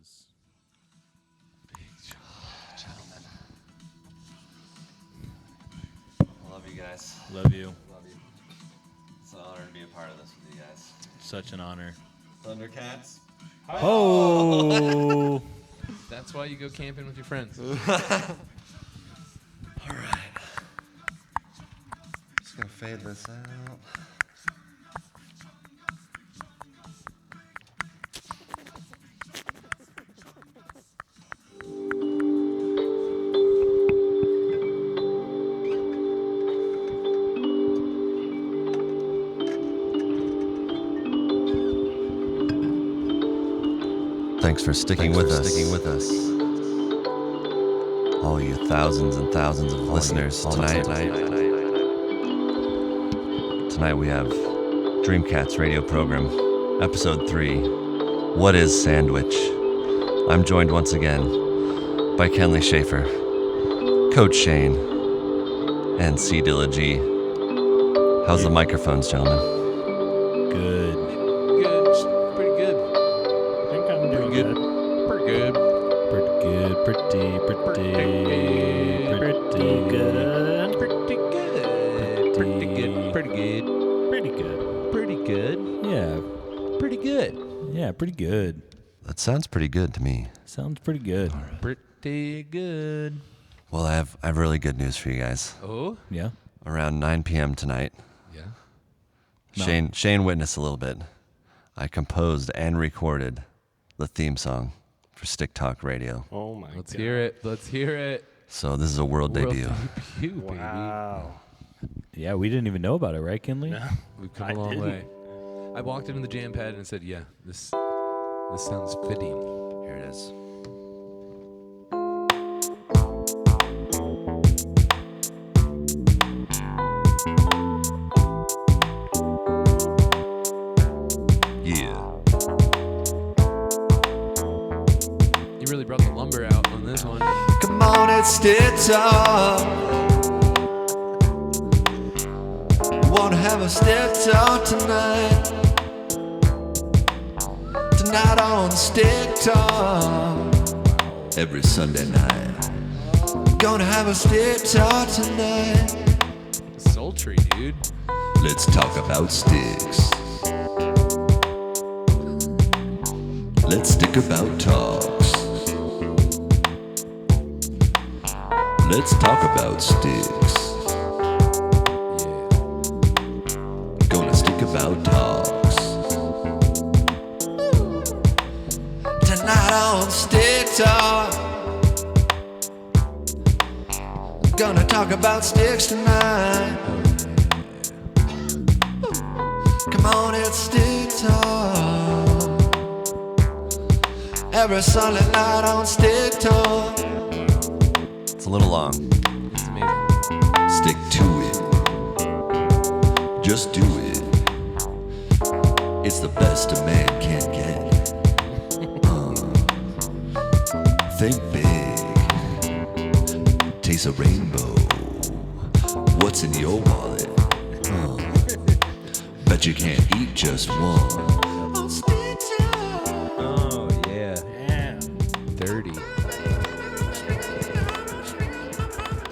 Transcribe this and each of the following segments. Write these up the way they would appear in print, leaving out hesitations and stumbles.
is. Gentlemen. I love you guys. Love you. Love you. It's an honor to be a part of this with you guys. Such an honor. Thundercats. Oh! That's why you go camping with your friends. All right. Just gonna fade this out. Thanks for sticking with us. All you thousands and thousands of listeners tonight. Tonight we have Dreamcats radio program, episode 3, What is Sandwich? I'm joined once again by Kenley Schaefer, Coach Shane, and C. Dilla G. How's the microphones, gentlemen? Good. Good. Pretty good. I think I'm doing Pretty good. Pretty good. Pretty good. Pretty good. Pretty good. Pretty good. Pretty good. Pretty good. Pretty good. Yeah. Pretty good. Yeah, pretty good. That sounds pretty good to me. Sounds pretty good. Pretty good. Well, I have really good news for you guys. Oh? Yeah. Around 9 p.m. tonight, Yeah. No. Shane witnessed a little bit. I composed and recorded the theme song for Stick Talk Radio. Oh my Let's God. hear it. Let's hear it. So this is a world debut. Debut, Wow. Yeah, we didn't even know about it, right, Kinley? No. baby. We've come I a long didn't. way. I walked into the jam pad and said, yeah, this sounds fitting. Here it is. Yeah. You really brought the lumber out on this one. Come on, it's Stick Talk. Wanna have a Stick Talk tonight. Tonight on Stick Talk. Every Sunday night. Gonna have a Stick Talk tonight. Sultry, dude. Let's talk about sticks. Let's stick about talks. Let's talk about sticks. Yeah. Gonna stick about talks. Tonight on Stick Talk. Gonna talk about sticks tonight. Come on, it's Stick Talk. Every Sunday night on Stick Talk. It's a little long. It's amazing. Stick to it. Just do it. It's the best a man can get. Think big. Taste a rainbow. What's in your wallet? Bet you can't eat just one. Oh, yeah. Damn. Dirty.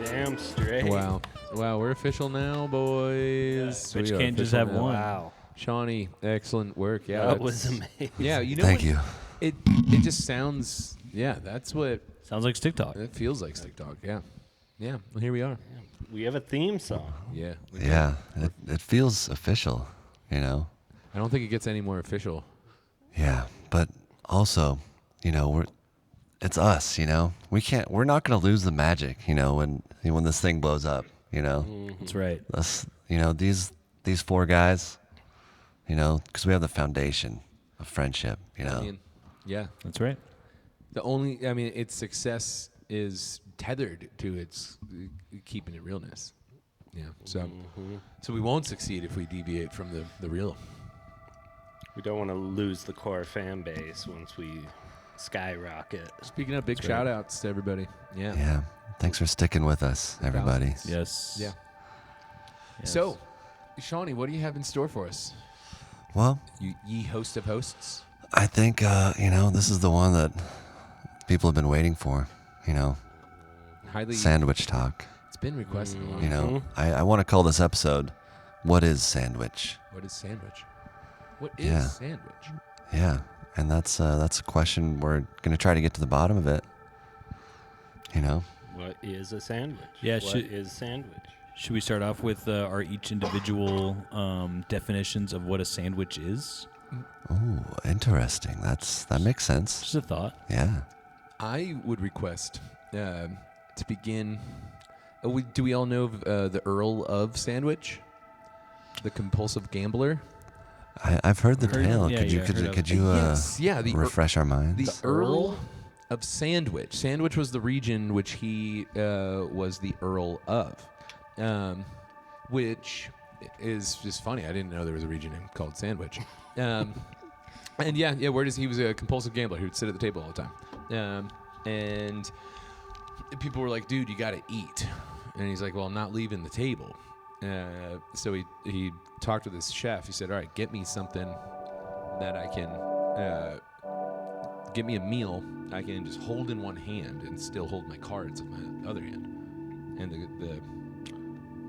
Damn straight. Wow. Wow, we're official now, boys. Which We are can't just official have now. one. Wow. Shawnee, excellent work. Yeah, That that's- was amazing. Yeah, you know Thank what? you. It just sounds, yeah, that's what Sounds like Stick Talk. it feels like Stick Talk. Yeah. Yeah, well, here we are. We have a theme song. Yeah. Yeah, it feels official, you know? I don't think it gets any more official. Yeah, but also, you know, it's us, you know? We're not going to lose the magic, you know, when this thing blows up, you know? That's right. Us, you know, these 4 guys, you know, because we have the foundation of friendship, you know? I mean, yeah. That's right. Its success is tethered to its keeping it realness. Yeah. So we won't succeed if we deviate from the real. We don't want to lose the core fan base once we skyrocket. Speaking of, big shout outs to everybody. Yeah. Yeah. Thanks for sticking with us, everybody. Thousands. Yes. Yeah. Yes. So, Shawnee, what do you have in store for us? Well, You ye host of hosts. I think, you know, this is the one that people have been waiting for. Highly. Sandwich talk. It's been requested a lot. I want to call this episode, "What is Sandwich?" What is sandwich? What is Yeah. sandwich? Yeah, and that's a question we're gonna try to get to the bottom of it. What is a sandwich? Yeah, What is sandwich? Should we start off with our each individual definitions of what a sandwich is? Oh, interesting. That makes sense. Just a thought. Yeah. I would request to begin. Do we all know the Earl of Sandwich, the compulsive gambler? I've heard the Heard- tale. yeah, Could you yeah, heard of could it. you Yes, yeah, the refresh our minds? The Earl of Sandwich. Sandwich was the region which he was the Earl of, which is just funny. I didn't know there was a region called Sandwich. And he was a compulsive gambler who'd sit at the table all the time. And people were like, dude, you got to eat. And he's like, well, I'm not leaving the table. So he talked with his chef. He said, all right, get me something that I can, get me a meal I can just hold in one hand and still hold my cards in my other hand. And the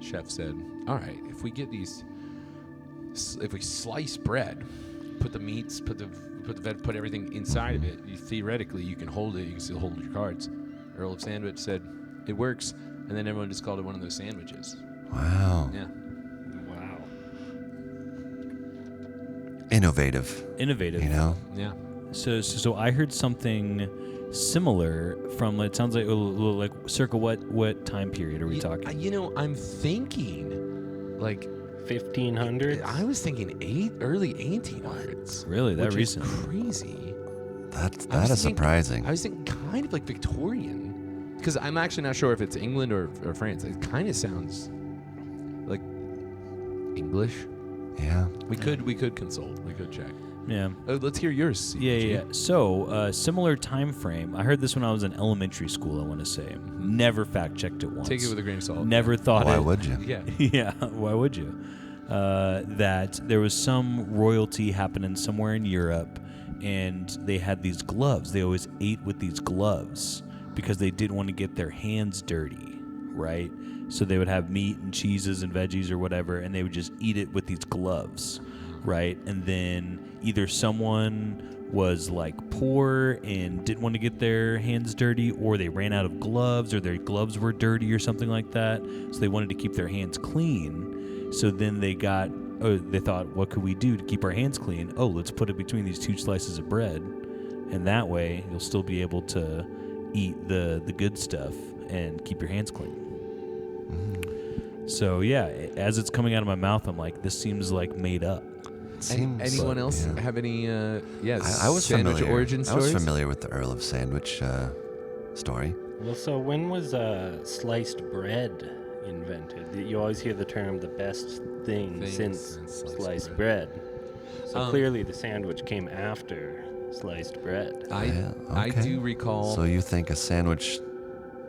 chef said, all right, if we slice bread, put the meats, put everything inside of it, theoretically you can hold it, you can still hold your cards. Earl of Sandwich said, it works. And then everyone just called it one of those sandwiches. Wow. Yeah. Wow. Innovative. Yeah. So I heard something similar from. It sounds like circa what time period are we talking? I'm thinking like 1500s? I was thinking early 1800s. Really, that which recent? Is crazy. That I was is thinking- surprising. I was thinking kind of like Victorian, because I'm actually not sure if it's England or France. It kind of sounds like English. Yeah. We could consult. We could check. Yeah. Let's hear yours. Yeah. So, similar time frame. I heard this when I was in elementary school, I want to say. Never fact checked it once. Take it with a grain of salt. Never thought Why it. would you? Yeah. Yeah, why would you? That there was some royalty happening somewhere in Europe, and they had these gloves. They always ate with these gloves because they didn't want to get their hands dirty, right? So they would have meat and cheeses and veggies or whatever, and they would just eat it with these gloves, right? And then either someone was like poor and didn't want to get their hands dirty, or they ran out of gloves, or their gloves were dirty or something like that. So they wanted to keep their hands clean. So then they thought, what could we do to keep our hands clean? Oh, let's put it between these two slices of bread. And that way you'll still be able to eat the good stuff and keep your hands clean. So yeah, as it's coming out of my mouth, I'm like, this seems like made up. Anyone else have any I was sandwich familiar. origin I stories? was familiar with the Earl of Sandwich story. Well, so when was sliced bread invented? You always hear the term the best thing since sliced bread. So clearly the sandwich came after sliced bread. I do recall. So you think a sandwich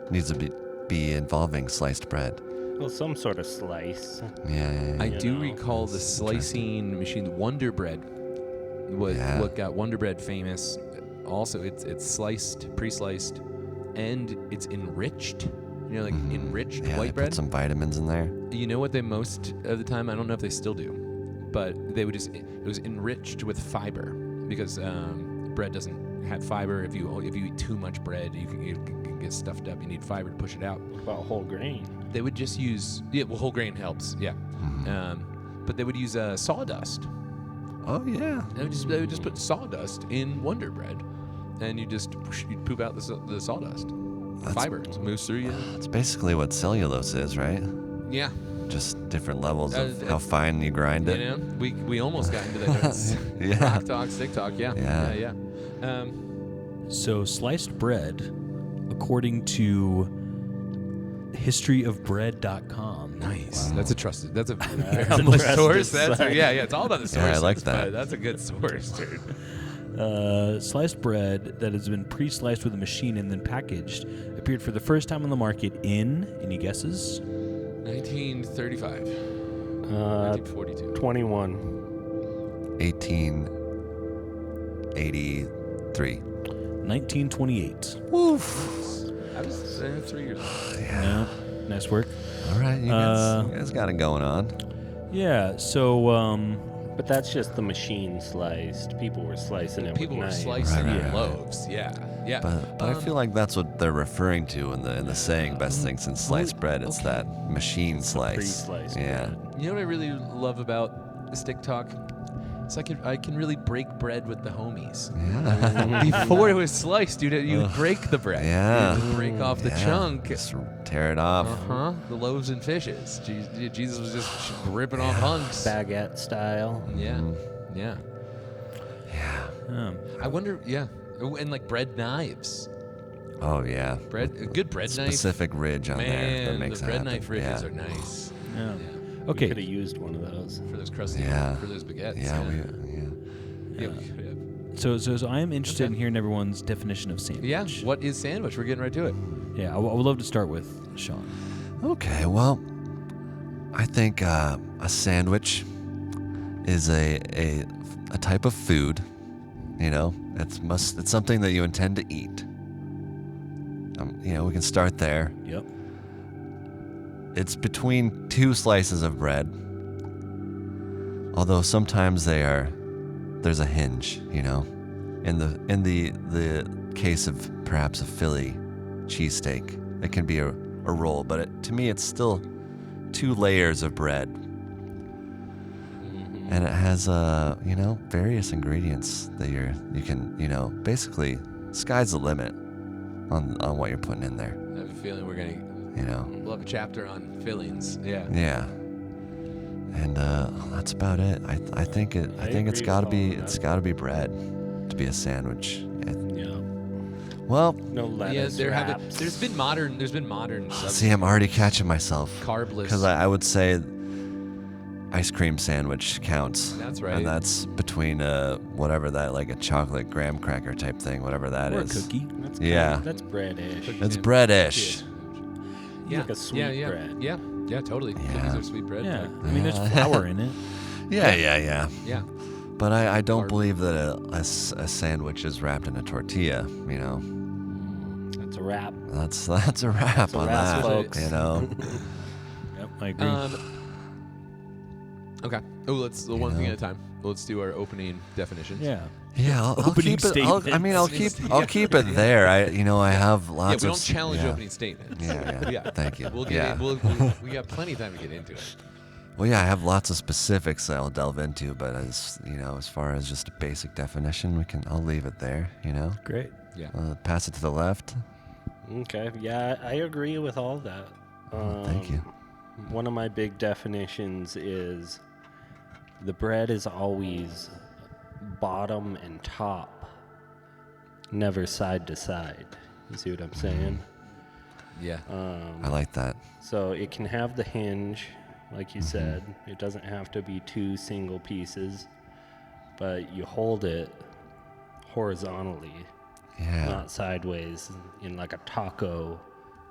needs to be involving sliced bread? Well, some sort of slice. Yeah. I do recall the slicing machine, Wonder Bread, what got Wonder Bread famous. Also, it's sliced, pre-sliced, and it's enriched. Enriched white they bread. Put some vitamins in there. You know what they most of the time? I don't know if they still do, but they would it was enriched with fiber, because bread doesn't have fiber. If you eat too much bread, you can get stuffed up. You need fiber to push it out. What about whole grain? They would just use whole grain helps. Yeah, but they would use sawdust. Oh yeah. They would just put sawdust in Wonder Bread, and you'd poop out the sawdust. Fiber moves through you. It's basically what cellulose is, right? Yeah. Just different levels of how fine you grind it. We almost got into that. Yeah. Rock talk, stick talk. Yeah. So sliced bread, according to historyofbread.com. Nice. Wow. That's a trusted. That's a verifiable source. site. It's all about the sources. Yeah, I like that. But that's a good source, dude. Sliced bread that has been pre-sliced with a machine and then packaged appeared for the first time on the market in, any guesses? 1935. 1942. 21. 1883. 1928. Woof. I was 3 years old. Yeah. Nice work. All right, you guys got it going on. Yeah. So, But that's just the machine sliced. People were slicing it People with were knives. slicing Right, in right. loaves. Yeah. Yeah. But I feel like that's what they're referring to in the saying "best thing since sliced bread." It's that machine slice. Pre-sliced Yeah. bread. You know what I really love about Stick Talk? It's I can really break bread with the homies. Yeah. Before it was sliced, dude, you would break the bread. Yeah. You would break off the Yeah. chunk. Just tear it off. Uh-huh. The loaves and fishes. Jesus was just ripping off hunks. Baguette style. Yeah. Yeah. Yeah. I wonder, yeah. Oh, and like bread knives. Oh yeah. A good bread knife. Specific ridge on there that Man, makes the it bread happen. knife ridges yeah. are nice. yeah. Yeah. We Okay. could have used one of those. For those crusty, Yeah. for those baguettes. Yeah. Yeah, we could have. So I am interested Okay. in hearing everyone's definition of sandwich. Yeah, what is sandwich? We're getting right to it. Yeah. I would love to start with Sean. Okay. Well, I think a sandwich is a type of food. You know, it's something that you intend to eat. You know, we can start there. Yep. It's between two slices of bread. Although sometimes there's a hinge, you know. In the case of perhaps a Philly cheesesteak, it can be a roll, but to me it's still 2 layers of bread. And it has you know, various ingredients that you can, you know, basically sky's the limit on what you're putting in there, I have a feeling we'll have a chapter on fillings. Yeah. Yeah. And that's about it. I think it's agree got to with be all of it's that. got to be bread to be a sandwich. Yeah. Well, No lettuce wraps. There's been modern see, I'm already catching myself carbless. because I would say ice cream sandwich counts. That's right. And that's between whatever that, like a chocolate graham cracker type thing, whatever that Or is. a cookie. That's Yeah. That's bread-ish. It's Yeah. breadish. yeah. like a sweet bread. Yeah. Yeah, totally. Yeah. Cookies are sweet bread. Yeah. type. I mean, there's flour in it. Yeah. Yeah. But I don't Carb. believe that a sandwich is wrapped in a tortilla. You know, That's a wrap. that's a wrap on wrap, that. folks. You know. Yep. I agree. Okay. Oh, let's one thing know. at a time. Let's do our opening definitions. yeah. Yeah, I'll Opening keep it. I'll statements. keep it there. I have lots Yeah, of. we don't challenge yeah. opening statements. Yeah. Yeah. Thank you. We'll get yeah. in, we got plenty of time to get into it. Well, yeah, I have lots of specifics that I'll delve into, but as far as just a basic definition, I'll leave it there. You know, Great. Yeah. pass it to the left. Okay. Yeah, I agree with all that. Thank you. One of my big definitions is the bread is always bottom and top, never side to side. You see what I'm saying? Yeah. I like that. So it can have the hinge, like you said. It doesn't have to be 2 single pieces, but you hold it horizontally, Yeah. not sideways in like a taco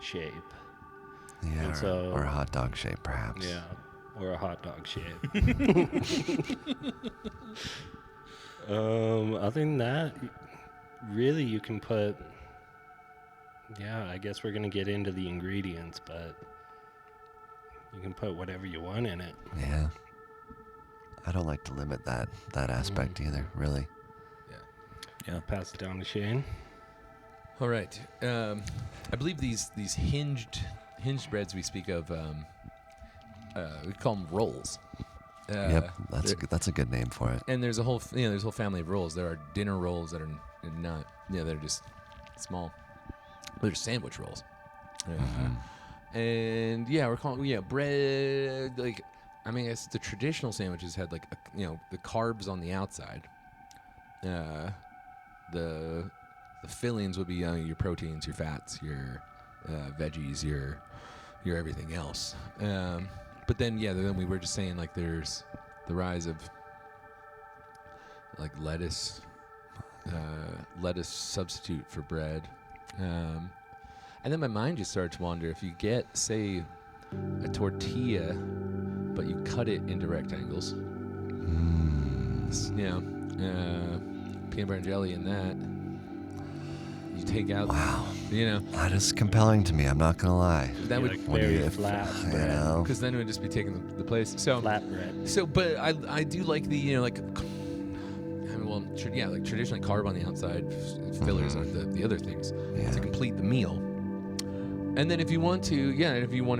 shape. Yeah. and so- or a hot dog shape, perhaps. Yeah, or a hot dog shape. Other than that, really you can put, I guess we're going to get into the ingredients, but you can put whatever you want in it. Yeah. I don't like to limit that aspect either, really. Yeah. Pass it down to Shane. All right. I believe these hinged breads we speak of, we call them rolls. Yep, they're- that's a good name for it. And there's a whole family of rolls. There are dinner rolls that are not, they're just small. They're sandwich rolls. And we're calling bread. Like, I mean, it's the traditional sandwiches had like the carbs on the outside. The fillings would be your proteins, your fats, your veggies, your everything else. But then then we were just saying like there's the rise of like lettuce substitute for bread. And then my mind just started to wander. If you get, say, a tortilla, but you cut it into rectangles, peanut butter and jelly in that. you take out. Wow. That is compelling to me. I'm not gonna lie. That would like very flat bread. because then it would just be taking the place. So Flat bread. So, but I do like the like traditionally carb on the outside, fillers are the other things to complete the meal. And then if you want to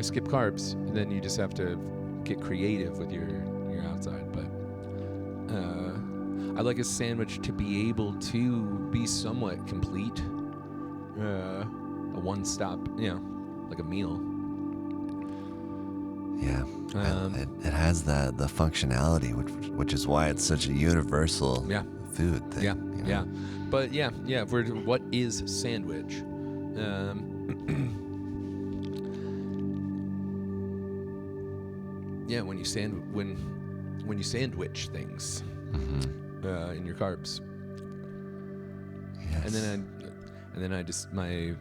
skip carbs, then you just have to get creative with your outside. But I like a sandwich to be able to be somewhat complete, a one-stop, like a meal. Yeah, it has the functionality, which is why it's such a universal food thing. Yeah. But what is sandwich? When you sandwich things in your carbs. Yes. And then I just my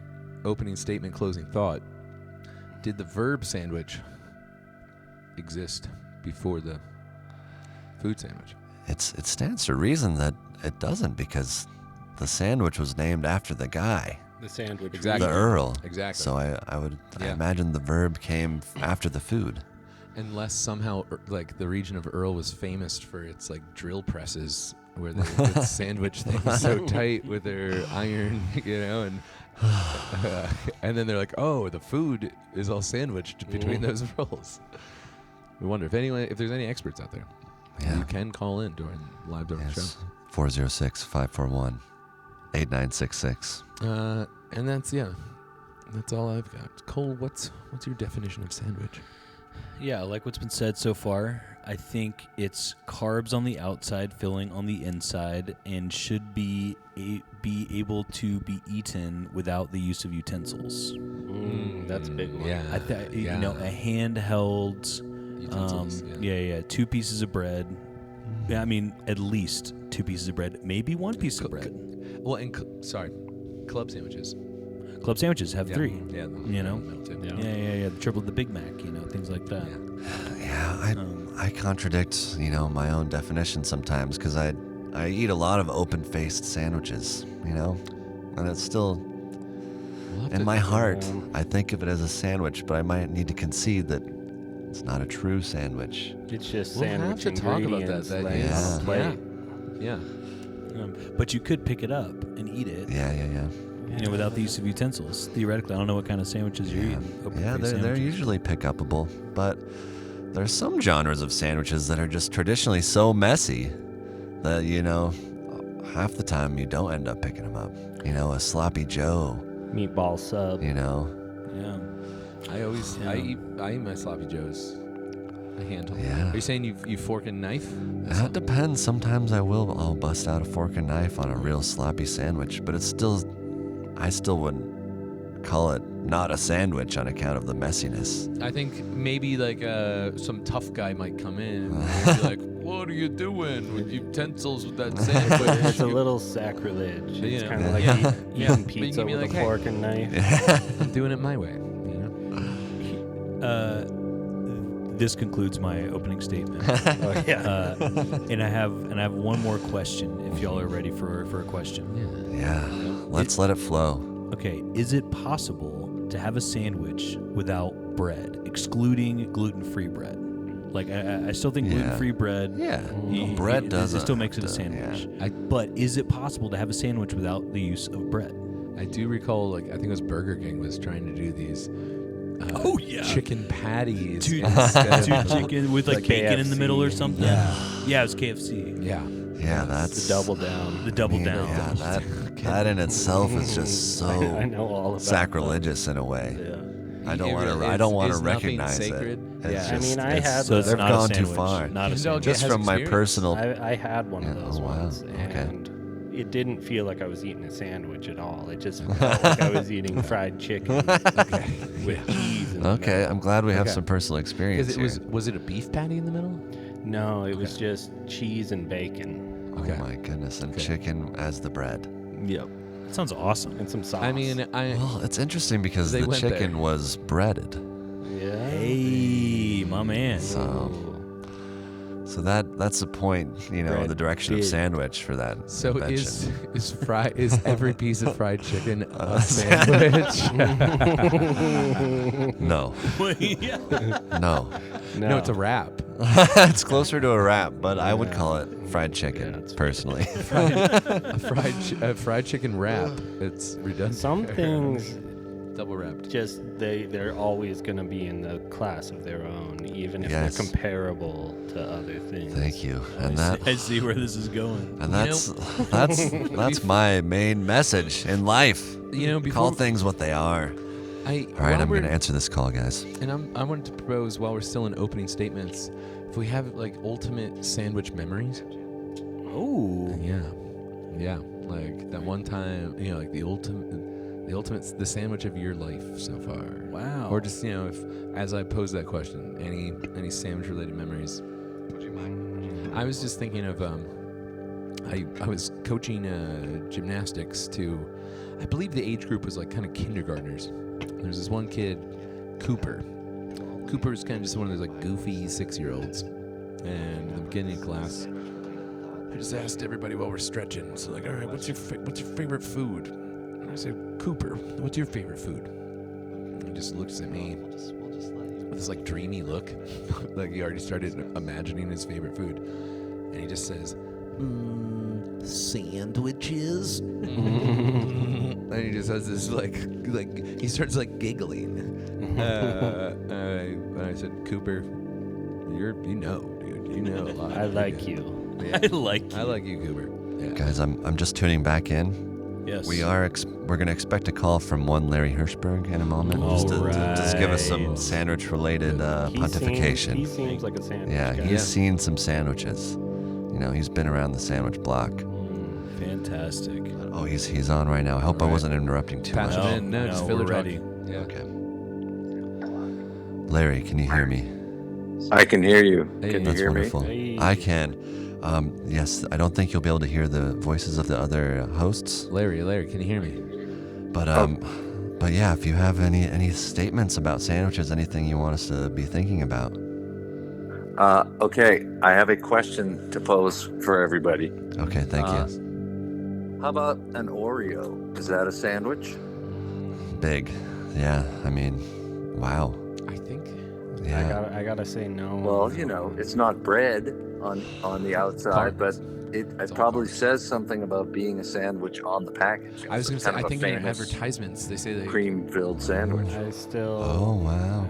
opening statement, closing thought. Did the verb sandwich exist before the food sandwich? It stands to reason that it doesn't, because the sandwich was named after the guy. The sandwich. Exactly. The Earl. Exactly. So I imagine the verb came after the food. Unless somehow, like, the region of Earl was famous for its like drill presses, where they would sandwich things so tight with their iron, and then they're like, oh, the food is all sandwiched between those rolls. We wonder if there's any experts out there. Yeah. You can call in live during the show. 406-541-8966. And that's all I've got. Cole, what's your definition of sandwich? Yeah, like what's been said so far. I think it's carbs on the outside, filling on the inside, and should be able to be eaten without the use of utensils. That's a big one. Yeah. A handheld. Utensils, 2 pieces of bread. Yeah, I mean, at least 2 pieces of bread, maybe 1 piece of bread. Well, club sandwiches. Club sandwiches have 3. Yeah. The triple the Big Mac, things like that. I contradict, my own definition sometimes, because I eat a lot of open-faced sandwiches, and it's still, in my heart, I think of it as a sandwich, but I might need to concede that it's not a true sandwich. It's just We'll sandwich have to talk about ingredients that. laying on a plate. Yeah. But you could pick it up and eat it. Yeah. Without the use of utensils. Theoretically, I don't know what kind of sandwiches you're eating. They're usually pick upable, but there's some genres of sandwiches that are just traditionally so messy that, half the time you don't end up picking them up. A sloppy Joe. Meatball sub. Yeah. I eat my sloppy joes. A handle. Yeah. Are you saying you fork and knife? That depends. Sometimes I'll bust out a fork and knife on a real sloppy sandwich, but I still wouldn't call it not a sandwich on account of the messiness. I think maybe like some tough guy might come in and be like, "What are you doing with utensils with that sandwich?" It's a little sacrilege. It's kind of like eating pizza But you can be with like, a "Hey." fork and knife. I'm doing it my way. This concludes my opening statement. And I have one more question. If y'all are ready for a question. Yeah. Let's let it flow. Okay, is it possible to have a sandwich without bread, excluding gluten-free bread? Like, I still think gluten-free bread. Yeah. Bread doesn't. It still makes it a sandwich. Yeah. But is it possible to have a sandwich without the use of bread? I do recall, I think it was Burger King was trying to do these. Chicken patties. Two instead of chicken with like bacon in the middle or something. Yeah, it was KFC. Yeah, that's The double down. The double down. Yeah, that in itself is just so I know all about sacrilegious in a way. Yeah. I don't want to is nothing recognize sacred? it. Yeah, I mean, I had So it's they've not gone a too sandwich. far. Not a Dog sandwich. Just has from my experience. personal. I had one of those wow. once, Okay. and it didn't feel like I was eating a sandwich at all. It just felt like I was eating fried chicken with cheese. In the Okay, middle. I'm glad we have Okay. some personal experience Because here. was it a beef patty in the middle? No, it was just cheese and bacon. Oh my goodness, and chicken as the bread. Yep. That sounds awesome. And some sauce. I mean, Well, it's interesting because They the went chicken there. was breaded. yeah. Hey, my man. So So that's the point, Bread the direction of big. sandwich for that So invention. is every piece of fried chicken a sandwich? No. Yeah. No. No, it's a wrap. It's closer to a wrap, but I would call it fried chicken, Yeah, it's- personally. A fried chicken wrap. It's redundant. Some things double wrapped. just they're always going to be in the class of their own, even if Yes. they're comparable to other things. Thank you. And I see where this is going. that's my main message in life. Before Call things what they are. All right, I'm going to answer this call, guys. And I wanted to propose, while we're still in opening statements, if we have like ultimate sandwich memories. Oh. Yeah, like that one time, like the ultimate, the sandwich of your life so far. Wow. Or just, if, as I pose that question, any sandwich related memories. I was just thinking of, I was coaching gymnastics to, I believe the age group was like kind of kindergartners. There's this one kid, Cooper. Cooper is kind of just one of those like goofy 6-year-olds. And at the beginning of class, I just asked everybody while we're stretching. So like, all right, what's your favorite food? And I said, Cooper, what's your favorite food? And he just looks at me with this like dreamy look, like he already started imagining his favorite food. And he just says, sandwiches. And he just has this like he starts like giggling. And I said, Cooper, dude, you know a lot. I like you. Yeah. I like you. I like you, Cooper. Yeah. Guys, I'm just tuning back in. Yes. We're going to expect a call from one Larry Hirschberg in a moment, just to just give us some Alright. sandwich-related He pontification. seems like a sandwich Yeah, guy. he's seen some sandwiches. He's been around the sandwich block. Fantastic. Oh, he's on right now. I hope I Alright. wasn't interrupting too Patch much. him in. No, just no, filler we're talk. ready. Yeah. Okay. Larry, can you hear me? I can hear you. Hey. Can you That's hear wonderful. Hey. I can. Yes, I don't think you'll be able to hear the voices of the other hosts, Larry, can you hear me? but yeah, if you have any statements about sandwiches, anything you want us to be thinking about. me? Okay, I have a question to pose for everybody. Okay, thank you. How about an Oreo? Is that a sandwich? Big, yeah. I mean, wow. I think. Yeah. I gotta say no. Well, it's not bread on the outside, but it all probably carbs. says something about being a sandwich on the package. I was going to say, Kind I of a think in their famous advertisements, they say they. cream-filled sandwich. I still. Oh wow.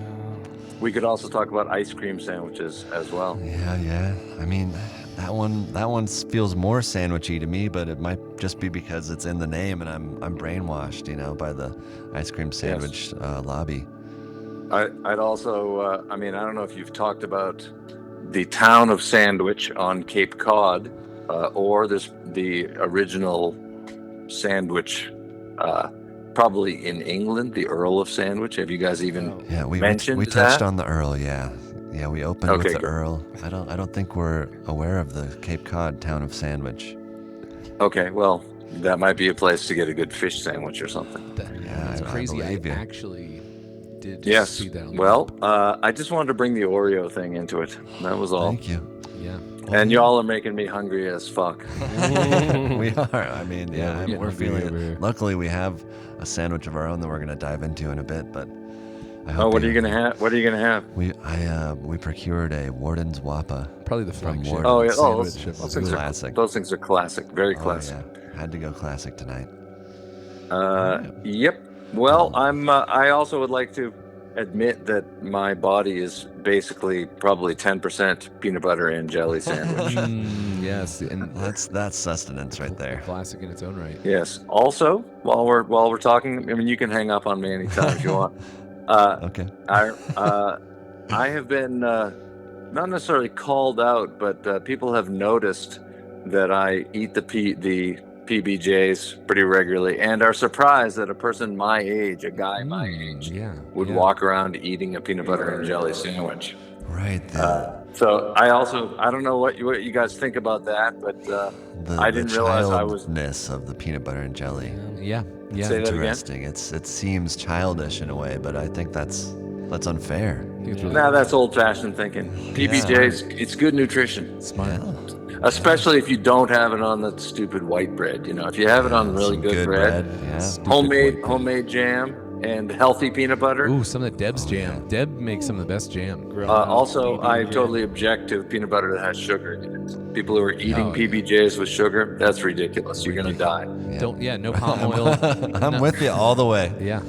We could also talk about ice cream sandwiches as well. Yeah. I mean, that one feels more sandwichy to me, but it might just be because it's in the name, and I'm brainwashed, by the ice cream sandwich lobby. I'd also, I don't know if you've talked about the town of Sandwich on Cape Cod, or the original Sandwich, probably in England, the Earl of Sandwich. Have you guys even? Yeah, we mentioned touched that? on the Earl. Yeah, we opened Okay, with the good. Earl. I don't think we're aware of the Cape Cod town of Sandwich. Okay, well, that might be a place to get a good fish sandwich or something. That's I crazy. I believe you. actually did just Yes. see that on the Well, map. I just wanted to bring the Oreo thing into it. That was all. Thank you. Yeah. And y'all are making me hungry as fuck. We are. I mean, Yeah, we're getting we're hungry feeling over here. it. Luckily, we have a sandwich of our own that we're going to dive into in a bit. But I hope Oh, what are you gonna have? What are you gonna have? We procured a Warden's Wappa. Probably the From flagship Warden. Oh yeah. Oh, sandwich of those the things group. Classic. those things are classic. Very Oh, classic. yeah. Had to go classic tonight. Yep. Well, I also would like to admit that my body is basically probably 10% peanut butter and jelly sandwich. Yes, and That's sustenance right there. classic in its own right. Yes. Also, while we're talking, I mean, you can hang up on me anytime if you want. Okay. I have been not necessarily called out, but people have noticed that I eat the PBJs pretty regularly, and are surprised that a person my age, a guy my age, would walk around eating a peanut butter and jelly sandwich. Right. So I don't know what you guys think about that, but I didn't realize I was. childness of the peanut butter and jelly. Yeah. Say that again? Interesting. It seems childish in a way, but I think that's That's unfair. Now that's old-fashioned thinking. PBJs, it's good nutrition. Smart. Especially if you don't have it on the stupid white bread. If you have it on really Some good bread, Yeah. homemade jam, and healthy peanut butter. Ooh, some of the Deb's jam. Deb makes some of the best jam. Also, I totally object to peanut butter that has sugar in it. People who are eating PBJs with sugar, that's ridiculous. You're going to die. No palm oil. I'm with you all the way. Yeah.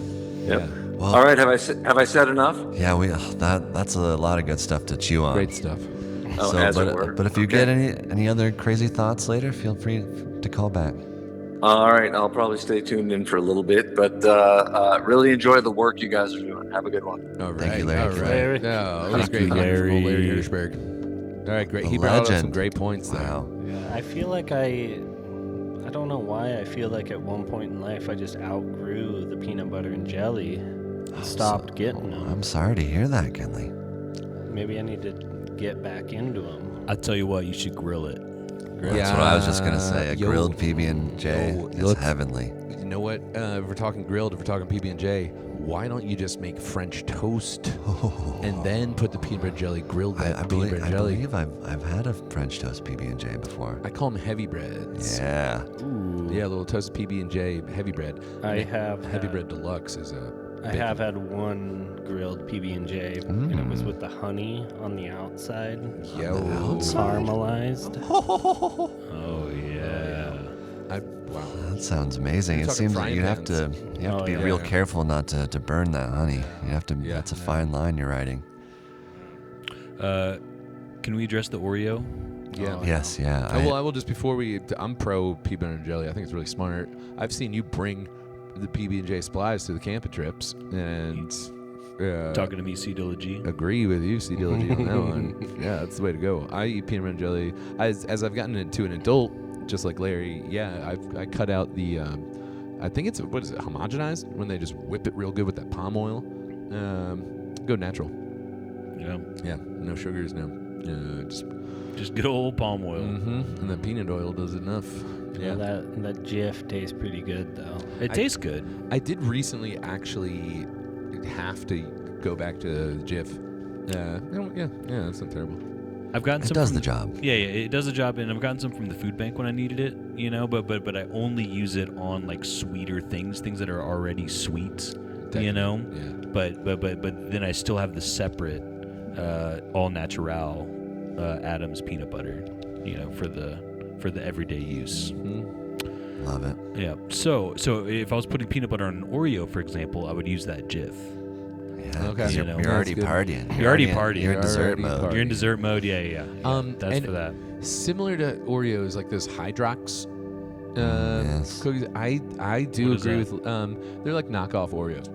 Yep. Yeah. Well, All right, have I said enough? Yeah, that's a lot of good stuff to chew on. Great stuff. Oh, So, as it were. but if you get any other crazy thoughts later, feel free to call back. All right, I'll probably stay tuned in for a little bit, but really enjoy the work you guys are doing. Have a good one. All right. Thank you, Larry. All right. Larry. No, it was Thank great. you, Larry Larry. Hirschberg. All right, great. The He brought up some legend. great points there. Wow. Yeah, I feel like I don't know why. I feel like at one point in life I just outgrew the peanut butter and jelly and stopped getting them. I'm sorry to hear that, Kenley. Maybe I need to get back into them. I tell you what, you should grill it. That's what I was just gonna say. A grilled PB&J is look. heavenly. You know what? If we're talking grilled, if we're talking PB&J, why don't you just make French toast and then put the peanut butter jelly grilled I peanut butter jelly? believe I've had a French toast PB&J before. I call them heavy breads. Yeah. Yeah, a little toasted PB&J heavy bread. I have Heavy had- bread deluxe is a. I have had one grilled PB&J, and it was with the honey on the outside, caramelized. Oh yeah. Wow. That sounds amazing. You're It talking seems like frying you have pans. to be yeah. real careful not to burn that honey. You have to. Yeah. That's a fine line you're riding. Can we address the Oreo? Yeah. Yes. Yeah. I will just before I'm pro peanut butter and jelly. I think it's really smart. I've seen you bring the PB&J supplies to the camping trips, and Talking to me, C-Dilla-G. agree with you, C-Dilla-G on that one. Yeah, that's the way to go. I eat peanut butter and jelly as I've gotten into an adult, just like Larry. Yeah, I cut out the. I think it's what is it, homogenized, when they just whip it real good with that palm oil. Go natural. Yeah. Yeah, no sugars, no. Just good old palm oil. And the peanut oil does enough. Yeah, that Jif tastes pretty good though. It tastes good. I did recently actually have to go back to Jif. Yeah, that's not terrible. I've gotten It some. does from- the job. Yeah, it does the job, and I've gotten some from the food bank when I needed it. But I only use it on like sweeter things that are already sweet. Yeah. But then I still have the separate all natural Adams peanut butter, for the everyday use. Love it. Yeah. So if I was putting peanut butter on an Oreo, for example, I would use that Jif. Yeah. Okay. 'cause You You're, know, you're already that's good. partying. You're already partying. You're in dessert Already mode. partying. You're in dessert mode. Yeah. That's and for that. Similar to Oreos, like those Hydrox Yes. cookies. I do What is agree that? with. They're like knockoff Oreos.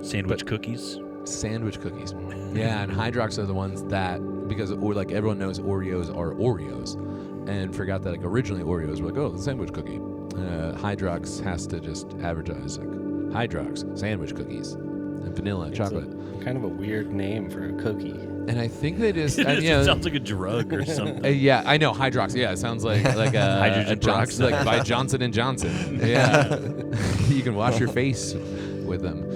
Sandwich cookies. Sandwich cookies. Yeah, and Hydrox are the ones that like everyone knows Oreos are Oreos, and forgot that like originally Oreos were like, oh, the sandwich cookie. Hydrox has to just advertise like Hydrox sandwich cookies and vanilla chocolate. Kind of a weird name for a cookie. And I think they just It sounds like a drug or something. yeah, I know Hydrox. Yeah, it sounds like a Hydrogen Johnson, peroxide. like by Johnson and Johnson. Yeah, you can wash your face with them.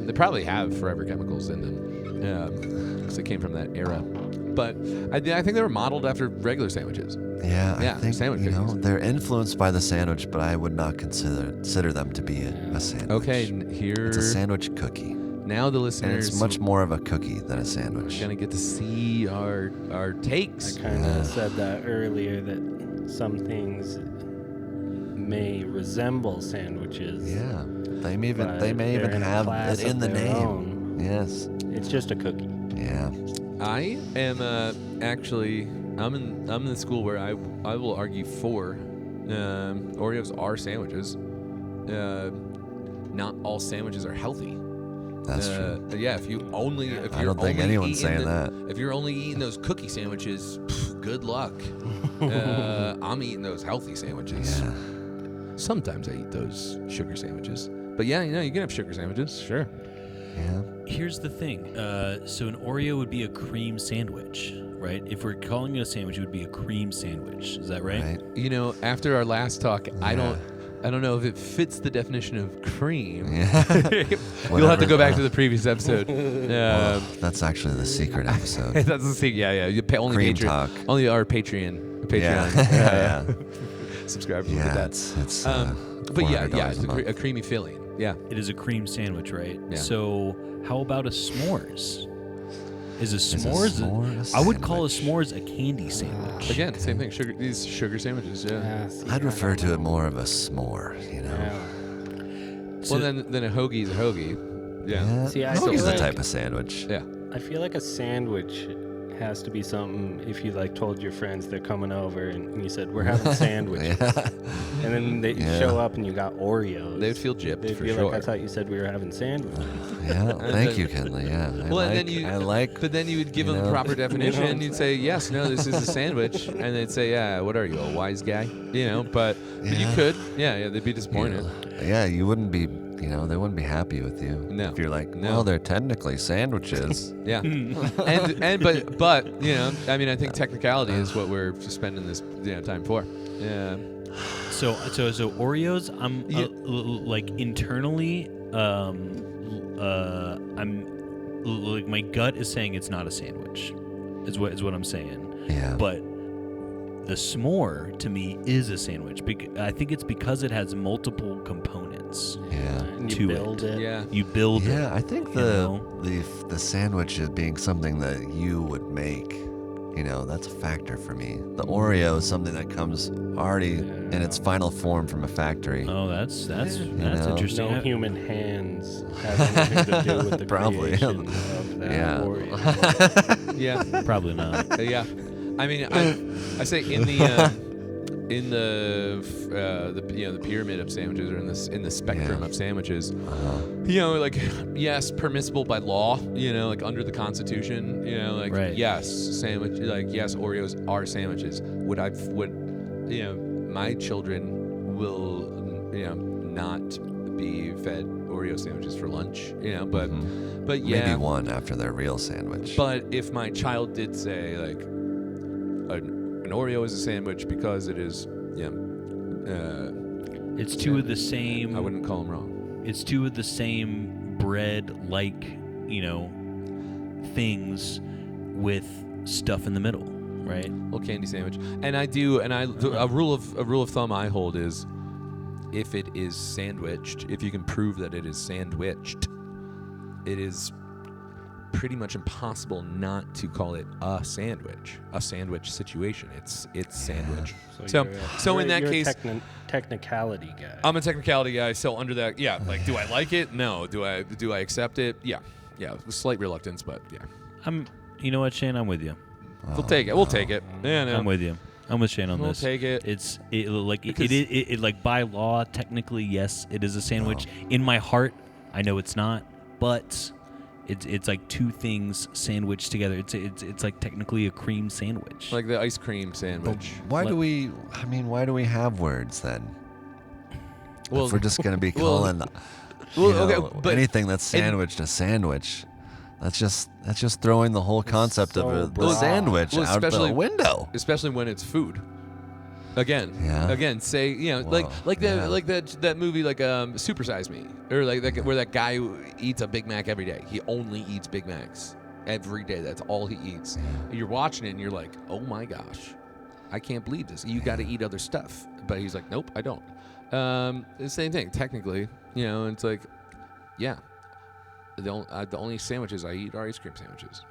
They probably have forever chemicals in them because they came from that era. But I think they were modeled after regular sandwiches. Yeah, Yeah, I think sandwich cookies. they're influenced by the sandwich, but I would not consider them to be a sandwich. Okay, here It's a sandwich cookie, now the and listeners it's much more of a cookie than a sandwich. gonna get to see our takes. I kind of said that earlier that some things may resemble sandwiches. Yeah, they may even but they may they're even in a have class it in of the their name. own. Yes. It's just a cookie. Yeah. I am actually I'm in the school where I will argue for Oreos are sandwiches. Not all sandwiches are healthy. That's true. Yeah, if you're I don't think only anyone's eating saying that. If you're only eating those cookie sandwiches, good luck. I'm eating those healthy sandwiches. Yeah. Sometimes I eat those sugar sandwiches. But yeah, you can have sugar sandwiches. Sure. Yeah. Here's the thing. So an Oreo would be a cream sandwich, right? If we're calling it a sandwich, it would be a cream sandwich. Is that right? Right. After our last talk, I don't. I don't know if it fits the definition of cream. Yeah. You'll have to go back to the previous episode. Well, that's actually the secret episode. That's the secret. Yeah. You pay only Cream Patreon. talk. Only our Patreon. Yeah. Yeah. Subscribers will get Yeah, that. it's But yeah, $400 it's a month. a creamy filling. Yeah. It is a cream sandwich, right? Yeah. So how about a s'mores? Is a a s'mores? s'more a I would call a sandwich? s'mores a candy sandwich. Again, same thing. These sugar sandwiches. Yeah. Yeah, see, I'd I refer don't to it know. more of a s'more, you know. Yeah. So- Well, then a hoagie's a hoagie. Yeah. See, I Hoagie's feel a like- type of sandwich. Yeah. I feel like a sandwich has to be something if you like told your friends they're coming over and you said we're having sandwiches, Yeah. and then they Yeah. show up and you got Oreos. They would feel gypped They'd for be sure. like, I thought you said we were having sandwiches. Yeah. Thank then- you, Kenley. Yeah. Well, and I then you, like. but then you would give you them know. the proper definition. You know and you'd say, yes, no, this is a sandwich, and they'd say, yeah, what are you, a wise guy? You know, but you Yeah. could, yeah, they'd be disappointed. Yeah, you wouldn't be. They wouldn't be happy with you. No. If you're like, No. well, they're technically sandwiches. Yeah, and but I mean, I think technicality is what we're spending this time for. Yeah. So Oreos, I'm Yeah. like internally, I'm like my gut is saying it's not a sandwich, is what I'm saying. Yeah. But the s'more to me is a sandwich. I think it's because it has multiple components. Yeah. And To you it. build it. Yeah. You build Yeah, it. I think you the know? the sandwich is being something that you would make. That's a factor for me. The Oreo is something that comes already in its final form from a factory. Oh, that's know. interesting. No human hands have anything to do with the Probably. creation of that Yeah. Oreo. Yeah. Probably not. Yeah. I mean, I say in the pyramid of sandwiches, or in the spectrum Yeah. of sandwiches, Uh-huh. like, yes, permissible by law, like under the Constitution, like, Right. yes, sandwich, like, yes, Oreos are sandwiches. My children will, not be fed Oreo sandwiches for lunch, but yeah. Maybe one after their real sandwich. But if my child did say, like, an Oreo is a sandwich because it is, It's two of the same. I wouldn't call him wrong. It's two of the same bread-like, things with stuff in the middle, right? Little candy sandwich. And a rule of thumb I hold is, if it is sandwiched, if you can prove that it is sandwiched, it is pretty much impossible not to call it a sandwich situation. It's sandwich. So in that you're a case, technicality guy. I'm a technicality guy. So under that, yeah, like, do I like it? No. Do I accept it? Yeah, with slight reluctance, but yeah, You know what, Shane? I'm with you. we'll take it. We'll take it. Yeah, no. I'm with you. I'm with Shane on We'll this. take it. It like by law, technically, yes, it is a sandwich. In my heart, I know it's not, but it's like two things sandwiched together. It's like technically a cream sandwich. Like the ice cream sandwich. Why do we have words then? Well, If we're just going to be well, calling but anything that's sandwiched a sandwich, that's just throwing the whole concept so of the broad. sandwich Well, out the especially- window. especially when it's food. Again, say Whoa, that movie, like, Super Size Me, or like that, where that guy who eats a Big Mac every day. He only eats Big Macs every day. That's all he eats. And you're watching it and you're like, oh my gosh, I can't believe this. You got to eat other stuff. But he's like, nope, I don't. The same thing, technically. It's like, yeah, the only sandwiches I eat are ice cream sandwiches.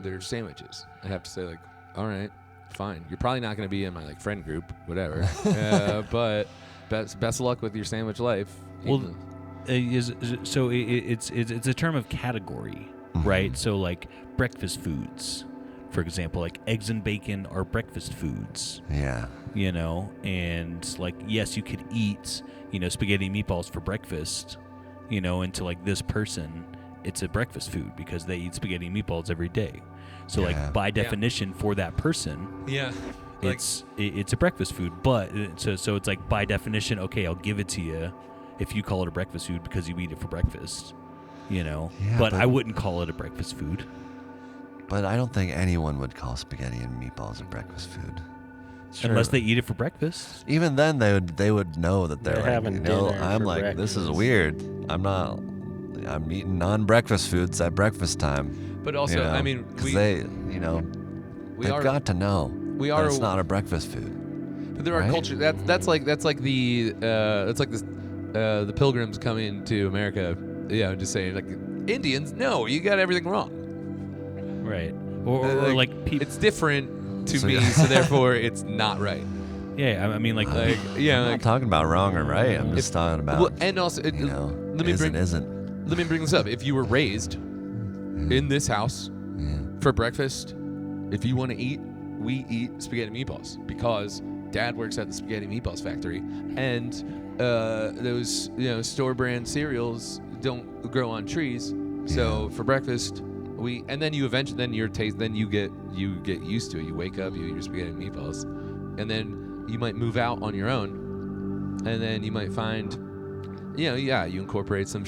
They're sandwiches. I have to say, like, all right, fine. You're probably not going to be in my, like, friend group, whatever. But best of luck with your sandwich life. Well, it's a term of category, right? So like breakfast foods, for example, like eggs and bacon are breakfast foods. Yeah. And like, yes, you could eat, spaghetti and meatballs for breakfast, and to like this person, it's a breakfast food because they eat spaghetti and meatballs every day. So Yeah. like by definition for that person, yeah. it's a breakfast food. But so it's like by definition, okay, I'll give it to you if you call it a breakfast food because you eat it for breakfast, Yeah, but but- I wouldn't call it a breakfast food. But I don't think anyone would call spaghetti and meatballs a breakfast food. Sure. Unless they eat it for breakfast. Even then, they would know that they're They're like, having you know, dinner I'm for like, this is breakfast. weird. I'm eating non-breakfast foods at breakfast time. But also, you know, I mean, 'cause they've got to know that it's not a breakfast food. But there are right? cultures that's like the pilgrims coming to America, just saying like Indians, no, you got everything wrong. Right. Or like people. It's different to So- me, so therefore it's not right. Yeah, I mean, like Like I'm not talking about wrong or right. I'm just talking about, well, and also you know, let me bring isn't. let me bring this up. If you were raised in this house for breakfast, if you want to eat, we eat spaghetti meatballs because Dad works at the spaghetti meatballs factory, and those store brand cereals don't grow on trees. So for breakfast, and then you eventually then you get used to it. You wake up, you eat your spaghetti meatballs, and then you might move out on your own, and then you might find, you incorporate some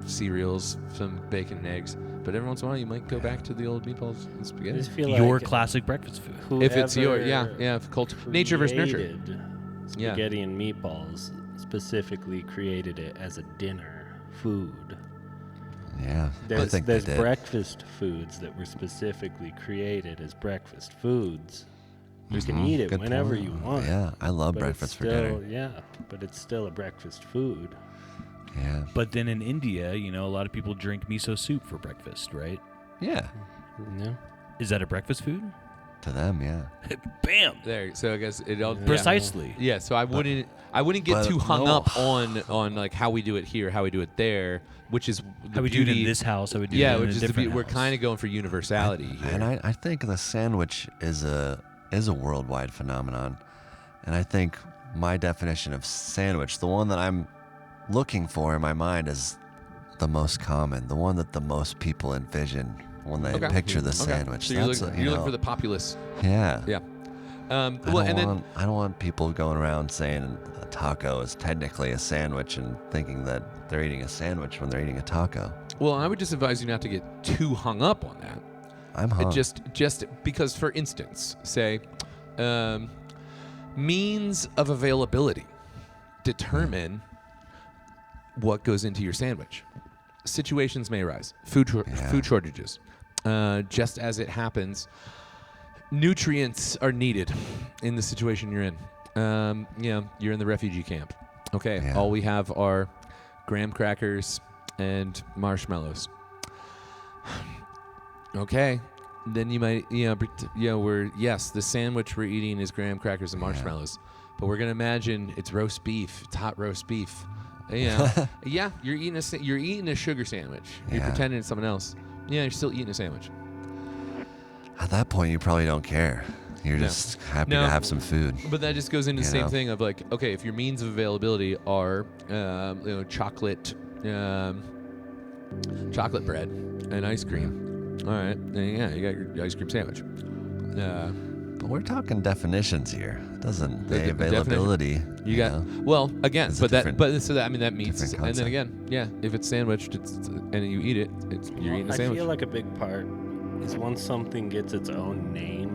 cereals, some bacon and eggs, but every once in a while you might go back to the old meatballs and I spaghetti. just feel your like classic breakfast food. If it's your whoever culture, nature versus nurture. created Spaghetti and meatballs specifically created it as a dinner food. Yeah, I There's think they did. breakfast foods that were specifically created as breakfast foods. You can eat it Good whenever point. you want. Yeah, I love but breakfast it's for dinner. still, yeah, but it's still a breakfast food. Yeah. But then in India, a lot of people drink miso soup for breakfast, right? Yeah. No? Is that a breakfast food? To them, yeah. Bam! There, so I guess it all Precisely. Yeah, so I wouldn't get but too hung no. up on like how we do it here, how we do it there, which is the How we do it beauty. in this house, how we do yeah, it in which a is the different beauty. We're house. kind of going for universality here. And I think the sandwich is a worldwide phenomenon. And I think my definition of sandwich, the one that I'm looking for in my mind, is the most common, the one that the most people envision when they Okay. picture the Okay. sandwich. So you're That's looking, looking for the populace. yeah. Yeah. I Well, and then I don't want people going around saying a taco is technically a sandwich and thinking that they're eating a sandwich when they're eating a taco. well, I would just advise you not to get too hung up on that. I'm hung. Just because, for instance, say means of availability determine what goes into your sandwich. Situations may arise. Food shortages. Just as it happens, nutrients are needed in the situation you're in. You're in the refugee camp. Okay, Yeah. all we have are graham crackers and marshmallows. Okay, then you might, the sandwich we're eating is graham crackers and marshmallows, but we're gonna imagine it's roast beef. It's hot roast beef. Yeah, you're eating a sugar sandwich. You're Yeah. pretending it's something else. Yeah, you're still eating a sandwich. At that point, you probably don't care. You're just happy No. to have some food. But that just goes into the You same know? thing of like, okay, if your means of availability are, chocolate bread and ice cream, all right, then yeah, you got your ice cream sandwich. But we're talking definitions here. It doesn't the The availability? You got know? well again, It's a but that different- but so that that meets, different and then concept. again, yeah, if it's sandwiched, and you eat it, you're eating a I sandwich. feel like a big part is once something gets its own name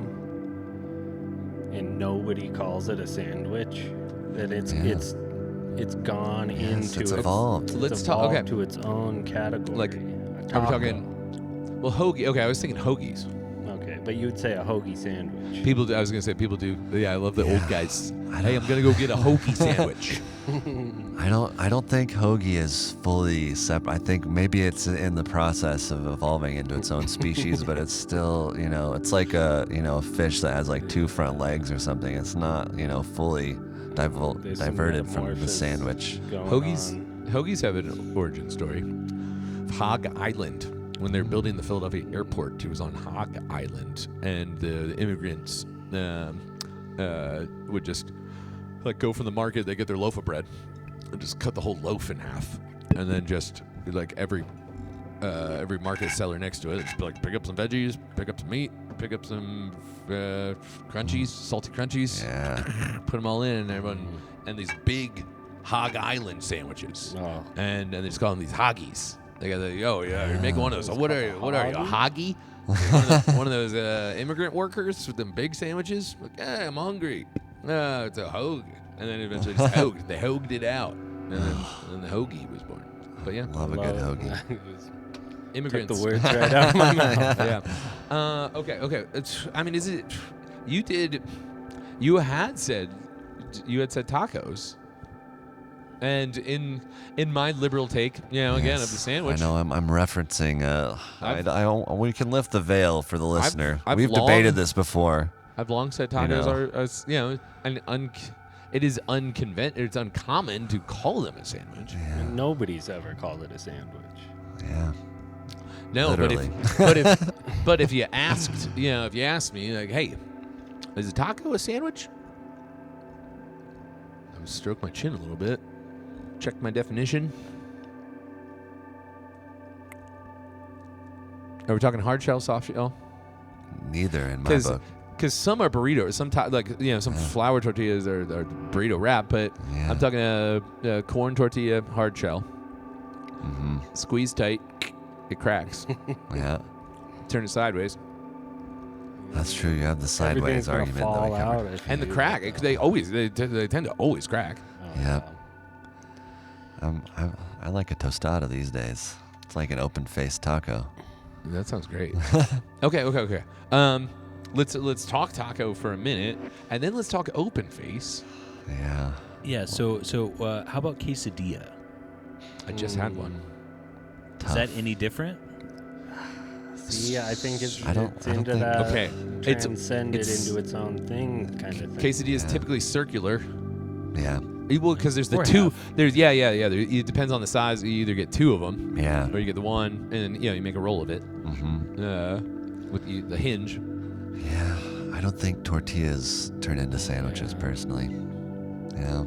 and nobody calls it a sandwich, that it's gone Yes, into it's evolved. It's Let's talk- evolved okay. to its own category. Like, A Are we taco. talking? Well, hoagie. Okay, I was thinking hoagies. Okay, but you would say a hoagie sandwich. People do. I was gonna say people do. Yeah, I love the Yeah. old guys. Hey, I'm gonna go get a hoagie sandwich. I don't think hoagie is fully separate. I think maybe it's in the process of evolving into its own species, but it's still, it's like a fish that has like two front legs or something. It's not, fully There's some diverted from the metamorphosis sandwich. going Hoagies. on. Hoagies have an origin story. Hog Island. When they were building the Philadelphia airport, it was on Hog Island, and the immigrants would just like go from the market. They get their loaf of bread and just cut the whole loaf in half, and then just like every market seller next to it, just be like, pick up some veggies, pick up some meat, pick up some crunchies, salty crunchies, Yeah. put them all in, and these big Hog Island sandwiches, Oh. and they just call them these hoggies. They got you're making one of those. So what are you, a hoggie? one of those immigrant workers with them big sandwiches? Like, I'm hungry. it's a hogue. And then eventually just hogued. They hogued it out. And then the hoagie was born. But yeah. Love a good hoagie. Immigrants. Took the words right out of my mouth. Yeah. Okay. Is it? You had said tacos. And in my liberal take, again of the sandwich. I know. I'm referencing. We can lift the veil for the listener. I've We've debated this before. I've long said tacos it is it's uncommon to call them a sandwich. Yeah. And nobody's ever called it a sandwich. Yeah. No, Literally. but if you asked, if you asked me like, hey, is a taco a sandwich? I would stroke my chin a little bit. Check my definition. Are we talking hard shell, soft shell? Neither in my book. Because some are burritos, some flour tortillas are burrito wrap, but I'm talking a corn tortilla hard shell. Mm-hmm. Squeeze tight, it cracks. Yeah. Turn it sideways. That's true. You have the sideways argument that we covered. And the crack, they tend to always crack. Yeah. I like a tostada these days. It's like an open-faced taco. That sounds great. Okay. Let's talk taco for a minute, and then let's talk open face. Yeah. Yeah. So how about quesadilla? I just had one. Tough. Is that any different? See, I think it's I don't into think- that Okay. transcended It's- into its own thing kind of thing. Quesadilla is typically circular. Yeah. Well, because there's the Or two. half. There's it depends on the size. You either get two of them, Yeah. or you get the one, and you make a roll of it Mm-hmm. with the hinge. Yeah. I don't think tortillas turn into sandwiches personally. Yeah.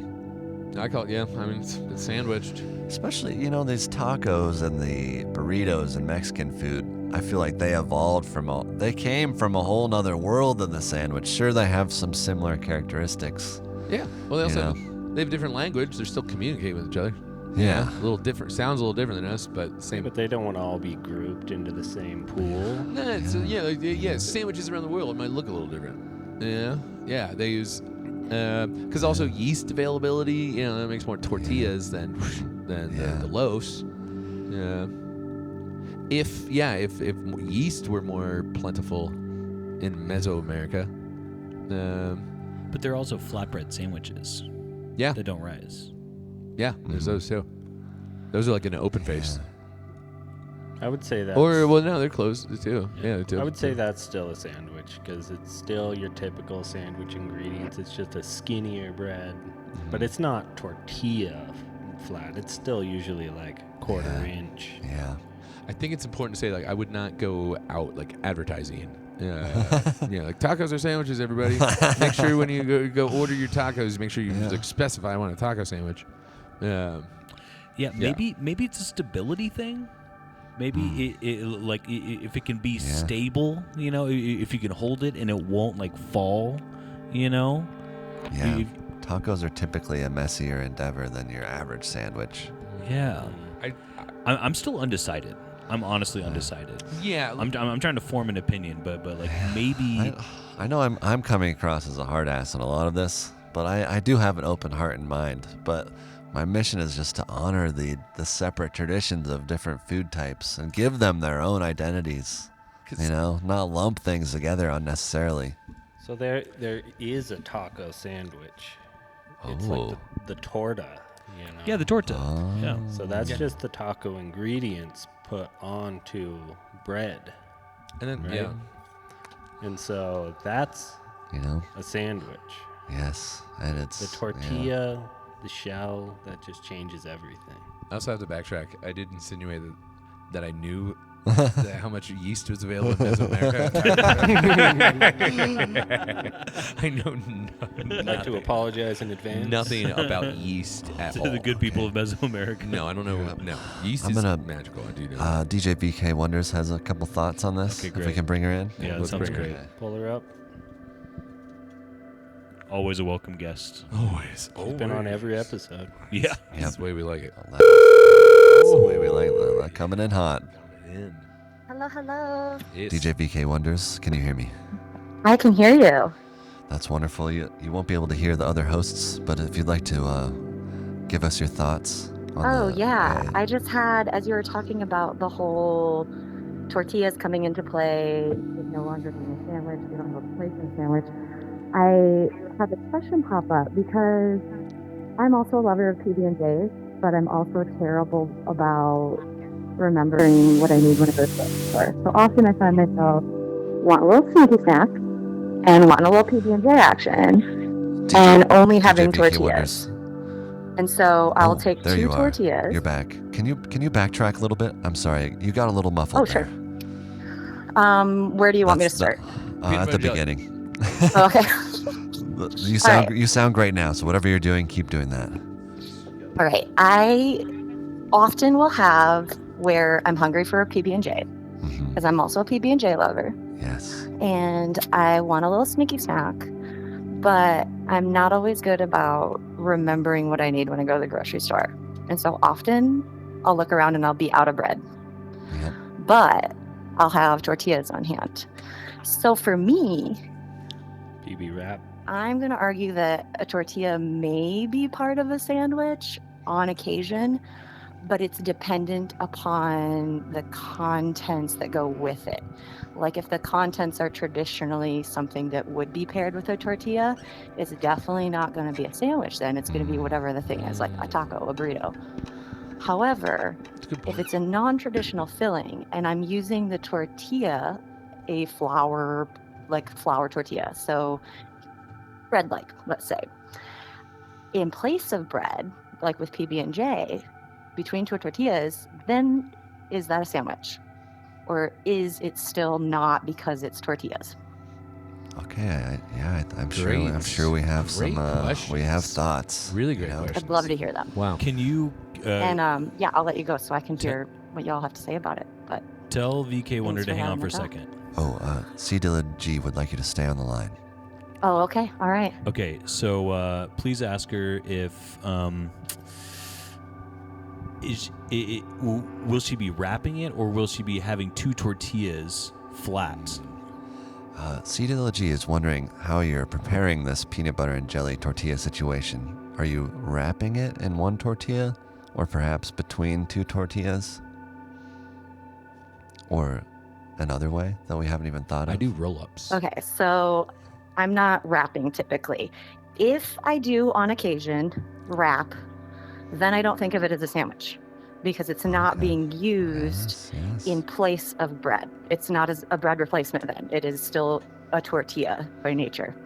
I call it. It's sandwiched. Especially, these tacos and the burritos and Mexican food. I feel like they evolved they came from a whole nother world than the sandwich. Sure, they have some similar characteristics. Yeah. Well, they also they have a different language. They're still communicating with each other. Yeah. A little different. Sounds a little different than us, but same. But they don't want to all be grouped into the same pool. Nah, sandwiches around the world might look a little different. Yeah. They use because also yeast availability. That makes more tortillas than the loaves. Yeah. If yeast were more plentiful in Mesoamerica. But they're also flatbread sandwiches. Yeah. That don't rise. Yeah, there's those too. Those are like in an open face. I would say that. They're closed too. Yeah, they're too. I would say that's still a sandwich because it's still your typical sandwich ingredients. It's just a skinnier bread, but it's not tortilla flat. It's still usually like quarter inch. Yeah. I think it's important to say, I would not go out advertising. Tacos are sandwiches, everybody. Make sure when you go order your tacos, make sure you specify I want a taco sandwich. Maybe it's a stability thing. Maybe if it can be stable, if you can hold it and it won't fall, Yeah. Tacos are typically a messier endeavor than your average sandwich. Yeah. I'm still undecided. I'm honestly undecided. Yeah. I'm trying to form an opinion, but maybe. I know I'm coming across as a hard ass in a lot of this, but I do have an open heart and mind. But my mission is just to honor the separate traditions of different food types and give them their own identities. Not lump things together unnecessarily. So there is a taco sandwich. It's like the torta. Yeah, the torta. Yeah. So that's just the taco ingredients put onto bread. And then right? And so that's a sandwich. Yes, and it's The tortilla, the shell, that just changes everything. I also have to backtrack. I did insinuate that I knew how much yeast was available in Mesoamerica. I know I'd like to apologize in advance. nothing about yeast at all. To the good people of Mesoamerica. No, I don't know. No, yeast is magical. I do know. DJ VK Wonders has a couple thoughts on this. Okay, If we great. can bring her in. Yeah, that Let's sounds bring her great. in. Pull her up. Always a welcome guest. Always. She's been on every episode. Yeah. That's the way we like it. That's the way we like that. Coming in hot. Hello, hello. Yes. DJ VK Wonders, can you hear me? I can hear you. That's wonderful. You won't be able to hear the other hosts, but if you'd like to give us your thoughts on yeah. I just had, as you were talking about the whole tortillas coming into play, it's no longer being a sandwich, you don't have a place in a sandwich. I had this question pop up because I'm also a lover of PB&Js, but I'm also terrible about remembering what I need when I go to the store. So often I find myself wanting a little sneaky snack and wanting a little PB&J action and only having tortillas. And so I'll take there 2 you tortillas. Are. You're back. Can you backtrack a little bit? I'm sorry. You got a little muffled there. Sure. Where do you want me to start? At the beginning. Okay. You sound great now, so whatever you're doing, keep doing that. All right. I often will have where I'm hungry for a PB&J because I'm also a PB&J lover. Yes. And I want a little sneaky snack, but I'm not always good about remembering what I need when I go to the grocery store. And so often I'll look around and I'll be out of bread. Yep. But I'll have tortillas on hand. So for me, PB wrap. I'm going to argue that a tortilla may be part of a sandwich on occasion, but it's dependent upon the contents that go with it. Like if the contents are traditionally something that would be paired with a tortilla, it's definitely not going to be a sandwich then. It's going to be whatever the thing is, like a taco, a burrito. However, if it's a non-traditional filling and I'm using the tortilla, a flour tortilla, so bread-like, let's say, in place of bread, like with PB&J, between 2 tortillas, then is that a sandwich? Or is it still not because it's tortillas? Okay, I'm sure we have we have thoughts. Really great questions. I'd love to hear them. Wow. Can you? I'll let you go so I can hear what y'all have to say about it. But tell VK Wonder to hang on for a second. C. Dilla G would like you to stay on the line. Oh, okay, all right. Okay, so please ask her if will she be wrapping it or will she be having 2 tortillas flat? C. Dilla G is wondering how you're preparing this peanut butter and jelly tortilla situation. Are you wrapping it in 1 tortilla, or perhaps between 2 tortillas, or another way that we haven't even thought of? I do roll-ups. Okay, so I'm not wrapping typically. If I do on occasion wrap, then I don't think of it as a sandwich because it's not being used in place of bread. It's not as a bread replacement then. It is still a tortilla by nature.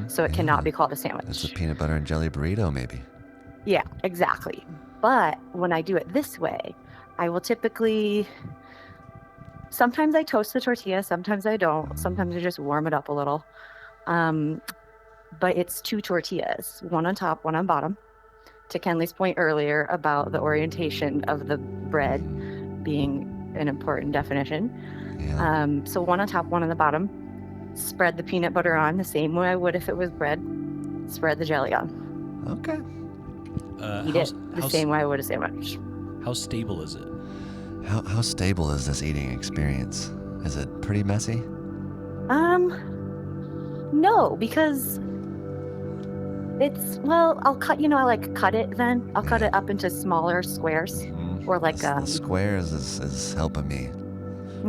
So it cannot be called a sandwich. It's a peanut butter and jelly burrito maybe. Yeah, exactly. But when I do it this way, I will typically, sometimes I toast the tortilla, sometimes I don't. Sometimes I just warm it up a little. But it's 2 tortillas, 1 on top, 1 on bottom. To Kenley's point earlier about the orientation of the bread being an important definition. Yeah. So 1 on top, 1 on the bottom. Spread the peanut butter on the same way I would if it was bread. Spread the jelly on. Okay. Eat it the same way I would a sandwich. How stable is it? How stable is this eating experience? Is it pretty messy? No, because I'll cut it then. I'll cut it up into smaller squares or like the squares is helping me.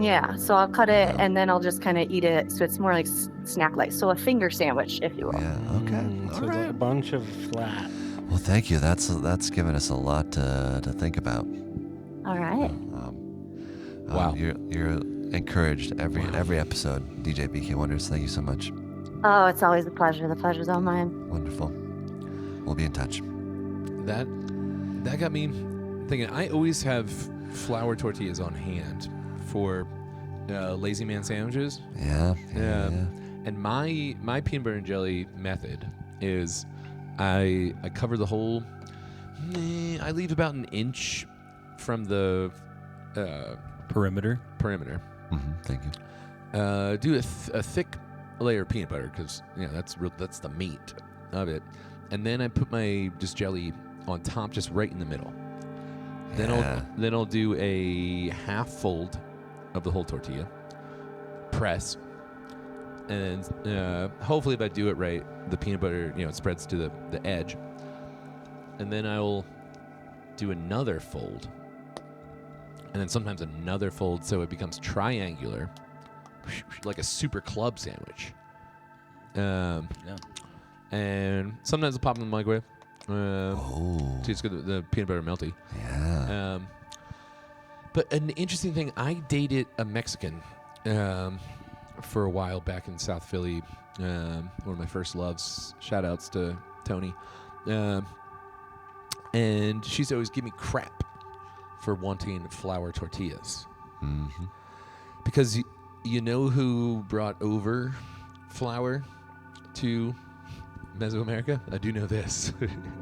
Yeah, so I'll cut it and then I'll just kind of eat it so it's more like snack-like. So a finger sandwich, if you will. Yeah, okay. So it's a bunch of flat. Well, thank you. That's given us a lot to think about. All right. Wow. You're encouraged every episode, DJ BK Wonders. Thank you so much. Oh, it's always a pleasure. The pleasure's all mine. Wonderful. We'll be in touch. That got me thinking. I always have flour tortillas on hand for lazy man sandwiches. Yeah. And my peanut butter and jelly method is I cover the whole. I leave about an inch from the perimeter. Thank you. Do a thick layer of peanut butter because that's the meat of it, and then I put my just jelly on top, just right in the middle. Then I'll do a half fold of the whole tortilla, press, and hopefully, if I do it right, the peanut butter, it spreads to the edge, and then I will do another fold, and then sometimes another fold, so it becomes triangular, like a super club sandwich. And sometimes I'll pop in the microwave. So it's good, the peanut butter melty. Yeah. But an interesting thing, I dated a Mexican for a while back in South Philly. One of my first loves. Shout outs to Tony. And she's always give me crap for wanting flour tortillas. Mm-hmm. Because you know who brought over flour to Mesoamerica? I do know this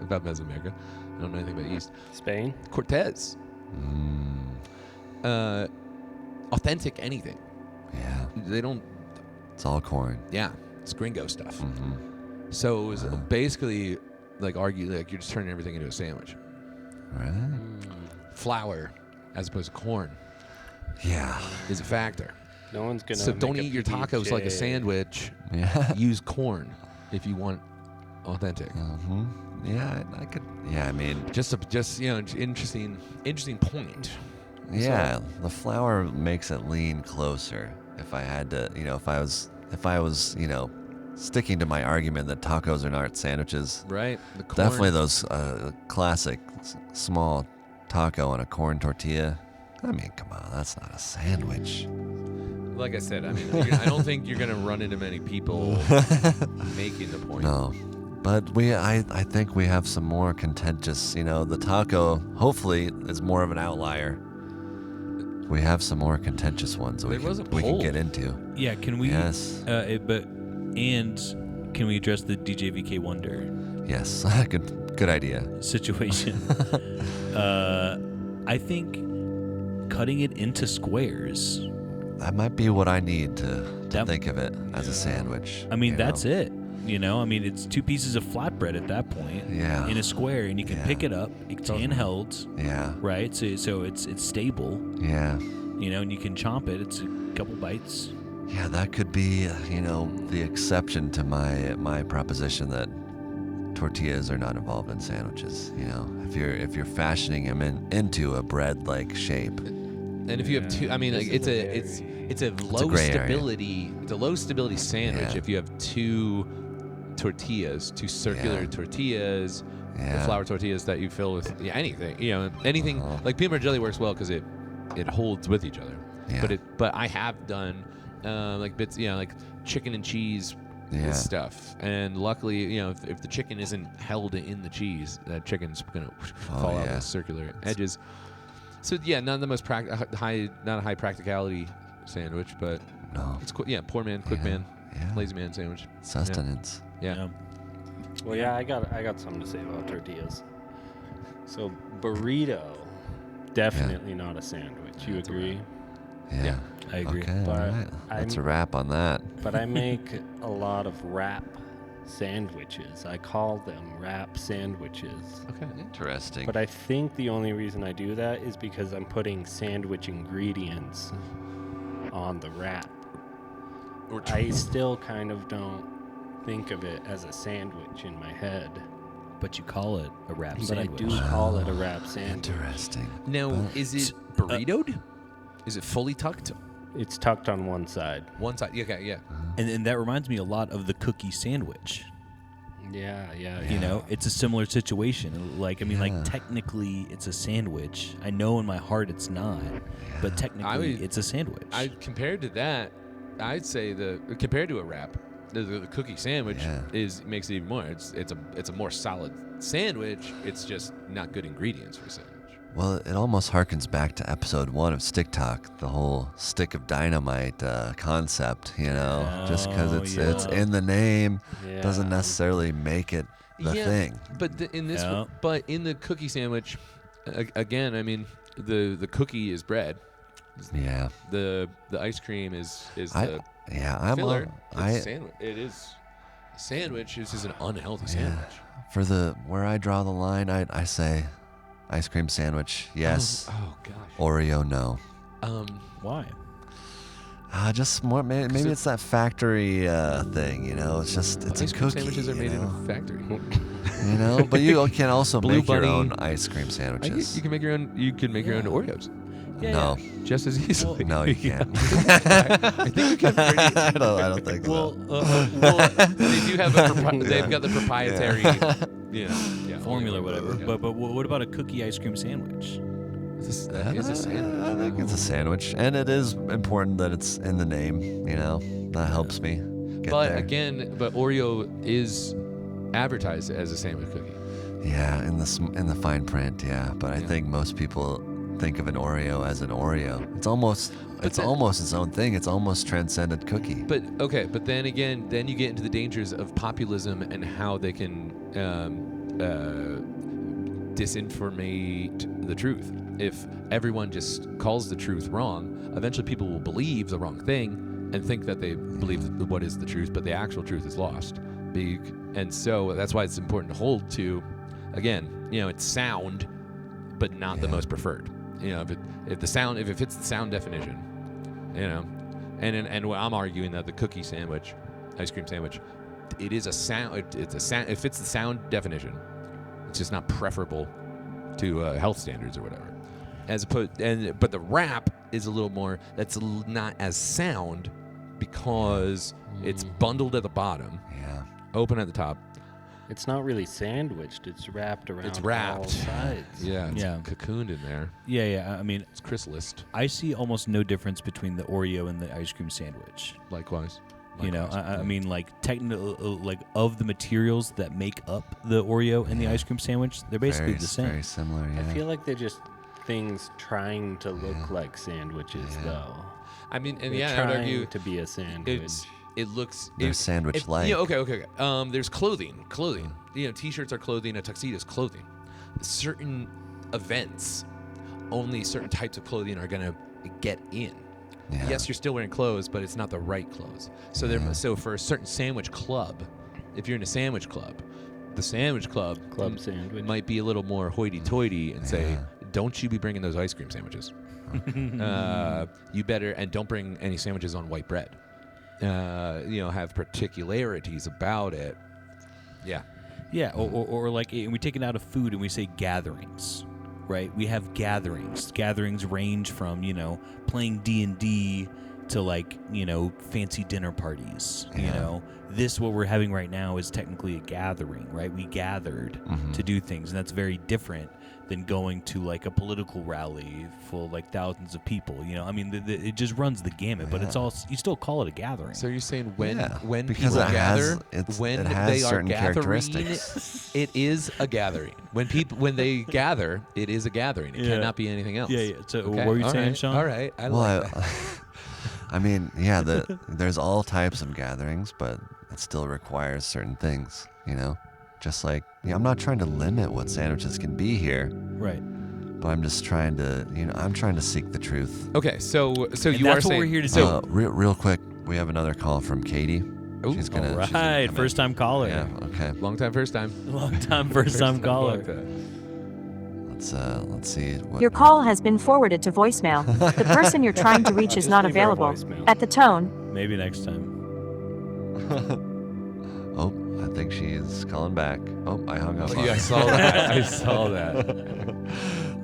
about Mesoamerica. I don't know anything about East. Spain? Cortez. Authentic anything. Yeah. They don't. It's all corn. Yeah, it's gringo stuff. Mm-hmm. So it was basically like you're just turning everything into a sandwich. Right. Flour, as opposed to corn, Yeah. is a factor. No one's gonna. So don't make eat your tacos like a sandwich. Yeah. Use corn if you want authentic. Mm-hmm. Yeah, I could. Yeah, I mean, Just interesting point. yeah, the flour makes it lean closer. If I had to, if I was, sticking to my argument that tacos are not sandwiches, Right. The corn. definitely those classic small taco on a corn tortilla. I mean, come on, that's not a sandwich. Like I said, I mean, I don't think you're gonna run into many people making the point. No. But I think we have some more contentious, the taco hopefully is more of an outlier. We have some more contentious ones we can get into. Yeah, can we? Yes. Can we address the DJ VK Wonder Yes. Good idea. situation? I think cutting it into squares. That might be what I need to think of it as a sandwich. I mean, that's it. I mean, it's 2 pieces of flatbread at that point. Yeah. In a square, and you can pick it up. It's handheld. Yeah. Right. So it's stable. Yeah. And you can chomp it. It's a couple bites. Yeah, that could be, the exception to my proposition that tortillas are not involved in sandwiches. If you're fashioning them into a bread-like shape. And if you have two, I mean, like, it's a low gray stability. area. It's a low stability sandwich Yeah. if you have two circular tortillas, Yeah. the flour tortillas that you fill with anything. Anything like peanut butter jelly works well because it holds with each other. Yeah. But I have done like bits, like chicken and cheese Yeah. stuff. And luckily, if the chicken isn't held in the cheese, that chicken's gonna fall out yeah. with circular edges. So yeah, not the most not a high practicality sandwich, but No. it's poor man, quick man, Yeah. lazy man sandwich. Sustenance. Yeah. Well, yeah, I got something to say about tortillas. So burrito, definitely not a sandwich. You agree? Yeah. I agree. Okay, all But right. That's a I'm- wrap on that. But I make a lot of wrap sandwiches. I call them wrap sandwiches. Okay. Interesting. But I think the only reason I do that is because I'm putting sandwich ingredients on the wrap. I still kind of don't think of it as a sandwich in my head. But you call it a wrap But sandwich. I do call it a wrap sandwich. Interesting. Now, But- is it burritoed? Is it fully tucked? It's tucked on one side. One side. Okay. Yeah. And that reminds me a lot of the cookie sandwich. Yeah. It's a similar situation. Like, Yeah. technically it's a sandwich. I know in my heart it's not, but technically would- it's a sandwich. Compared to that, I'd say compared to a wrap, the cookie sandwich Yeah. makes it even more. It's a more solid sandwich. It's just not good ingredients for a sandwich. Well, it almost harkens back to episode 1 of Stick Talk, the whole stick of dynamite concept, just because it's in the name doesn't necessarily make it the thing. But in this, but in the cookie sandwich, again, I mean, the cookie is bread. Yeah. The ice cream is I'm filler. a Sandwich. It is a sandwich. It's just an unhealthy sandwich. for where I draw the line, I say ice cream sandwich, yes. Oh gosh. Oreo, no. Why? Just more. Maybe it's that factory thing. It's just it's ice a cream cookie. sandwiches are made in a factory. But you can also Blue make your Bunny. own ice cream sandwiches. You can make your own. You can make your own Oreos No, just as easily. no, you can't. I think you can. I don't think so. They do have they've got the proprietary, formula, whatever. Yeah. But what about a cookie ice cream sandwich? That is a sandwich. I think it's a sandwich, and it is important that it's in the name. That helps me get But there. again, Oreo is advertised as a sandwich cookie. Yeah, in the fine print, yeah. But I think most people think of an Oreo as an Oreo. It's almost its own thing. It's almost transcendent cookie. But then again, you get into the dangers of populism and how they can disinformate the truth. If everyone just calls the truth wrong, eventually people will believe the wrong thing and think that they believe what is the truth, but the actual truth is lost. And so that's why it's important to hold to, again, it's sound, but not the most preferred. If it fits the sound definition, and I'm arguing that the cookie sandwich, ice cream sandwich, it is a sound. It's a sound. It fits the sound definition. It's just not preferable to health standards or whatever. But the wrap is a little more. That's not as sound because it's bundled at the bottom, open at the top. It's not really sandwiched. It's wrapped around. It's wrapped. all sides. Yeah, it's cocooned in there. Yeah. I mean, It's chrysalis. I see almost no difference between the Oreo and the ice cream sandwich. Likewise. I mean, like of the materials that make up the Oreo and the ice cream sandwich, they're basically the same. Very similar. Yeah. I feel like they're just things trying to look like sandwiches, though. I mean, and They're I would trying argue to be a sandwich. it looks They're sandwich-like. Okay. There's clothing. T-shirts are clothing. A tuxedo is clothing. Certain events, only certain types of clothing are gonna get in. Yeah. Yes, you're still wearing clothes, but it's not the right clothes. So so for a certain sandwich club, if you're in a sandwich club, the sandwich club sandwich might be a little more hoity-toity and say, "Don't you be bringing those ice cream sandwiches? You better, and don't bring any sandwiches on white bread. Have particularities about it." Yeah. Yeah, or like we take it out of food and we say gatherings, right? We have gatherings. Gatherings range from, playing D&D to fancy dinner parties, what we're having right now is technically a gathering, right? We gathered to do things, and that's very different than going to a political rally full of thousands of people. I mean, it just runs the gamut, but it's all, you still call it a gathering. So you're saying when because people it gather, has when it has they are certain gathering, characteristics. it is a gathering. When they gather, it is a gathering. It cannot be anything else. Yeah. So Okay? what were you All saying, right. Sean? All right. I like that. I mean, there's all types of gatherings, but it still requires certain things, Just like, I'm not trying to limit what sandwiches can be here. Right. But I'm just trying to, I'm trying to seek the truth. Okay, so you that's are what saying we're here to do. Real quick, we have another call from Katie. Ooh, she's gonna All she's gonna right, come first in. time caller. Yeah. Okay. long time, first time. Long time, first time caller. Let's see. What, Your call has been forwarded to voicemail. The person you're trying to reach is Just not leave her a available. voicemail. At the tone, Maybe next time. Oh, I think she's calling back. Oh, I hung up. on Yeah, I her. saw that. I saw that.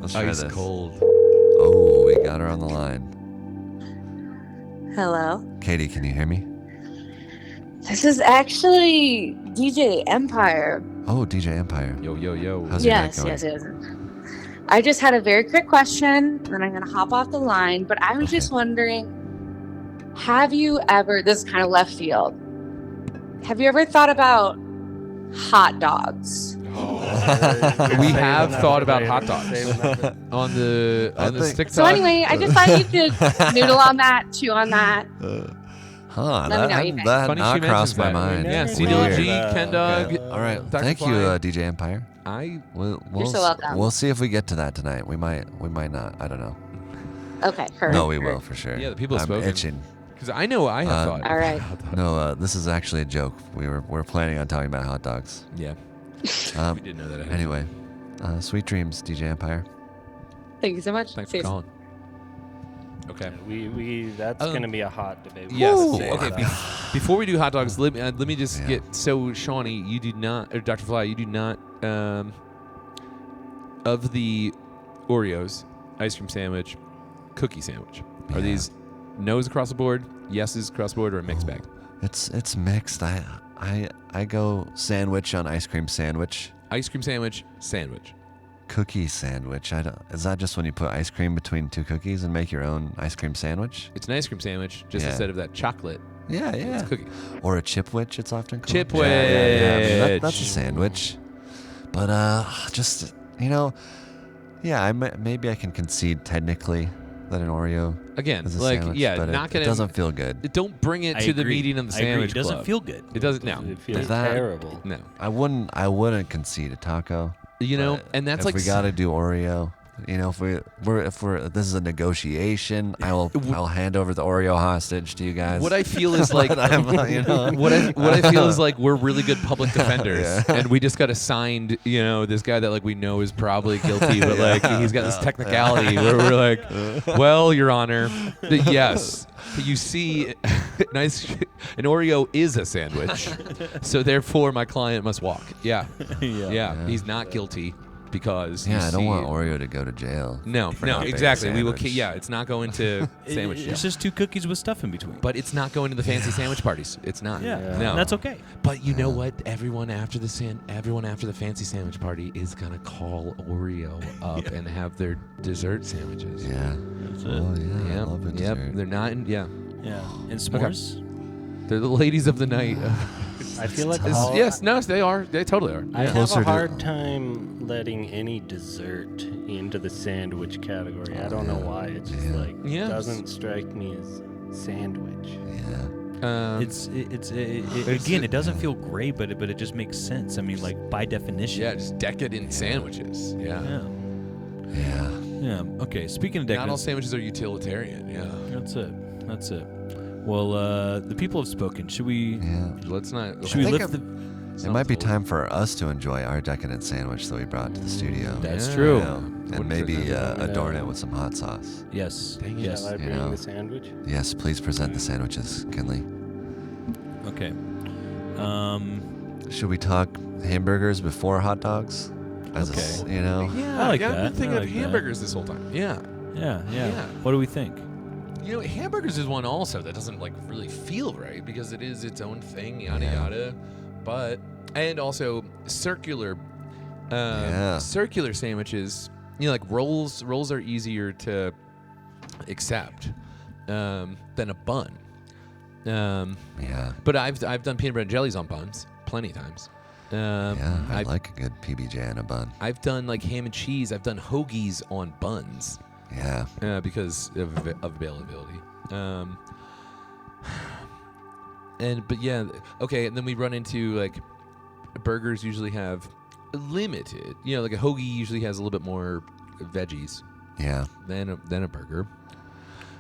Let's try Ice this. cold. Oh, we got her on the line. Hello. Katie, can you hear me? This is actually DJ Empire. Oh, DJ Empire. Yo. How's your night Yes, going? yes. I just had a very quick question, then I'm gonna hop off the line. But I was just wondering, have you ever? This is kind of left field. Have you ever thought about hot dogs? We have thought about hot dogs on the TikTok. So anyway, I just thought you could noodle on that, chew on that. Huh, Let me know what you think. that Funny not she crossed my mentions that. mind. Yeah, Never CDLG, mind. Ken Dog. Okay. All right. Dr. Thank you, Fly. DJ Empire. We'll You're so welcome. We'll see if we get to that tonight. We might not. I don't know. Okay, heard. No, we will for sure. Yeah, the people have I'm spoken. itching. Because I know I have thought. All right. No, this is actually a joke. We're planning on talking about hot dogs. Yeah. Um, We didn't know that. anyway, sweet dreams, DJ Empire. Thank you so much. Thanks See for you. calling. Okay. That's going to be a hot debate. Yes. Woo! Okay. Before we do hot dogs, let me just get so Shawnee, you do not, or Dr. Fly, you do not. Of the Oreos, ice cream sandwich, cookie sandwich, are these no's across the board, yeses across the board, or a mixed bag? It's mixed. I go sandwich on ice cream sandwich. Ice cream sandwich, sandwich. Cookie sandwich. Is that just when you put ice cream between two cookies and make your own ice cream sandwich? It's an ice cream sandwich, just instead of that chocolate. Yeah. It's cookie. Or a chipwich, it's often called. Chipwich. Yeah. I mean, that's a sandwich. But just maybe I can concede technically that an Oreo Again, is a like sandwich, yeah, but not it gonna. doesn't feel good. Don't bring it to the meeting of the sandwich It doesn't club. feel good. It doesn't. No, It feels That- terrible. no. I wouldn't concede a taco. You know, But and that's if like we got to do Oreo. You know, if this is a negotiation, I'll hand over the Oreo hostage to you guys. What I feel is like But you know. what I feel is like we're really good public defenders, and we just got assigned, this guy that like we know is probably guilty, but like he's got this technicality where we're like, well, Your Honor, yes, you see, an Oreo is a sandwich, so therefore my client must walk. Yeah, he's not guilty. Because I don't want Oreo to go to jail. No, not exactly. We will. sandwich. It's not going to sandwich jail. It's just 2 cookies with stuff in between. But it's not going to the fancy sandwich parties. It's not. Yeah. No. And that's okay. But you know what? Everyone after the fancy sandwich party is gonna call Oreo up and have their dessert sandwiches. Yeah. Oh yeah. I love a Yep. dessert. They're not. Yeah. And s'mores? They're the ladies of the night. I feel like Yes. No. They are. They totally are. I have Closer a to- hard time letting any dessert into the sandwich category. I don't know why. It just doesn't strike me as sandwich. Yeah. Again, it doesn't feel great, but it just makes sense. I mean, like by definition. Yeah. Just decadent sandwiches. Yeah. Yeah. Okay. Speaking of Not all decadent, sandwiches are utilitarian. Yeah. That's it. Well, the people have spoken. Should we? Yeah. Let's not. Should we think lift the? It might be time for us to enjoy our decadent sandwich that we brought to the studio. That's Yeah. true. You know, and maybe adorn it with some hot sauce. Yes. Dang it. Yes. Shall I bring the sandwich? Yes, please present the sandwiches, Kinley. Okay. Should we talk hamburgers before hot dogs? Okay. Yeah. I like I've that. been thinking I of like that. hamburgers this whole time. Yeah. Yeah. What do we think? Hamburgers is one also that doesn't like really feel right because it is its own thing, yada yada. But and also circular sandwiches. Like rolls. Rolls are easier to accept than a bun. Yeah. But I've done peanut butter and jellies on buns plenty of times. I like a good PBJ and a bun. I've done like ham and cheese. I've done hoagies on buns. Yeah. Because of availability. Okay, and then we run into like burgers usually have limited. Like a hoagie usually has a little bit more veggies Yeah. than a burger.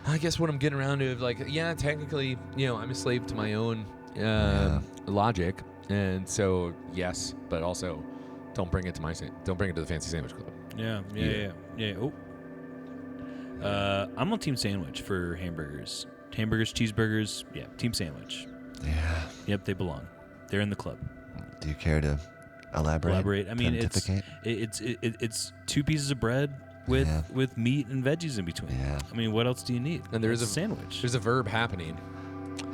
I guess what I'm getting around to is like, technically, I'm a slave to my own logic, and so yes, but also don't bring it to the fancy sandwich club. Yeah. Oh. I'm on team sandwich for hamburgers. Hamburgers, cheeseburgers, team sandwich. Yeah. Yep, they belong. They're in the club. Do you care to elaborate? I mean, pontificate? it's 2 pieces of bread with meat and veggies in between. Yeah. I mean, what else do you need? And there is It's a sandwich. There's a verb happening.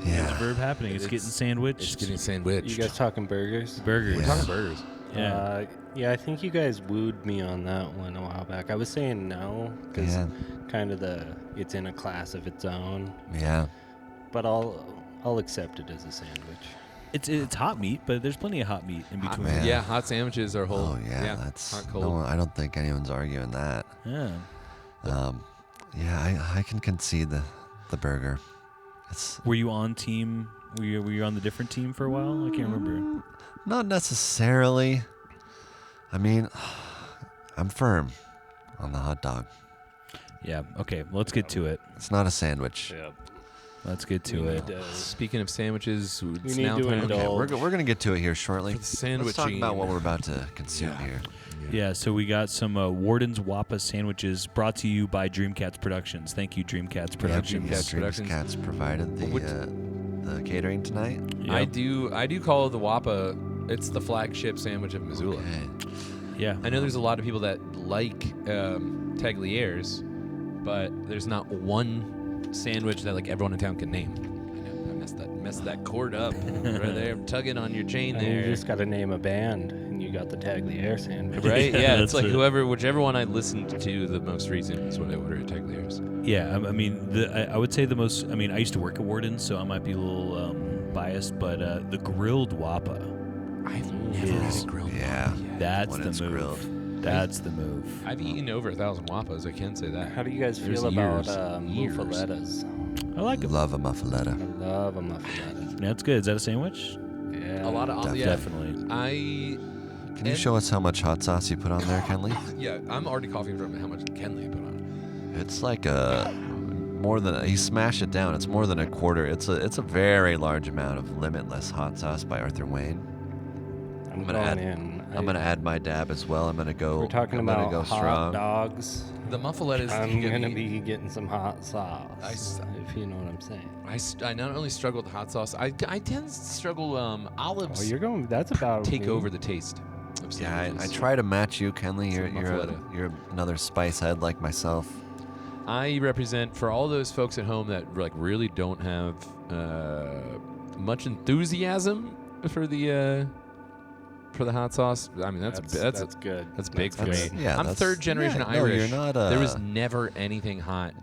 Yeah. There's a verb happening. It's getting sandwiched. It's getting sandwiched. You guys talking burgers? burgers. We're talking burgers. Yeah. I think you guys wooed me on that one a while back. I was saying no because kind of it's in a class of its own. Yeah. But I'll accept it as a sandwich. It's hot meat, but there's plenty of hot meat in between. Yeah. Hot sandwiches are whole. Oh yeah, that's hot, cold. no. I don't think anyone's arguing that. Yeah. I can concede the burger. Were you on team? Were you on the different team for a while? I can't remember. Not necessarily. I mean, I'm firm on the hot dog. Yeah. Okay. Well, let's get to it. It's not a sandwich. Yep. Let's get to it. Speaking of sandwiches, it's need now to time. indulge. We're going to get to it here shortly. For the sandwich Let's talk about scene. what we're about to consume here. Yeah, so we got some Warden's Wappa sandwiches brought to you by Dreamcats Productions. Thank you, Dreamcats Productions. Dreamcats Productions. Dreamcats provided the catering tonight. Yep. I do call the Wappa. It's the flagship sandwich of Missoula. Okay. Yeah. I know there's a lot of people that like tagliers, but there's not one sandwich that like everyone in town can name. I messed that cord up right there. I'm tugging on your chain I mean, there. you just got to name a band, and you got the Tagliere sandwich. Right? Yeah, Yeah, that's it's like it. whichever one I listened to the most recent is what I order at Tagliers. Yeah, I mean, I would say the most. I mean, I used to work at Warden's, so I might be a little biased, but the grilled Wappa. I've never had a grilled Yeah. Wappa yet. That's When the it's move. grilled. That's the move. I've eaten over 1,000 Wappas. I can say that. How do you guys There's feel about years. muffalettas? I like it. Love a I muffaletta. love a muffaletta. Yeah, that's good. Is that a sandwich? Yeah. A lot of yeah. Definitely. Can you show us how much hot sauce you put on there, Kenley? Yeah, I'm already coughing from how much Kenley put on. It's like more than you smash it down. It's more than a quarter. It's a very large amount of Limitless hot sauce by Arthur Wayne. I'm gonna going add- in. I'm gonna add my dab as well. I'm gonna go. We're talking I'm about gonna go hot strong. dogs. The muffalettas. I'm get gonna me- be getting some hot sauce, if you know what I'm saying. I not only struggle with the hot sauce, I tend to struggle olives. Oh, you're going. That's about take me. over the taste. Of Yeah, I sandwiches. try to match you, Kenley. Some You're another spice head like myself. I represent for all those folks at home that like really don't have much enthusiasm for the hot sauce. I mean, that's good. That's big for That's- me. yeah, I'm that's- third generation yeah, no, Irish. you're not, there was never anything hot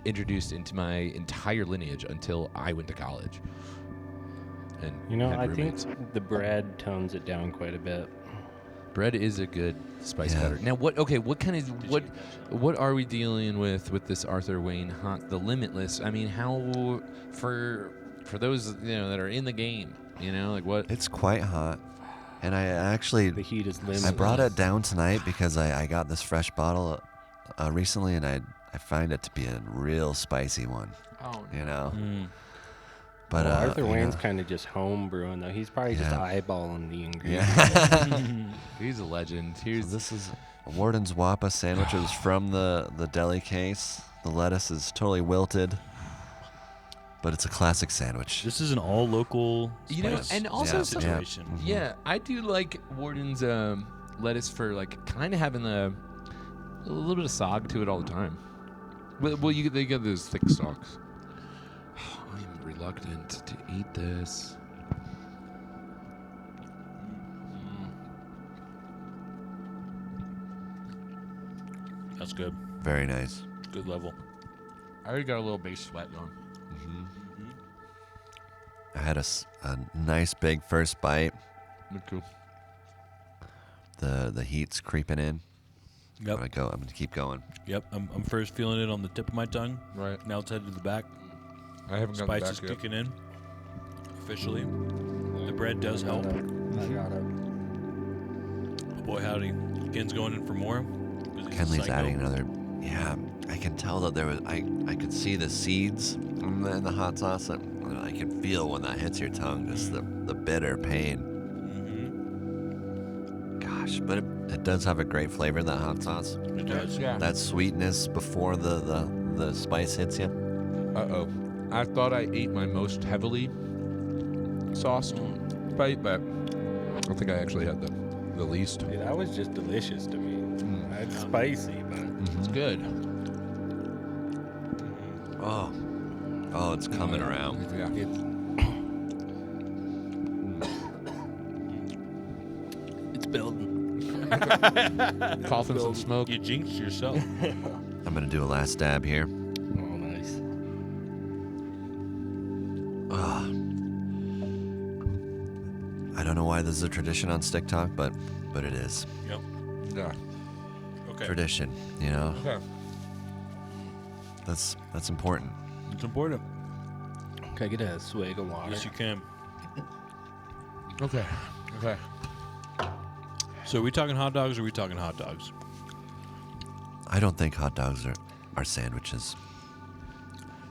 introduced into my entire lineage until I went to college. And You know, had I roommates. think the bread tones it down quite a bit. Bread is a good spice Yeah. cutter. Now, what kind of what are we dealing with this Arthur Wayne hot, the Limitless? I mean, how for those that are in the game, like what? It's quite hot, and I actually The heat is limited. I brought it down tonight because I got this fresh bottle recently, and I find it to be a real spicy one. Oh, Mm. But Well, Arthur you Wayne's know, kind of just home brewing though. He's probably just Yeah. eyeballing the ingredients. yeah. he's a legend. So Here's this is Warden's Wappa sandwiches from the deli case. The lettuce is totally wilted, but it's a classic sandwich. This is an all local spice and also Yeah, situation. yeah, I do like Warden's lettuce for like kind of having a little bit of sog to it all the time. Well, they get those thick stalks. I'm reluctant to eat this. That's good. Very nice. Good level. I already got a little base sweat going. I had a nice big first bite. Cool. The heat's creeping in. Yep. I'm gonna keep going. Yep. I'm first feeling it on the tip of my tongue. Right. Now it's headed to the back. I haven't gotten Spice back is yet. kicking in. Officially. The bread does help. I got it. But boy, howdy. Ken's going in for more. 'cause he's a Kenley's psycho. adding another. Yeah, I can tell that there was. I could see the seeds in the hot sauce. And I can feel when that hits your tongue, just the bitter pain. Gosh, but it does have a great flavor, that hot sauce. It does. Yeah. That sweetness before the spice hits you. Uh-oh. I thought I ate my most heavily sauced bite, but I think I actually had the least. Dude, that was just delicious to me. It's spicy, but It's good. Oh, it's coming around. Yeah. It's building. Coughing some smoke. You jinxed yourself. I'm gonna do a last dab here. oh, nice. I don't know why this is a tradition on Stick Talk, but it is Yep. Yeah. Okay. tradition. You know, Okay. that's important. It's important. Can I get a swig of water? Yes, you can. Okay. Okay. So are we talking hot dogs or are we talking hot dogs? I don't think hot dogs are sandwiches.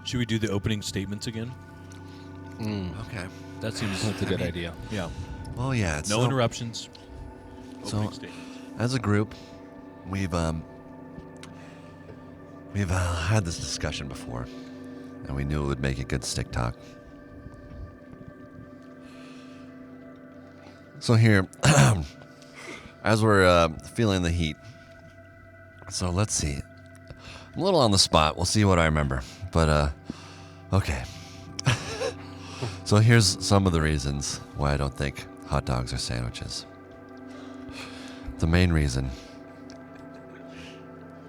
Should we do the opening statements again? Okay. That seems That's a good idea. Yeah. Well, yeah. No interruptions. So, Opening statements. as a group, we've had this discussion before, and we knew it would make a good stick talk. So here, as we're feeling the heat, so let's see. I'm a little on the spot. We'll see what I remember. But, okay. So here's some of the reasons why I don't think hot dogs are sandwiches. The main reason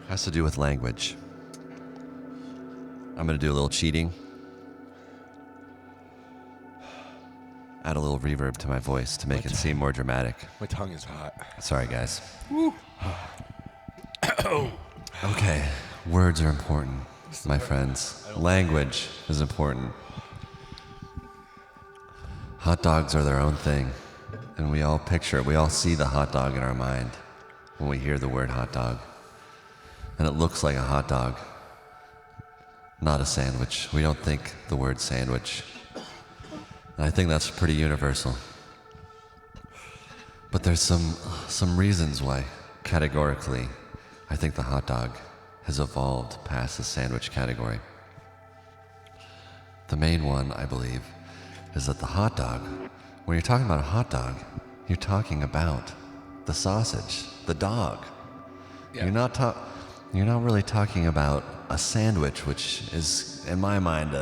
has to do with language. I'm going to do a little cheating. Add a little reverb to my voice to make it seem more dramatic. My tongue is hot. Sorry, guys. Okay, words are important, my friends. Language is important. Hot dogs are their own thing, and we all picture it. We all see the hot dog in our mind when we hear the word hot dog. And it looks like a hot dog, not a sandwich. We don't think the word sandwich. And I think that's pretty universal. But there's some reasons why, categorically, I think the hot dog has evolved past the sandwich category. The main one, I believe, is that the hot dog, when you're talking about a hot dog, you're talking about the sausage, the dog. Yeah. You're not really talking about a sandwich, which is, in my mind,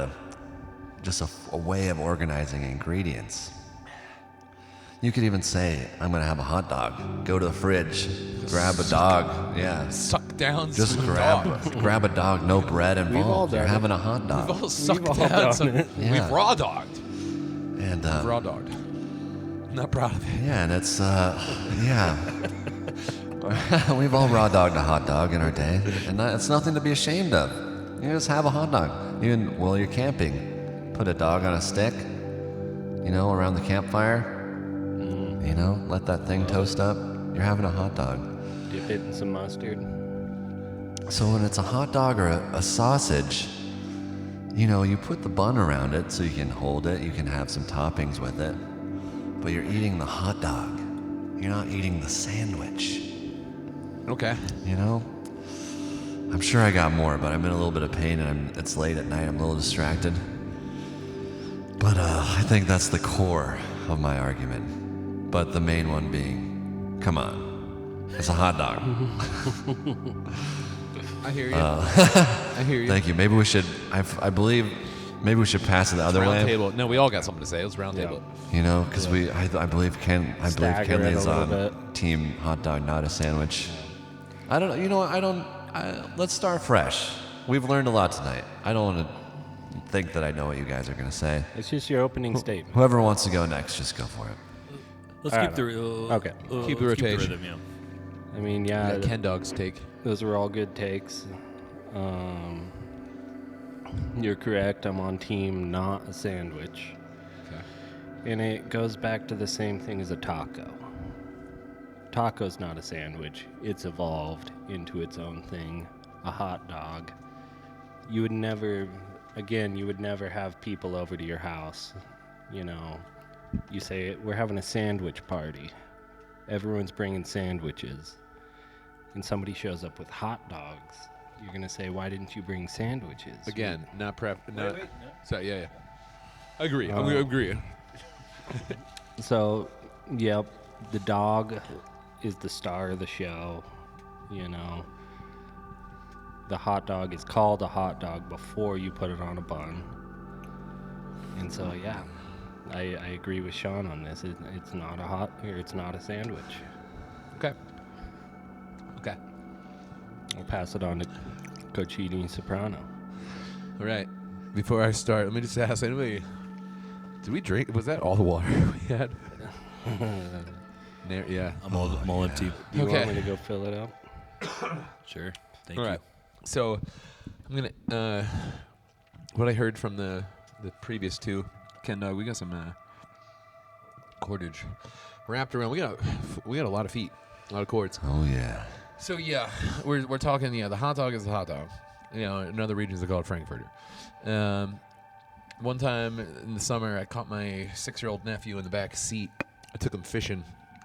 just a way of organizing ingredients. You could even say, I'm going to have a hot dog. Go to the fridge, grab a dog. Yeah. Suck down Just some dog. grab a dog, no bread all involved. You're done having a hot We've dog. all sucked all down done some. it. Yeah. We've raw dogged. And Raw dogged. I'm not proud of it. yeah, and it's yeah. We've all raw dogged a hot dog in our day, and it's nothing to be ashamed of. You just have a hot dog. Even while you're camping, put a dog on a stick, around the campfire. Let that thing toast up. You're having a hot dog. Dip it in some mustard. So when it's a hot dog or a sausage, you put the bun around it so you can hold it, you can have some toppings with it, but you're eating the hot dog. You're not eating the sandwich. Okay. I'm sure I got more, but I'm in a little bit of pain and it's late at night. I'm a little distracted. But I think that's the core of my argument. But the main one being, come on, it's a hot dog. I hear you. I hear you. Thank you. Maybe we should, I believe, maybe we should pass it the other round way. table. No, we all got something to say. Let's round table. Because I believe Stagger it Kenley's a little on bit. team hot dog, not a sandwich. I don't know. You know what? Let's start fresh. We've learned a lot tonight. I don't want to think that I know what you guys are going to say. It's just your opening statement. Whoever wants to go next, just go for it. Let's All keep right. the Okay. Keep the let's rotation. rhythm, yeah. I mean, Yeah, yeah, Ken Dog's take. those were all good takes. You're correct. I'm on team not a sandwich. Okay. And it goes back to the same thing as a taco. Taco's not a sandwich. It's evolved into its own thing. A hot dog. You would never have people over to your house. You say, we're having a sandwich party. Everyone's bringing sandwiches. And somebody shows up with hot dogs. You're going to say, why didn't you bring sandwiches? Again, not prep. Not. Sorry. Yeah. I agree. Oh. I agree. So, yep, the dog is the star of the show. The hot dog is called a hot dog before you put it on a bun. And so, yeah, I agree with Sean on this. It's not it's not a sandwich. Okay. I'll pass it on to Cochini Soprano. All right. Before I start, let me just ask anybody: did we drink? Was that all the water we had? Yeah. I'm all empty. Do you Okay. want me to go fill it up? Sure. Thank All you. right. So I'm gonna. What I heard from the previous two, Ken Dog, we got some cordage wrapped around. We got a lot of feet, a lot of cords. Oh yeah. So yeah, we're talking. Yeah, the hot dog is the hot dog. You know, in other regions they call it Frankfurter. One time in the summer, I caught my 6-year-old nephew in the back seat. I took him fishing.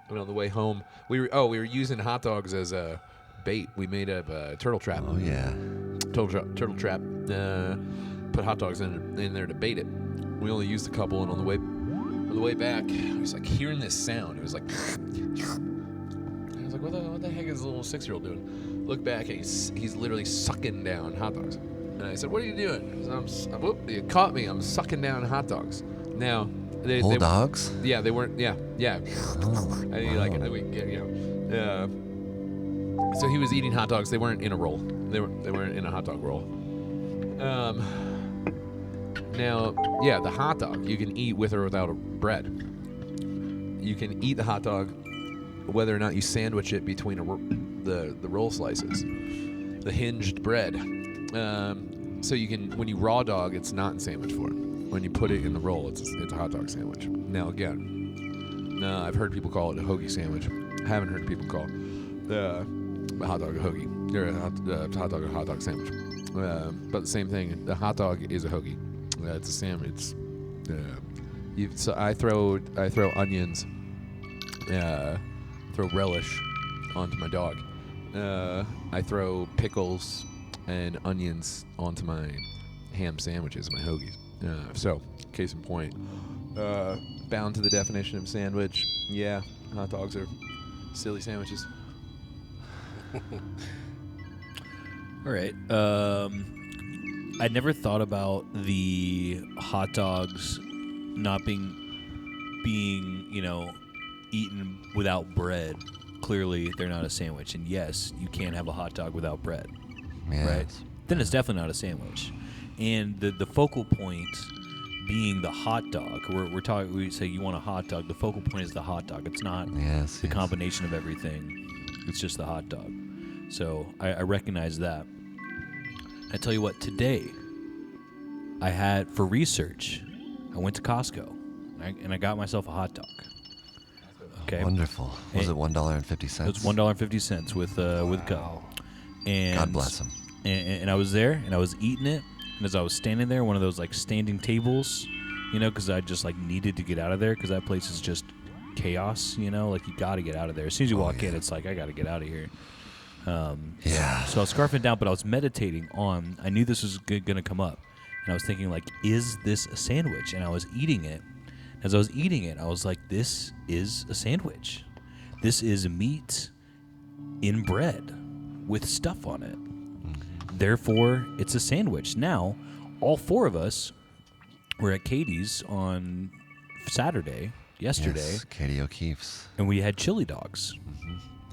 And on the way home, we were using hot dogs as a bait. We made a turtle trap. Oh yeah. Turtle trap. Put hot dogs in there to bait it. We only used a couple, and on the way back, I was like hearing this sound. It was like, I was like, what the heck is the little 6-year-old doing? Look back, and he's literally sucking down hot dogs. And I said, "What are you doing?" He said, whoop, you caught me. I'm sucking down hot dogs. Now, Whole dogs? Yeah, they weren't. Yeah. Oh, I mean, like, so he was eating hot dogs. They weren't in a roll. They weren't in a hot dog roll. Now, yeah, the hot dog you can eat with or without a bread. You can eat the hot dog whether or not you sandwich it between the roll slices, the hinged bread. So you can, when you raw dog, it's not in sandwich form. When you put it in the roll, it's a hot dog sandwich. Now again, I've heard people call it a hoagie sandwich. I haven't heard people call a hot dog a hoagie or a hot dog a hot dog sandwich. But the same thing, the hot dog is a hoagie. It's a sandwich. So I throw onions, throw relish onto my dog. I throw pickles and onions onto my ham sandwiches, my hoagies. So, case in point, bound to the definition of sandwich. Yeah, hot dogs are silly sandwiches. All right. I never thought about the hot dogs not being eaten without bread. Clearly, they're not a sandwich. And yes, you can't have a hot dog without bread. yes. Right? Then it's definitely not a sandwich. And the focal point being the hot dog. We're talking. We say you want a hot dog. The focal point is the hot dog. It's not Yes. the combination of everything. It's just the hot dog. So I recognize that. I tell you what, today I had, for research, I went to Costco and I got myself a hot dog. Okay. Wonderful. Was it $1.50? It was $1.50 with Go. And God bless him. And I was there and I was eating it. And as I was standing there, one of those like standing tables, because I just like needed to get out of there because that place is just chaos, like you got to get out of there. As soon as you walk in, it's like, I got to get out of here. Yeah. So I was scarfing down, but I was meditating on, I knew this was going to come up. And I was thinking, like, is this a sandwich? And I was eating it. As I was eating it, I was like, this is a sandwich. This is meat in bread with stuff on it. Therefore, it's a sandwich. Now, all four of us were at Katie's on Saturday, yesterday. Yes, Katie O'Keefe's. And we had chili dogs,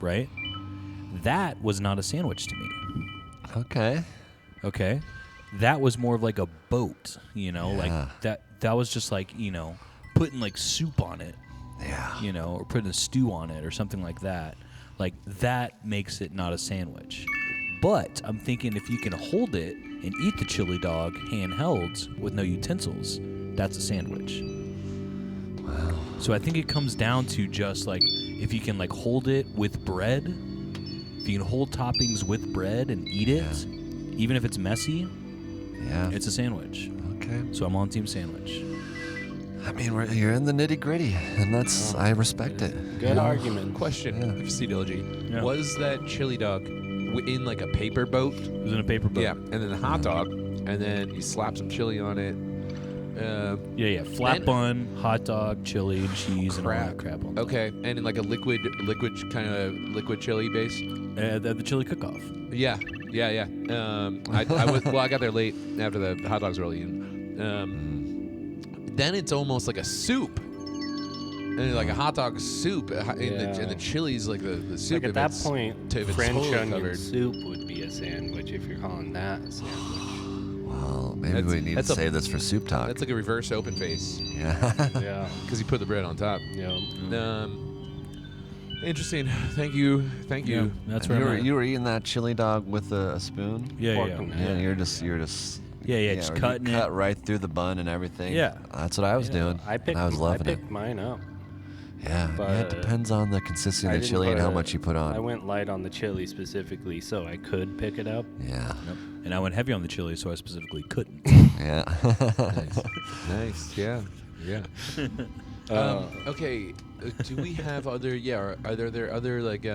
right? That was not a sandwich to me. Okay. That was more of like a boat, like that was just like, putting like soup on it. Yeah. Or putting a stew on it or something like that. Like that makes it not a sandwich. But I'm thinking if you can hold it and eat the chili dog handheld with no utensils, that's a sandwich. Wow. So I think it comes down to just like if you can like hold it with bread, if you can hold toppings with bread and eat it, even if it's messy, it's a sandwich. Okay. So I'm on team sandwich. I mean, you're in the nitty gritty, and I respect it. Good argument. Question for CDLG. Yeah. Was that chili dog in like a paper boat? It was in a paper boat. Yeah, and then the hot dog, and then you slap some chili on it. Flat bun, hot dog, chili, and cheese, and all that crap on top. Okay, and in like a liquid kind of liquid chili base. The chili cook-off. Yeah. I got there late after the hot dogs were all eaten. Then it's almost like a soup, and like a hot dog soup, and the chili's like the soup. Like at that point, French totally onion covered. soup would be a sandwich if you're calling that a sandwich. Well, maybe we need to save this for soup talk. That's like a reverse open face. Yeah. Yeah. Because you put the bread on top. Yeah. Interesting. Thank you. Yeah, that's right. You were eating that chili dog with a spoon. Yeah. And you're just just cutting cut right through the bun and everything. Yeah. That's what I was doing. I was loving it. picked mine up. Yeah, But it depends on the consistency I of the didn't chili and put how a- much you put on. I went light on the chili specifically so I could pick it up. Yeah, Yep. And I went heavy on the chili, so I specifically couldn't. yeah. Nice. Yeah. Okay. Do we have other? Yeah. Are there other like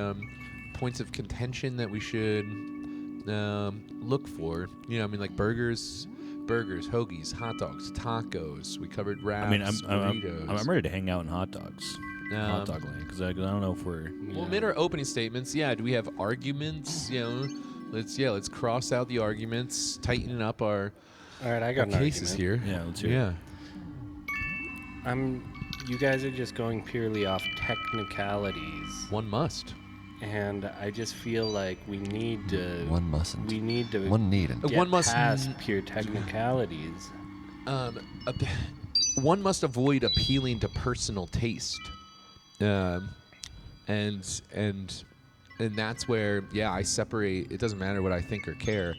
points of contention that we should look for? I mean, like burgers, hoagies, hot dogs, tacos. We covered wraps. I mean, burritos. I'm ready to hang out in hot dogs. Hot dog land, because I don't know if we're. Well, mid our opening statements, yeah. Do we have arguments? Let's cross out the arguments, tighten up our All right, I got an cases argument. here. Yeah, let's hear Yeah. You guys are just going purely off technicalities, One must. and I just feel like we need to. One mustn't. We need to. One needn't. Get One must past pure technicalities. One must avoid appealing to personal taste, and that's where I separate. It doesn't matter what I think or care.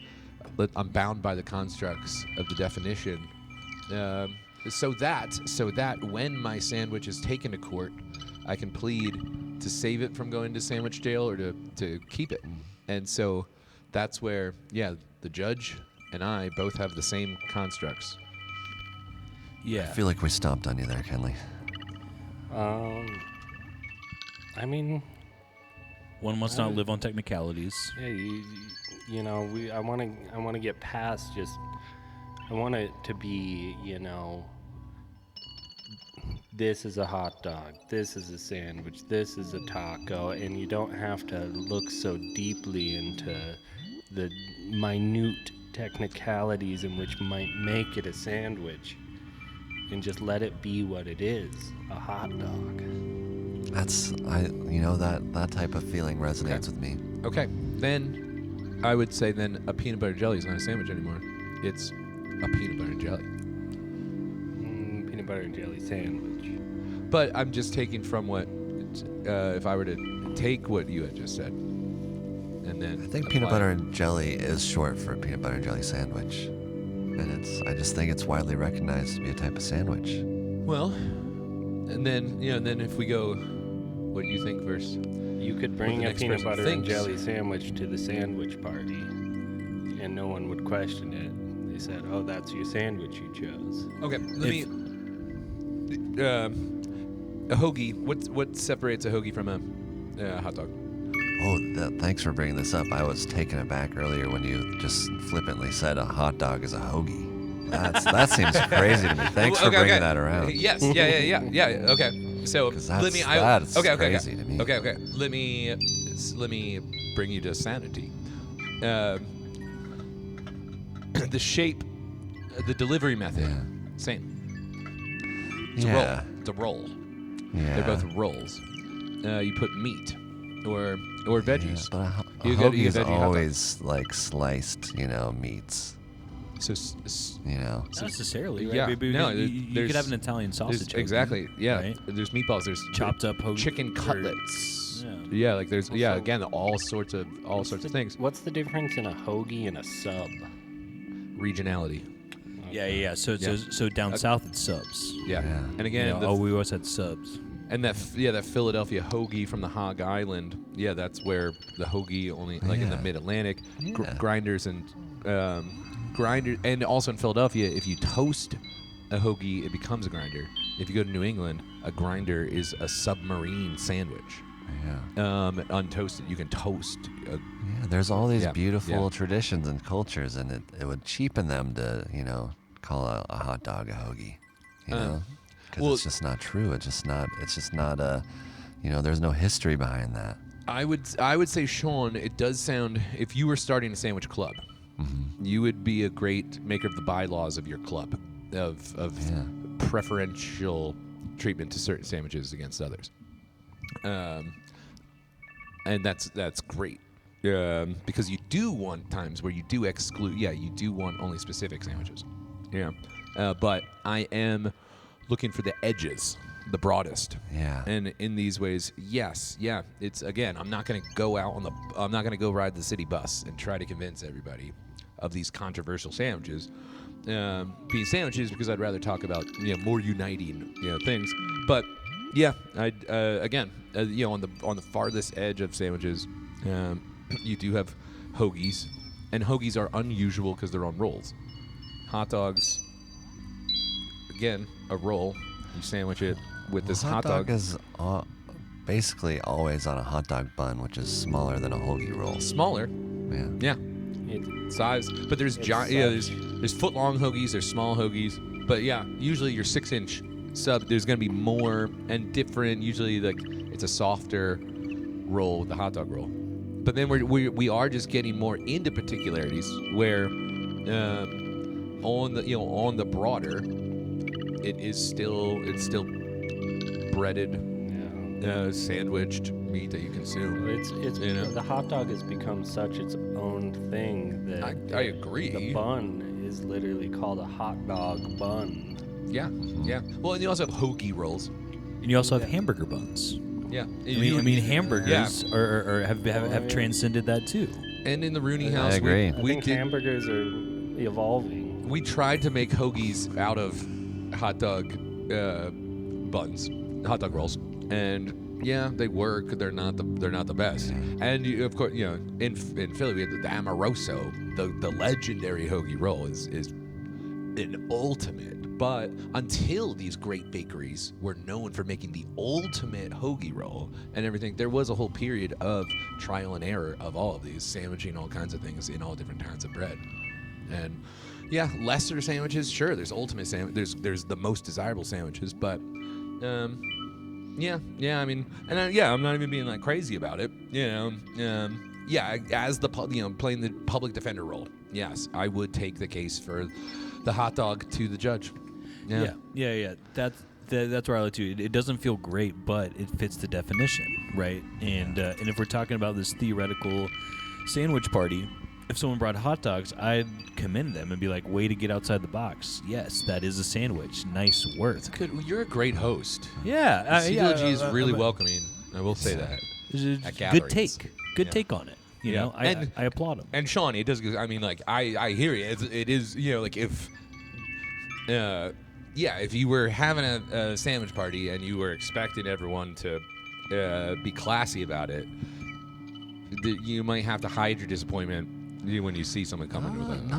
I'm bound by the constructs of the definition. So that when my sandwich is taken to court, I can plead to save it from going to sandwich jail or to keep it. And so that's where, the judge and I both have the same constructs. Yeah. I feel like we stomped on you there, Kenley. I mean, One must not live on technicalities. yeah, I want to get past just. I want it to be, this is a hot dog, this is a sandwich, this is a taco, and you don't have to look so deeply into the minute technicalities in which might make it a sandwich, and just let it be what it is, a hot dog. That type of feeling resonates with me. Okay, then I would say a peanut butter jelly is not a sandwich anymore. It's a peanut butter and jelly. Peanut butter and jelly sandwich. But I'm just taking from what, if I were to take what you had just said, and then I think peanut butter and jelly is short for peanut butter and jelly sandwich, and I just think it's widely recognized to be a type of sandwich. Well, and then if we go, what do you think versus? You could bring the a next peanut person butter thinks. and jelly sandwich to the sandwich party, and no one would question it. They said, "Oh, that's your sandwich you chose." Okay, a hoagie. What separates a hoagie from a hot dog? Oh, thanks for bringing this up. I was taken aback earlier when you just flippantly said a hot dog is a hoagie. That seems crazy to me. Thanks for bringing that around. Yes. Yeah. Okay. So 'Cause let me. that's Okay. crazy to me. Okay. Let me bring you to sanity. The shape, the delivery method, Yeah. same. It's Yeah. a roll. It's a roll. Yeah. They're both rolls. You put meat or veggies. Yeah, but a You hoagie get is veggie hot dog. always like sliced, meats. So Not necessarily, right? Yeah. Because No, you could have an Italian sausage. hoagie, exactly. Yeah. right? There's meatballs. There's Chopped up hoagie. chicken or- cutlets. Yeah. Yeah, like there's Also- again all sorts of things. What's the difference in a hoagie and a sub? Regionality. Yeah. So down south it's subs. Yeah. Yeah. And again, We always had subs. and that Philadelphia hoagie from the Hog Island. Yeah, that's where the hoagie only like in the Yeah. Mid-Atlantic Yeah. grinders and also in Philadelphia, if you toast a hoagie, it becomes a grinder. If you go to New England, a grinder is a submarine sandwich. Yeah. Untoasted, you can toast. Yeah, there's all these Yeah, beautiful yeah. traditions and cultures, and it would cheapen them to, call a hot dog a hoagie, because well- it's just not true. It's just not a, there's no history behind that. I would say, Sean, it does sound. If you were starting a sandwich club, you would be a great maker of the bylaws of your club, of Yeah. preferential treatment to certain sandwiches against others. And that's great. Because you do want times where you do exclude. Yeah, you do want only specific sandwiches. Yeah. But I am looking for the edges, the broadest. Yeah. And in these ways, yes, yeah. It's again, I'm not going to go I'm not going to go ride the city bus and try to convince everybody of these controversial sandwiches being sandwiches, because I'd rather talk about more uniting things. But Yeah, I again, on the farthest edge of sandwiches, you do have hoagies, and hoagies are unusual because they're on rolls. Hot dogs, again, a roll. You sandwich it with this hot dog. is basically always on a hot dog bun, which is smaller than a hoagie roll. Smaller. Yeah. Size, but there's giant. Yeah, there's foot long hoagies. There's small hoagies, but yeah, usually your 6-inch sub. There's gonna be more and different. Usually, it's a softer roll with the hot dog roll. But then we are just getting more into particularities where on the broader, it's still breaded, sandwiched meat that you consume. It's the hot dog has become such its own thing that I agree. The bun is literally called a hot dog bun. Yeah. Well, and you also have hoagie rolls, and you also have hamburger buns. Yeah, I mean hamburgers have transcended that too. And in the Rooney House, I agree. I think hamburgers are evolving. We tried to make hoagies out of hot dog buns, hot dog rolls, and yeah, they work. They're not the best. And of course, in Philly we have the Amoroso, the legendary hoagie roll is an ultimate. But until these great bakeries were known for making the ultimate hoagie roll and everything, there was a whole period of trial and error of all of these, sandwiching all kinds of things in all different kinds of bread. And yeah, lesser sandwiches, sure, there's ultimate sandwich, there's the most desirable sandwiches, but I mean, and I'm not even being crazy about it, as the playing the public defender role, yes, I would take the case for the hot dog to the judge. Yeah. That's where I like to. It doesn't feel great, but it fits the definition, right? And if we're talking about this theoretical sandwich party, if someone brought hot dogs, I'd commend them and be like, way to get outside the box. Yes, that is a sandwich. Nice work. You're a great host. Yeah. CWG is really welcoming. I will say that. Good take. Good take on it. You know, I applaud him. And Sean, it does. I mean, I hear you. It is. If you were having a sandwich party and you were expecting everyone to be classy about it, you might have to hide your disappointment when you see someone coming with it.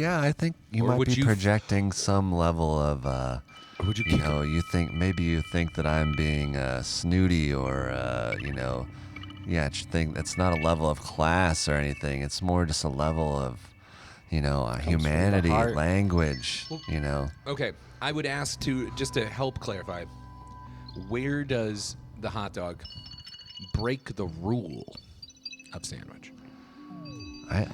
I think you might be projecting some level of. You think that I'm being snooty or think it's not a level of class or anything. It's more just a level of, humanity, language. Okay, I would ask just to help clarify, where does the hot dog break the rule of sandwich?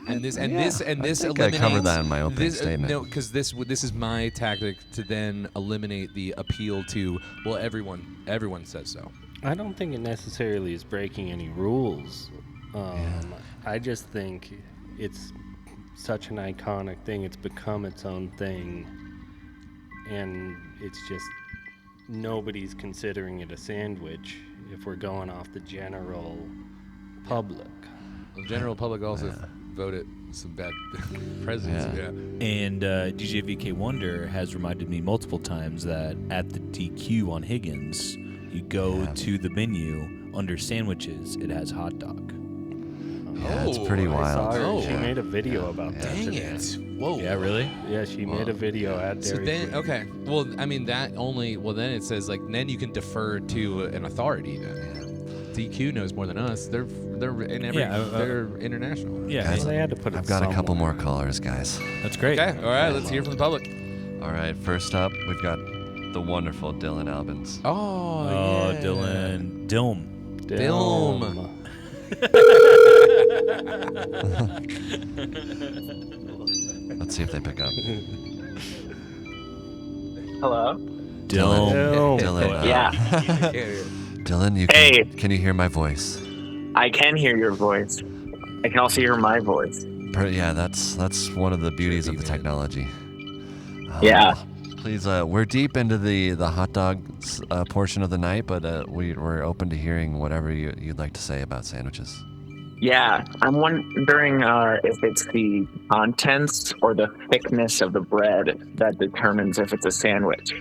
This eliminates. I covered that in my opening statement. No, because this is my tactic to then eliminate the appeal to everyone says so. I don't think it necessarily is breaking any rules. I just think it's such an iconic thing. It's become its own thing, and it's just nobody's considering it a sandwich if we're going off the general public. The general public also voted some bad presidents. Yeah. And DJ VK Wonder has reminded me multiple times that at the DQ on Higgins, you go to the menu under sandwiches, it has hot dog. Yeah, it's pretty wild. I saw her. She made a video about that. Dang today. it! Whoa. Yeah, really? Yeah, she made a video at Dairy Queen. Okay. Well, I mean then it says then you can defer to an authority then. DQ knows more than us. They're international. Yeah, guys, they had to put. I've got a couple more callers, guys. That's great. Okay. All right. Let's hear from the public. All right. First up, we've got the wonderful Dylan Albans. Oh, yeah. Dylan. Dilm. Let's see if they pick up. Hello? Dylan. Yeah. Dylan, can you hear my voice? I can hear your voice. I can also hear my voice. Yeah, that's one of the beauties of the technology. Yeah. Please, we're deep into the hot dog portion of the night, but we're open to hearing whatever you'd like to say about sandwiches. Yeah, I'm wondering if it's the contents or the thickness of the bread that determines if it's a sandwich.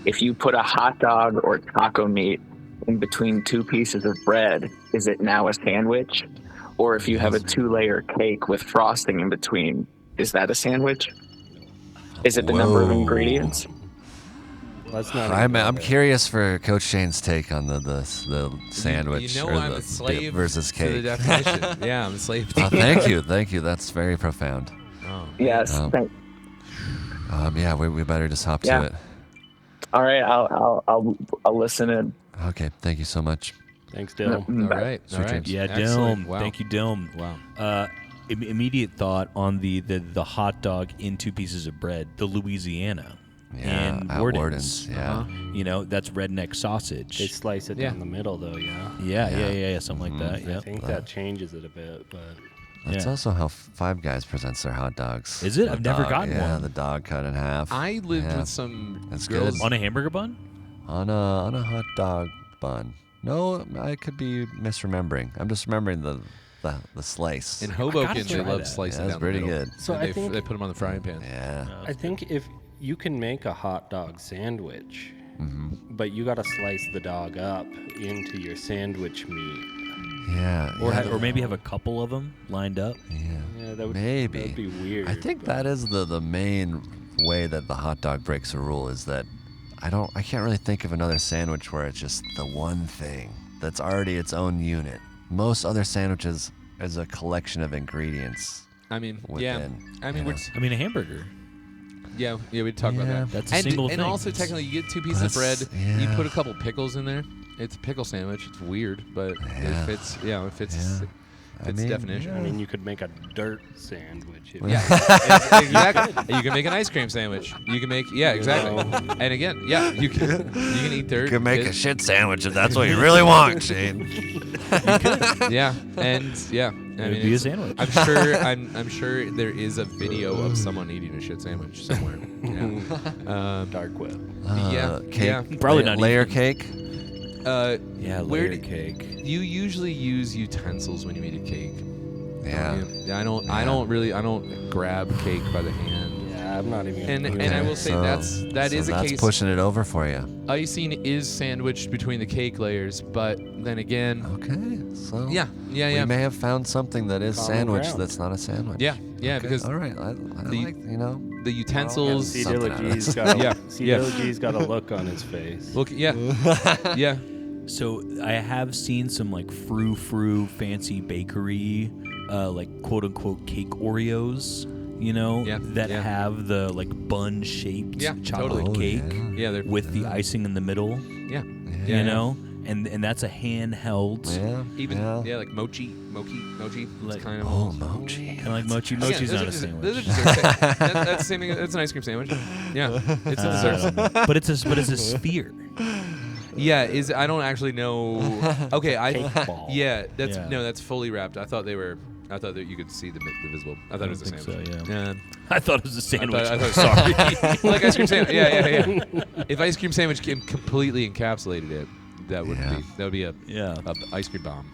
if you put a hot dog or taco meat in between two pieces of bread, is it now a sandwich? Or if you have a 2-layer cake with frosting in between, is that a sandwich? Is it the number of ingredients? Let's not. I'm curious for Coach Shane's take on the sandwich You know or I'm the a slave dip versus to the cake. definition. Yeah, I'm a slave to Thank you. That's very profound. Oh, Yes. Yeah, we better just hop Yeah. to it. All right, I'll listen in. Okay, thank you so much. Thanks, Dill. All right. Sweet All right. dreams. Yeah, Excellent. Dilm. Wow. Thank you, Dilm. Wow. Immediate thought on the hot dog in 2 pieces of bread, the Louisiana. Yeah, and at Worden's. Yeah. You know, that's redneck sausage. They slice it down the middle, though. Yeah. Yeah, something like that. I Yeah. think that changes it a bit, but. That's also how Five Guys presents their hot dogs. Is it? The I've never dog- gotten Yeah, one. the dog cut in half. I lived Yeah. with some That's girls. good. On a hamburger bun? On a hot dog bun. No, I could be misremembering. I'm just remembering the slice. In Hoboken, gotta they try love that. slicing Yeah, that's down pretty the middle. good. So And I they think- they put them on the frying pan. Yeah. I think if you can make a hot dog sandwich, Mm-hmm. but you got to slice the dog up into your sandwich meat. Yeah. Or maybe have a couple of them lined up. Yeah, that would Maybe. That'd be weird. I think but- that is the main way that the hot dog breaks a rule is that I can't really think of another sandwich where it's just the one thing that's already its own unit. Most other sandwiches is a collection of ingredients. I mean, Within, I mean, yeah. we're I mean, a hamburger. yeah, we'd talk about Yeah. that. That's a and, single and thing. also, It's- technically, you get 2 pieces of bread. That's- You yeah. put a couple pickles in there. It's a pickle sandwich. It's weird, but Yeah. it fits. Yeah, it fits. Yeah. Fits I mean, definition. I mean, you could make a dirt sandwich. If Yeah, exactly. You can make an ice cream sandwich. You can make exactly. And again, you can eat dirt. You can make it- a shit sandwich if that's what you really want, Shane. Yeah, and I It mean, would be a it's- sandwich. I'm sure there is a video of someone eating a shit sandwich somewhere. Yeah. dark web. Yeah, Cake. yeah. Probably not layer even. cake. Yeah, Where layer do- cake. You usually use utensils when you eat a cake. Yeah. Yeah, I don't grab cake by the hand. Yeah, I'm not even. And gonna and I do will say So- that so is a that's case. pushing it over for you. Icing is sandwiched between the cake layers, but then again, Okay. So yeah. we may have found something that is Common sandwich ground. that's not a sandwich. Yeah, Okay, because all right. I the- like the utensils. See, C. something out of G's this. got a, Yeah, C. yeah. G's got a look on his face. Look, yeah, yeah. So I have seen some like frou fancy bakery, like quote unquote cake Oreos. You know, Yeah, that yeah. have the like bun shaped Yeah, chocolate totally. cake Yeah, they're with the icing in the middle. yeah, You yeah. know, and that's a handheld. Yeah. Even yeah. like mochi. It's Like- kind of Oh, mochi. Kind of like mochi. Again, Mochi's those not are a just- sandwich. Those are dessert that's the same thing. That's an ice cream sandwich. Yeah, it's a dessert. but it's a sphere. Yeah, I don't actually know. Okay, Cake ball. Yeah, that's Yeah. that's fully wrapped. I thought that you could see the visible. I thought it was a think sandwich. so, yeah. I thought it was a sandwich. I thought Sorry. like ice cream sandwich. Yeah. If ice cream sandwich completely encapsulated it, that would be a Yeah. ice cream bomb.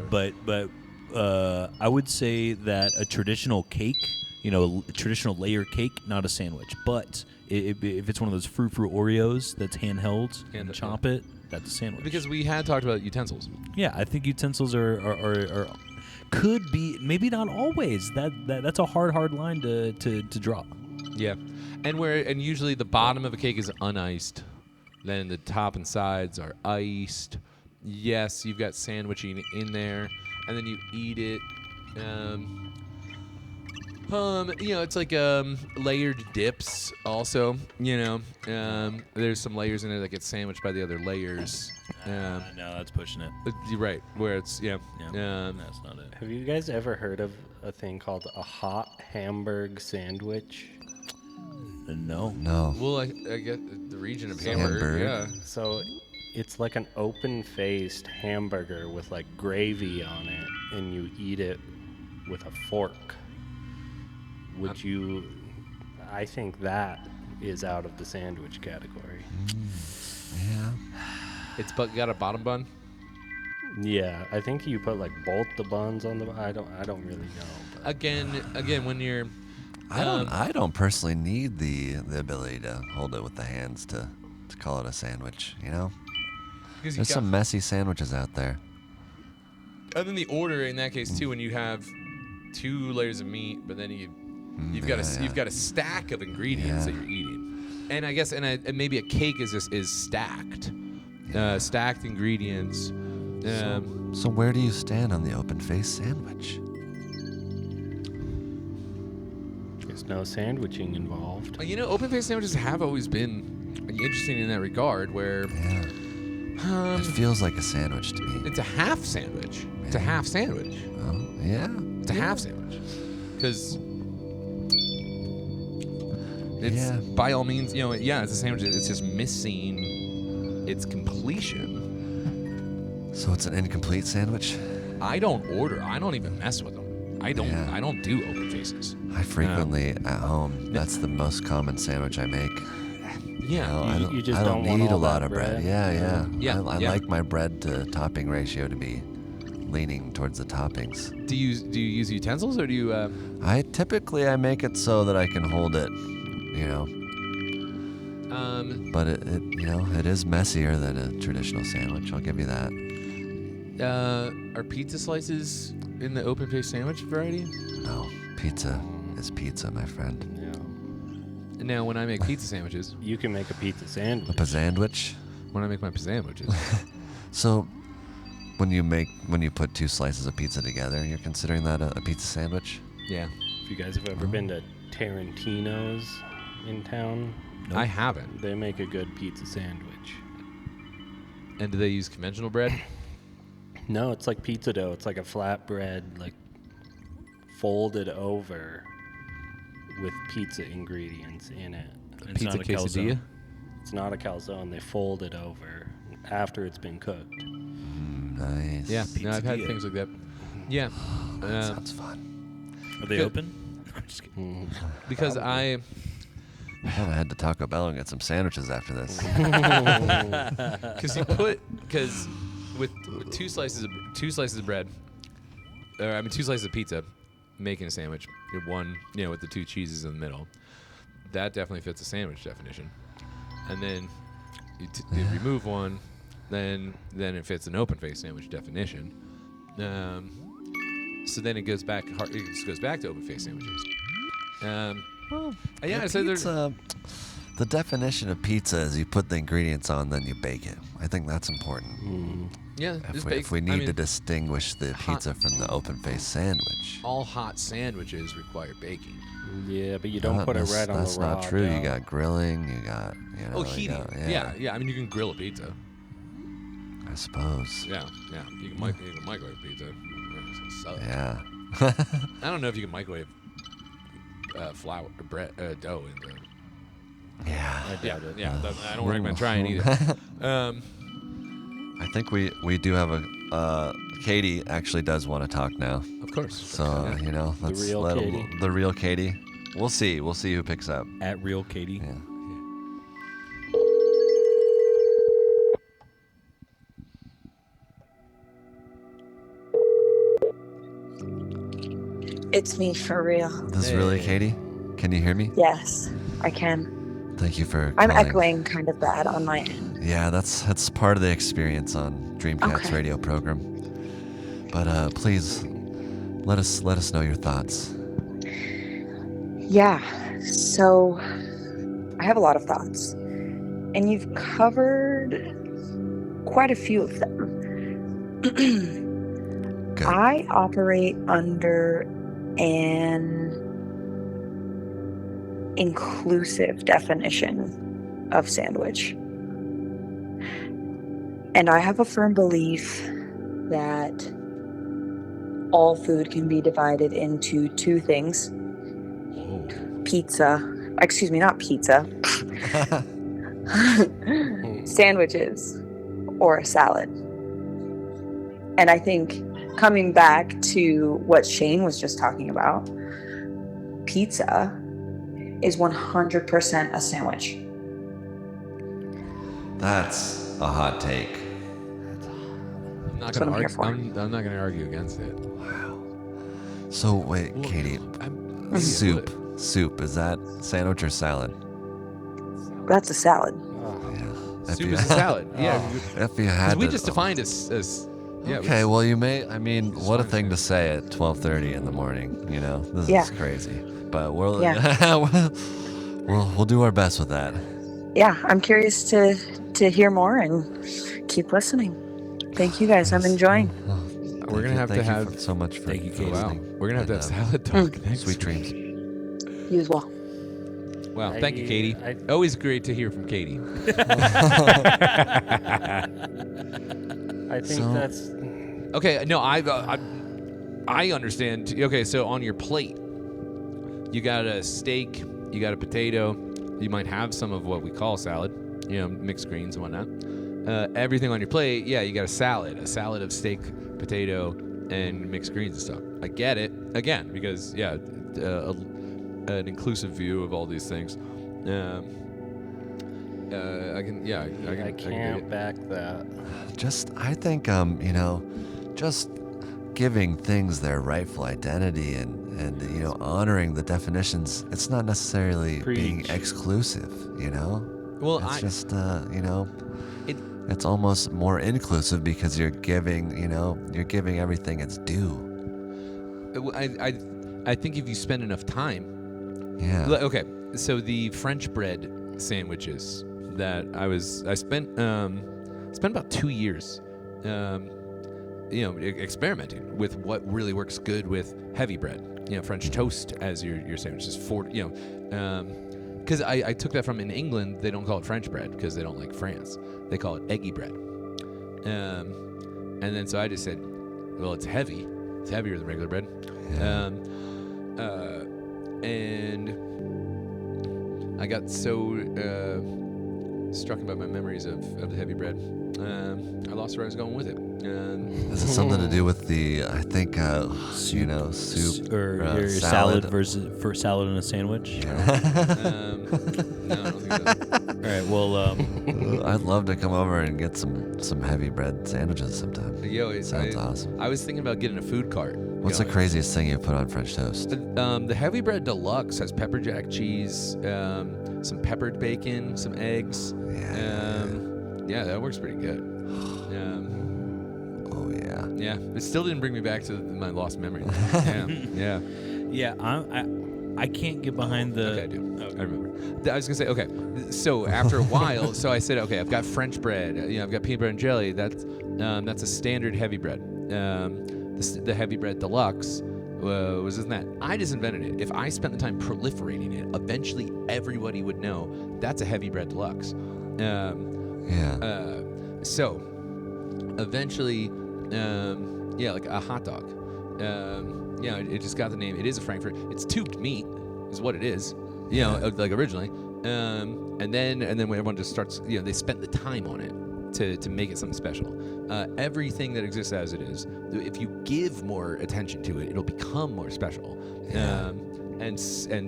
But I would say that a traditional cake, you know, a traditional layer cake, not a sandwich. But if it's one of those frou Oreos that's handheld and chop it, that's a sandwich. Because we had talked about utensils. Yeah, I think utensils are could be, maybe not always. That's a hard line to draw. Yeah, and usually the bottom of a cake is uniced, then the top and sides are iced. Yes, you've got sandwiching in there, and then you eat it. You know, it's like layered dips. Also, you know, there's some layers in it that get sandwiched by the other layers. No, that's pushing it. You're right. Where it's That's not it. Have you guys ever heard of a thing called a hot Hamburg sandwich? No. No. well, I get the region of Hamburg. Hamburg. Yeah. So it's like an open-faced hamburger with like gravy on it, and you eat it with a fork. Would you? I think that is out of the sandwich category. Yeah. It's got a bottom bun. Yeah, I think you put like both the buns on the. I don't really know. But Again, when you're I don't personally need the ability to hold it with the hands to to call it a sandwich, you know? Because There's some messy sandwiches out there. And then the order in that case too, when you have 2 layers of meat, but then you've got a stack of ingredients that you're eating, and I guess and maybe a cake is stacked, stacked ingredients. So where do you stand on the open-faced sandwich? There's no sandwiching involved. You know, open-faced sandwiches have always been interesting in that regard, where It feels like a sandwich to me. it's a half sandwich. It's a half sandwich. Oh, yeah. It's a half sandwich. Because it's, by all means, you know, it's a sandwich. It's just missing its completion. So it's an incomplete sandwich? I don't even mess with them. I don't do open faces. I frequently at home. That's the most common sandwich I make. Yeah. You just I don't want need a all lot that of bread. Yeah, I like my bread to topping ratio to be leaning towards the toppings. Do you use utensils, or do you? I make it so that I can hold it, you know. But it is messier than a traditional sandwich. I'll give you that. Are pizza slices in the open face sandwich variety? No, pizza is pizza, my friend. And now, when I make pizza sandwiches, you can make a pizza sandwich. A pizzandwich? When I make my sandwiches. So, when you put 2 slices of pizza together, you're considering that a pizza sandwich? Yeah. If you guys have ever been to Tarantino's in town, I haven't. They make a good pizza sandwich. And do they use conventional bread? No, it's like pizza dough. It's like a flat bread, like folded over with pizza ingredients in it. It's pizza quesadilla? It's not a calzone. They fold it over after it's been cooked. Nice. Yeah, no, I've had things like that. Yeah. That sounds fun. Are they open? I'm just kidding. Because I had to Taco Bell and get some sandwiches after this. Because with 2 slices of bread, 2 slices of pizza, making a sandwich, one, with the 2 cheeses in the middle, that definitely fits a sandwich definition. And then you remove one, then it fits an open face sandwich definition. So then it goes back to open face sandwiches. So there's the definition of pizza is you put the ingredients on, then you bake it. I think that's important. Yeah, if we need to distinguish the pizza from the open-faced sandwich. All hot sandwiches require baking. Yeah, but you don't put it right on the raw. That's not true. You got grilling. You got heating. Yeah. I mean, you can grill a pizza. I suppose. Yeah. You can microwave pizza. Yeah. I don't know if you can microwave flour, bread, dough into. Yeah. I doubt it. Yeah. I don't recommend trying either. I think we do have Katie actually does want to talk now. Of course. So let's the real let Katie. The real Katie. We'll see who picks up. At real Katie. Yeah. It's me for real. This is really Katie? Can you hear me? Yes, I can. Thank you for I'm calling. echoing kind of bad on my end. Yeah, that's part of the experience on Dreamcat's radio program. But please let us know your thoughts. Yeah, so I have a lot of thoughts. And you've covered quite a few of them. Good. I operate under an inclusive definition of sandwich. And I have a firm belief that all food can be divided into 2 things. Not pizza. Sandwiches or a salad. And I think coming back to what Shane was just talking about, pizza is 100% a sandwich. That's a hot take. I'm not going to argue against it. Wow. So wait, Katie, soup, is that sandwich or salad? That's a salad. Yeah. Soup is a salad. Yeah. If you had We to- just defined as yeah. Okay, well, you may. I mean, what a thing to say at 12:30 in the morning. You know, this Yeah. is crazy. But we'll Yeah. we'll do our best with that. Yeah, I'm curious to hear more and keep listening. Thank you guys. I'm enjoying. We're gonna have to Thank you have. so much for Thank you, Katie. Wow. listening. We're gonna have to have And, salad talk next. Sweet dreams. You as well. Wow. Thank you, Katie. I- Always great to hear from Katie. I think So- that's Okay, no, I understand. Okay, so on your plate, you got a steak, you got a potato, you might have some of what we call salad, mixed greens and whatnot. Everything on your plate, yeah, you got a salad of steak, potato, and mixed greens and stuff. I get it, again, because, yeah, an inclusive view of all these things. I can I dig can't it. back that. I think, just giving things their rightful identity and honoring the definitions. It's not necessarily being Preach. exclusive, Well, It's just, it's almost more inclusive because you're giving everything its due. I think if you spend enough time. Yeah. Okay, so the French bread sandwiches that I spent about 2 years, experimenting with what really works good with heavy bread. French toast as your sandwich is because I took that from in England. They don't call it French bread because they don't like France. They call it eggy bread. And then so I just said, well, it's heavy. It's heavier than regular bread. Yeah. And I got so struck by my memories of the heavy bread. I lost where I was going with it. Is it something to do with the, I think, soup or your salad versus for salad and a sandwich? No, I don't think so. All right. Well, I'd love to come over and get some heavy bread sandwiches sometime. Sounds awesome. I was thinking about getting a food cart. What's the craziest thing you put on French toast? The heavy bread deluxe has pepper jack cheese, some peppered bacon, some eggs. Yeah, that works pretty good. Oh yeah. Yeah, it still didn't bring me back to my lost memory. Yeah. yeah. I can't get behind the. Okay, I do. I remember. I was gonna say, okay. So after a while, so I said, okay, I've got French bread. I've got peanut butter and jelly. That's a standard heavy bread. The heavy bread deluxe was that. I just invented it. If I spent the time proliferating it, eventually everybody would know that's a heavy bread deluxe. So evenally, like a hot dog. It just got the name. It is a Frankfurt. It's tubed meat, is what it is. Like originally. And then when everyone just starts, they spent the time on it to make it something special. Everything that exists as it is, if you give more attention to it, it'll become more special. And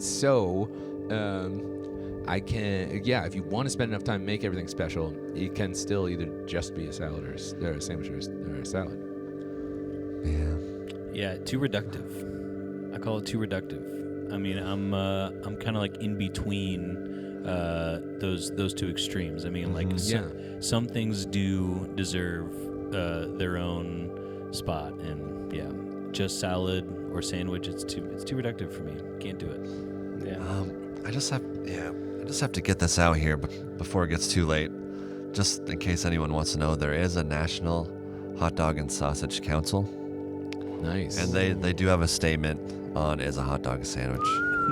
so I can, if you want to spend enough time to make everything special, it can still either just be a salad or a sandwich or a salad. Yeah, too reductive. I call it too reductive. I mean, I'm kind of like in between those two extremes. I mean, like some things do deserve their own spot, and just salad or sandwich, it's too reductive for me. Can't do it. Yeah. I just have to get this out here before it gets too late. Just in case anyone wants to know, there is a National Hot Dog and Sausage Council. Nice. And they do have a statement on is a hot dog a sandwich.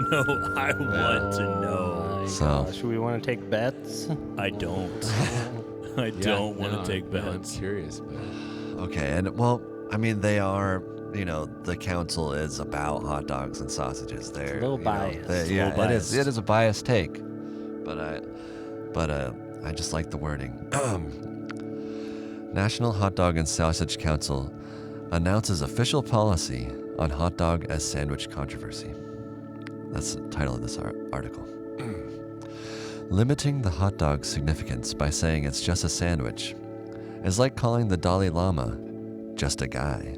No, I want to know. Gosh, we want to take bets? I don't. I don't want to take bets. No, I'm curious. Okay, and well, I mean, they are, the council is about hot dogs and sausages. They're a little biased. It is a biased take, but I just like the wording. National Hot Dog and Sausage Council announces official policy on hot dog as sandwich controversy. That's the title of this article. Limiting the hot dog's significance by saying it's just a sandwich is like calling the Dalai Lama just a guy.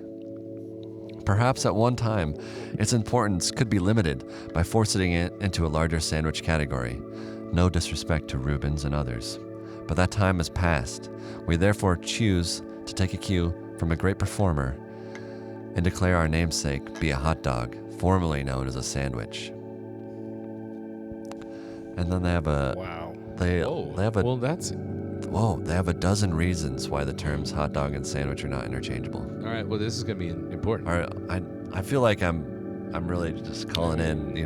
Perhaps at one time, its importance could be limited by forcing it into a larger sandwich category. No disrespect to Rubens and others. but that time has passed. We therefore choose to take a cue from a great performer and declare our namesake be a hot dog, formerly known as a sandwich. And then they have a they have a Well, that's they have a dozen reasons why the terms hot dog and sandwich are not interchangeable. all right. Well, this is gonna be important. All right, I feel like I'm really just calling in,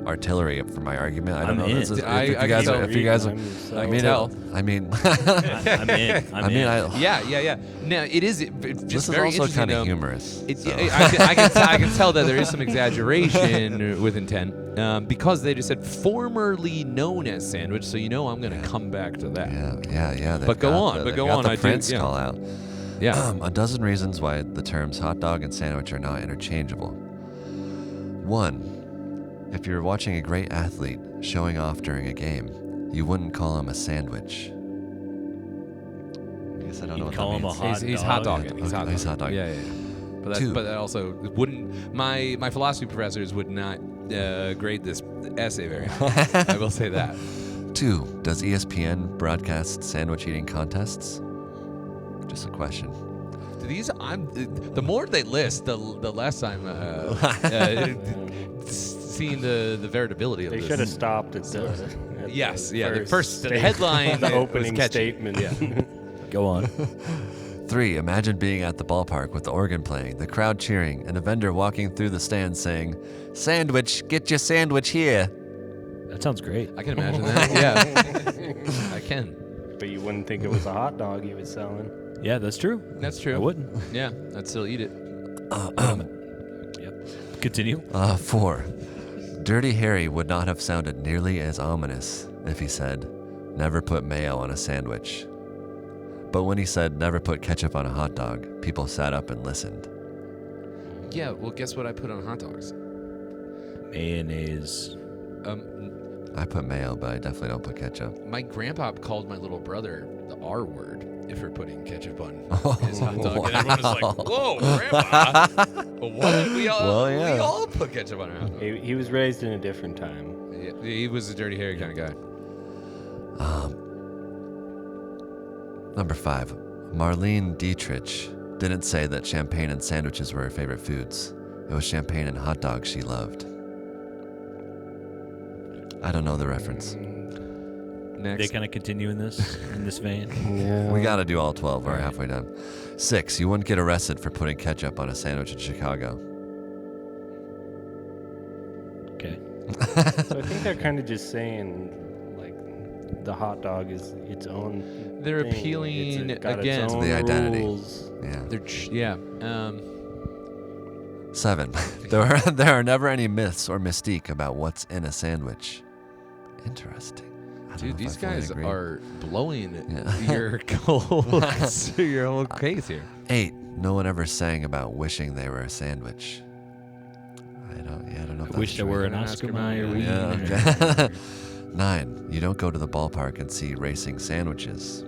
artillery for my argument. I don't I'm know. in. This is, I if can you guys, tell. if you guys, I can tell. I mean, I'm in. Yeah. Now it is. It's this just is very also interesting. kind of though. humorous. so. I can tell that there is some exaggeration with intent because they just said formerly known as sandwich. So I'm going to come back to that. Yeah. But go on. They've Go got on. The I do. Prince Yeah. call out. Yeah. A dozen reasons why the terms hot dog and sandwich are not interchangeable. 1. If you're watching a great athlete showing off during a game, you wouldn't call him a sandwich. I guess I don't know what call that him a means. hot He's dog. hot dogging. He's Okay, hot he's dogging. hot dogging. Yeah. But Two. that also wouldn't. My philosophy professors would not grade this essay very high. I will say that. 2. Does ESPN broadcast sandwich eating contests? Just a question. These, the more they list, the less I'm seeing the veritability of They this. should have stopped at the. The first headline, the was opening catchy. statement. Yeah. Go on. 3. Imagine being at the ballpark with the organ playing, the crowd cheering, and a vendor walking through the stands saying, "Sandwich, get your sandwich here." That sounds great. I can imagine that. Yeah, I can. But you wouldn't think it was a hot dog he was selling. Yeah, that's true. That's true. I wouldn't. Yeah, I'd still eat it. Yep. Continue. 4. Dirty Harry would not have sounded nearly as ominous if he said, "Never put mayo on a sandwich." But when he said, "Never put ketchup on a hot dog," people sat up and listened. Yeah. Well, guess what I put on hot dogs? Mayonnaise. I put mayo, but I definitely don't put ketchup. My grandpa called my little brother the R word if we're putting ketchup on his hot dog, and everyone was like, "Whoa, grandpa! What? We all put ketchup on our hot dog." He was raised in a different time. Yeah, he was a Dirty Harry kind of guy. Number 5. Marlene Dietrich didn't say that champagne and sandwiches were her favorite foods. It was champagne and hot dogs she loved. I don't know the reference. Next. They kind of continue in this vein. Yeah. We gotta do all 12. We're halfway done. 6. You wouldn't get arrested for putting ketchup on a sandwich in Chicago. Okay. So I think they're kind of just saying, like, the hot dog is its own. They're thing. appealing It's got again its to own the identity. rules. Yeah. 7. There are never any myths or mystique about what's in a sandwich. Interesting. I don't know Dude, if these I fully guys agree. are blowing Yeah. your whole case here. 8. No one ever sang about wishing they were a sandwich. I don't know if that's Wish there true. were an Oscar Oscar Mayer. Mayer. Yeah, okay. 9. You don't go to the ballpark and see racing sandwiches.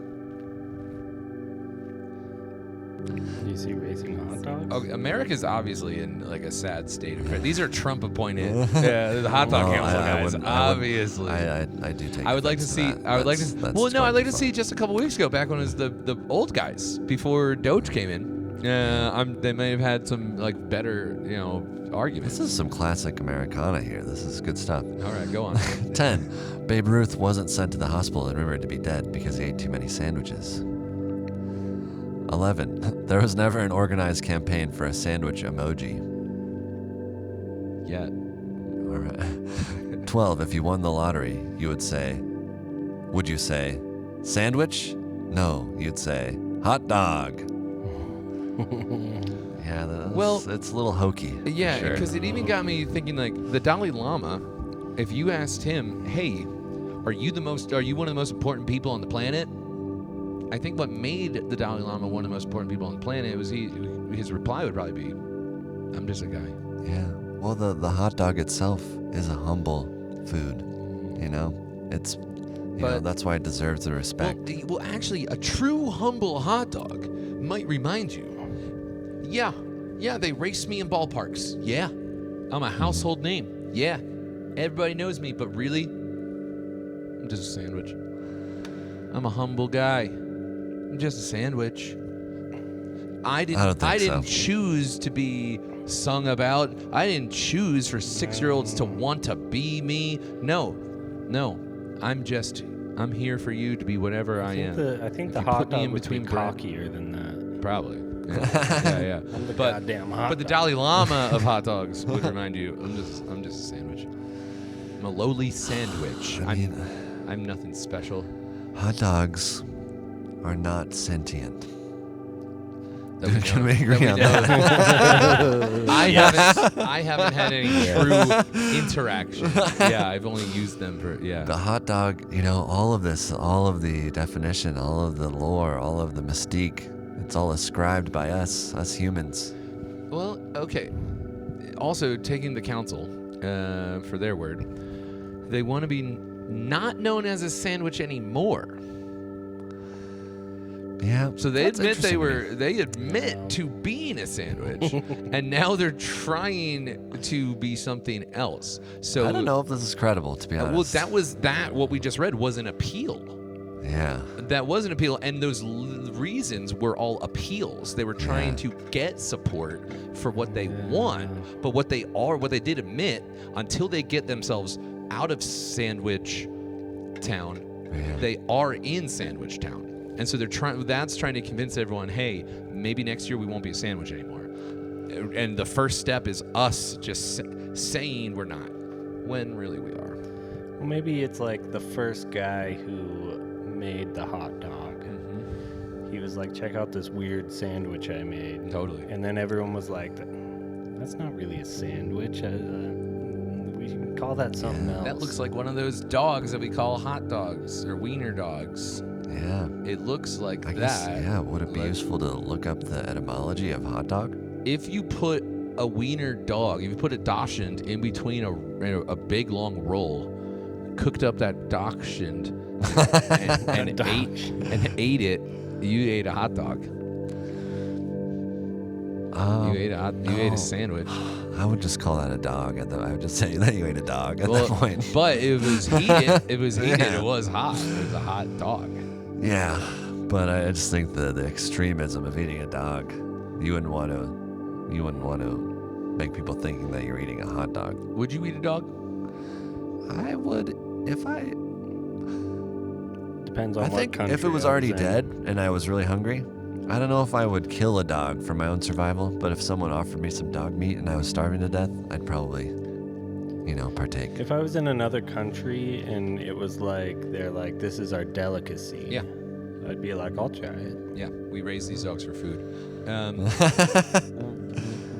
Do you see racing hot dogs? Oh, America's obviously in like a sad state of affairs. These are Trump-appointed the hot dog Well, council guys. wouldn't- obviously, I do take. I would like to offense see. that. I would like to. That's Well, no, I'd like to 25. see just a couple weeks ago, back when it was the old guys before Doge came in. They may have had some like better arguments. This is some classic Americana here. This is good stuff. All right, go on. 10. Babe Ruth wasn't sent to the hospital and rumored to be dead because he ate too many sandwiches. 11. There was never an organized campaign for a sandwich emoji. Yeah. All right. 12. If you won the lottery, would you say, sandwich? No, you'd say, hot dog. Yeah, it's a little hokey. Yeah, for sure. because it even got me thinking, like, the Dalai Lama, if you asked him, hey, are you one of the most important people on the planet? I think what made the Dalai Lama one of the most important people on the planet was his reply would probably be, I'm just a guy. Yeah. Well, the hot dog itself is a humble food. It's that's why it deserves the respect. Well, actually, a true humble hot dog might remind you, yeah, they race me in ballparks. Yeah, I'm a household name. Yeah, everybody knows me, but really, I'm just a sandwich. I'm a humble guy. I'm just a sandwich. I don't think didn't so. choose to be sung about. I didn't choose for 6-year-olds to want to be me. No. I'm here for you to be whatever I am. I think If the you hot put me dog in would be between bread- cockier than that. Probably. Yeah. I'm the goddamn hot But the dog. Dalai Lama of hot dogs would remind you, I'm just a sandwich. I'm a lowly sandwich. I'm nothing special. Hot dogs are not sentient. That we Can know. we agree That on we know. that? I haven't had any true interaction. Yeah, I've only used them for The hot dog, all of this, all of the definition, all of the lore, all of the mystique, it's all ascribed by us humans. Well, okay. Also, taking the council for their word, they want to be not known as a sandwich anymore. Yeah. So they that's admit interesting to me. they admit to being a sandwich, and now they're trying to be something else. So I don't know if this is credible, to be honest. Well, what we just read was an appeal. Yeah. That was an appeal, and those reasons were all appeals. They were trying to get support for what they want, but what they did admit, until they get themselves out of Sandwich Town, they are in Sandwich Town. And so that's trying to convince everyone, hey, maybe next year we won't be a sandwich anymore. And the first step is us just saying we're not, when really we are. Well, maybe it's like the first guy who made the hot dog. He was like, check out this weird sandwich I made. Totally. And then everyone was like, that's not really a sandwich. We can call that something else. That looks like one of those dogs that we call hot dogs or wiener dogs. Yeah. It looks like I guess, would it be useful to look up the etymology of hot dog? If you put a wiener dog, if you put a Dachshund in between a big long roll, cooked up that Dachshund and ate it, you ate a hot dog. You ate a sandwich. I would just call that a dog. I would just say that you ate a dog at that point. But it was heated. It was heated. It was hot. It was a hot dog. Yeah, but I just think the extremism of eating a dog, you wouldn't want to make people thinking that you're eating a hot dog. Would you eat a dog? I would if I. Depends on I what think country if it was I already in. dead and I was really hungry, I don't know if I would kill a dog for my own survival. But if someone offered me some dog meat and I was starving to death, I'd probably, partake. If I was in another country and it was like, they're like, this is our delicacy. Yeah. I'd be like, I'll try it. Yeah, we raise these dogs for food.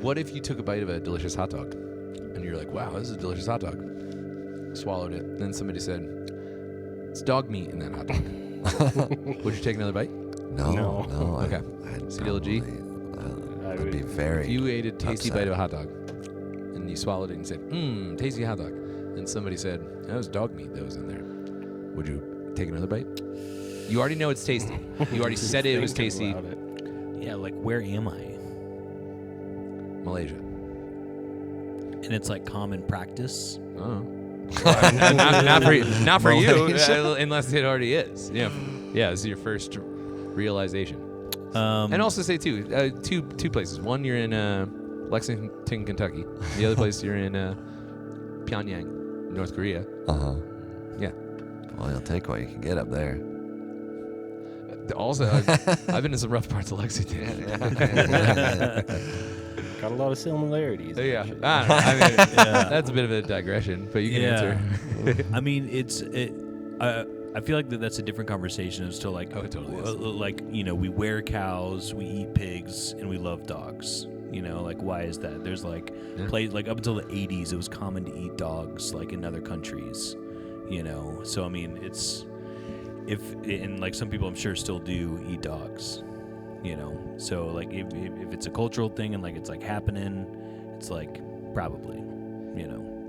What if you took a bite of a delicious hot dog and you're like, wow, this is a delicious hot dog. Swallowed it. Then somebody said, it's dog meat in that hot dog. Would you take another bite? No. Okay. CDLG? I'd be very. If you ate a tasty upset. bite of a hot dog and you swallowed it and said, tasty hot dog, and somebody said, that was dog meat that was in there, would you take another bite? You already know it's tasty. You already said it was tasty. Yeah, like where am I? Malaysia. And it's like common practice. Oh. not for you, Malaysia? unless it already is. Yeah, this is your first realization. And also say two places. One, you're in Lexington, Kentucky. The other place, you're in Pyongyang, North Korea. Yeah. Well, you'll take what you can get up there. Also, I've been in some rough parts of Lexington. Got a lot of similarities. Yeah. actually. I don't know. I mean, that's a bit of a digression, but you can answer. I mean, I feel like that's a different conversation as to like, Oh, it totally is. like, we wear cows, we eat pigs, and we love dogs. Like why is that? There's like like up until the 80s, it was common to eat dogs like in other countries. So I mean, it's and like some people I'm sure still do eat dogs. So like if it's a cultural thing and like it's like happening, it's like probably,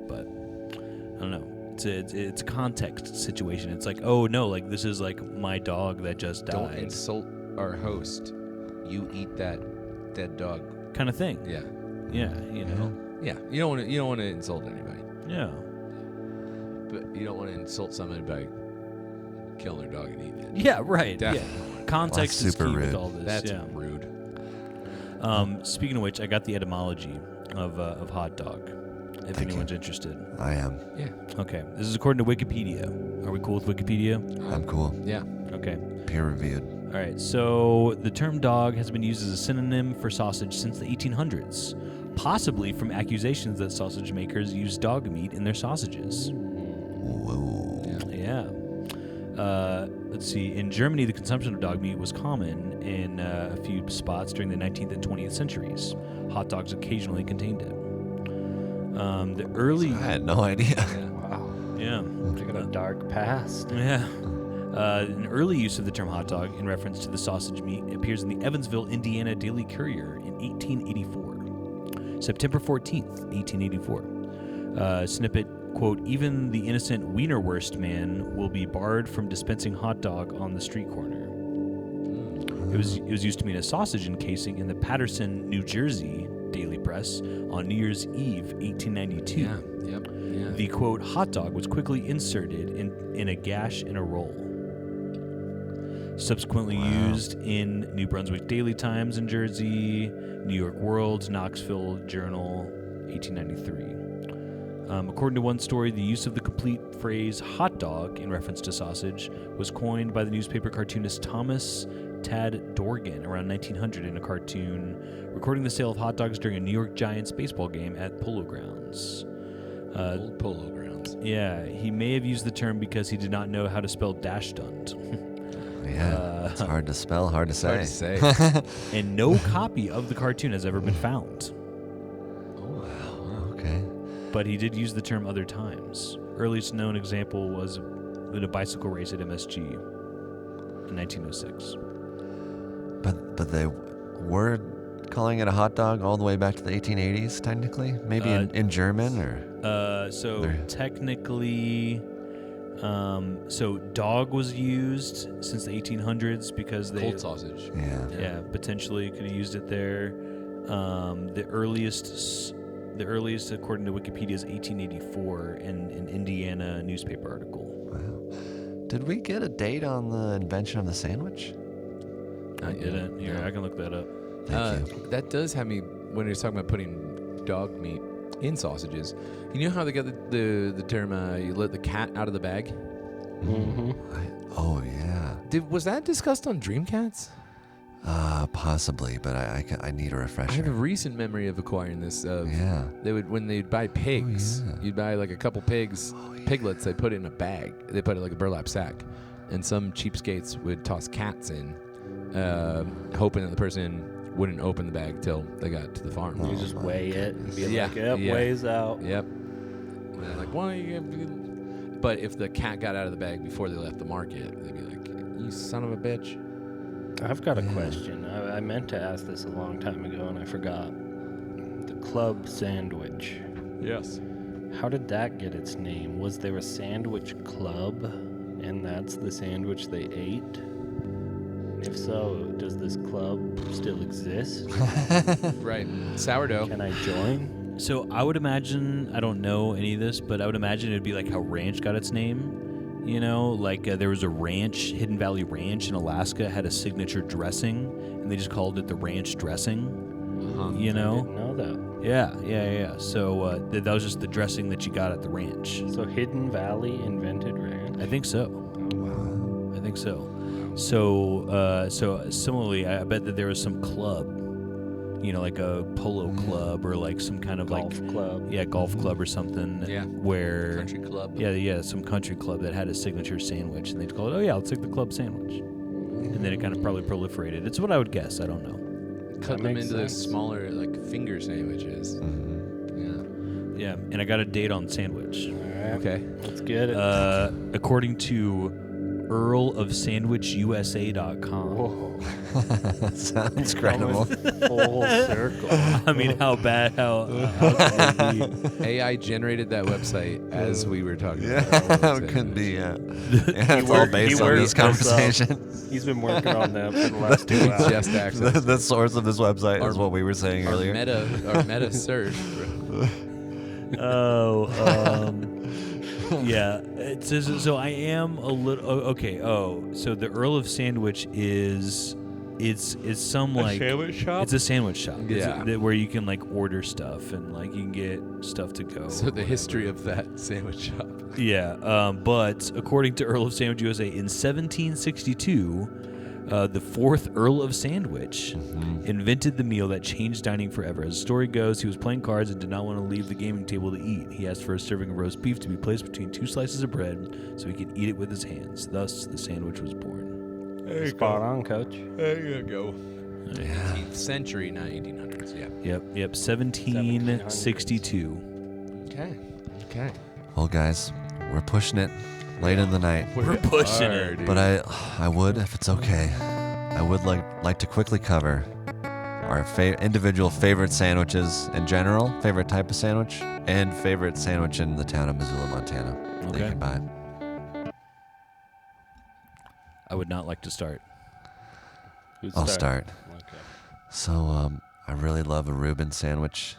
but I don't know. It's a context situation. It's like, oh no, like this is like my dog that just died. Don't insult our host. You eat that dead dog. Kind of thing. Yeah. Yeah, Yeah. You don't want to insult anybody. Yeah. But you don't want to insult somebody by killing their dog and eating it. Yeah, right. Definitely. Yeah. Context is super key with rude. all this. That's yeah. rude. Speaking of which, I got the etymology of hot dog. If Thank anyone's you. interested. I am. Yeah. Okay. This is according to Wikipedia. Are we cool with Wikipedia? I'm cool. Yeah. Okay. Peer reviewed. All right. So the term dog has been used as a synonym for sausage since the 1800s, possibly from accusations that sausage makers use dog meat in their sausages. Whoa. Yeah. Let's see. In Germany, the consumption of dog meat was common in a few spots during the 19th and 20th centuries. Hot dogs occasionally contained it. The early, I had no idea. Wow. yeah, They got a dark past. yeah. An early use of the term hot dog in reference to the sausage meat appears in the Evansville, Indiana Daily Courier in 1884. September 14th, 1884. Snippet, quote, even the innocent Wienerwurst man will be barred from dispensing hot dog on the street corner. It was used to mean a sausage encasing in the Paterson, New Jersey Daily Press on New Year's Eve, 1892. Yeah. Yep. Yeah. The, quote, hot dog was quickly inserted in a gash in a roll. Subsequently used in New Brunswick Daily Times in Jersey, New York World, Knoxville Journal, 1893. According to one story, the use of the complete phrase hot dog in reference to sausage was coined by the newspaper cartoonist Thomas Tad Dorgan around 1900 in a cartoon recording the sale of hot dogs during a New York Giants baseball game at Polo Grounds. Old Polo Grounds. Yeah, he may have used the term because he did not know how to spell Dashtund. Yeah. It's hard to spell, hard to say. Hard to say. And no copy of the cartoon has ever been found. Okay. But he did use the term other times. Earliest known example was in a bicycle race at MSG in 1906. But they were calling it a hot dog all the way back to the 1880s, technically? Maybe in German or? So There. technically, so dog was used since the 1800s because they Cold sausage. Yeah. potentially could have used it there. The earliest, according to Wikipedia, is 1884 in an Indiana newspaper article. Wow. Did we get a date on the invention of the sandwich? I didn't. Here, No. I can look that up. Thank you. That does have me when you're talking about putting dog meat in sausages. You know how they got the term you let the cat out of the bag? Mm-hmm. Oh, yeah. Was that discussed on Dreamcats? Possibly, but I need a I refresher. have a recent memory of acquiring this. Yeah. They would when they'd buy pigs. yeah. You'd buy like a couple pigs, piglets. They put it in a bag. They put it like a burlap sack, and some cheapskates would toss cats in, hoping that the person wouldn't open the bag till they got to the farm. You just weigh it and be Yeah, like, yep, yeah. weighs out. Yep. And they're like, why? But if the cat got out of the bag before they left the market, they'd be like, "You son of a bitch." I've got a question. I meant to ask this a long time ago and I forgot. The club sandwich. Yes. How did that get its name? Was there a sandwich club and that's the sandwich they ate? And if so, does this club still exist? Right. Sourdough. Can I join? So I would imagine, I don't know any of this, but I would imagine it'd be like how ranch got its name. You know, like there was a ranch, Hidden Valley Ranch in Alaska, had a signature dressing, and they just called it the ranch dressing. You I know? didn't know that. Yeah. So that was just the dressing that you got at the ranch. So Hidden Valley invented ranch? I think so. Oh, wow. I think so. So similarly, I bet that there was some club, you know, like a polo club or like some kind of Golf club. Yeah, golf club or something. Yeah. Where Country club. Yeah, some country club that had a signature sandwich, and they'd call it, oh yeah, let's take the club sandwich. And then it kind of probably proliferated. It's what I would guess. I don't know. Cut them makes into those sense. smaller like finger sandwiches. Mm-hmm. Yeah. Yeah, and I got a date on sandwich. All right. Okay. Let's get it. According to EarlofSandwichUSA.com. Whoa. Sounds credible. Full circle. I mean, how bad? How could it be? AI generated that website as we were talking Yeah, about. it could be. Yeah, He it's all worked- based he on worked this this up. conversation. He's been working on that for the last 2 hours. Just access. The source of this website is Our- what we were saying Our earlier. meta search. Yeah. So I am a little okay. Oh, so the Earl of Sandwich is it's some like sandwich shop? It's a sandwich shop. Yeah. Where you can like order stuff and like you can get stuff to go. So the history of that sandwich shop. Yeah. But according to Earl of Sandwich USA, in 1762. The fourth Earl of Sandwich invented the meal that changed dining forever. As the story goes, he was playing cards and did not want to leave the gaming table to eat. He asked for a serving of roast beef to be placed between 2 slices of bread so he could eat it with his hands. Thus, the sandwich was born. Spot on, Coach. There you go. 18th century, not 1800s. Yeah. Yep. 1762. Okay. Well, guys, we're pushing it late in the night. We're pushing it. Dude. But I would, if it's okay, I would like to quickly cover our individual favorite sandwiches in general, favorite type of sandwich, and favorite sandwich in the town of Missoula, Montana that you Okay. can buy. I would not like to start. Who's I'll start. Okay. So I really love a Reuben sandwich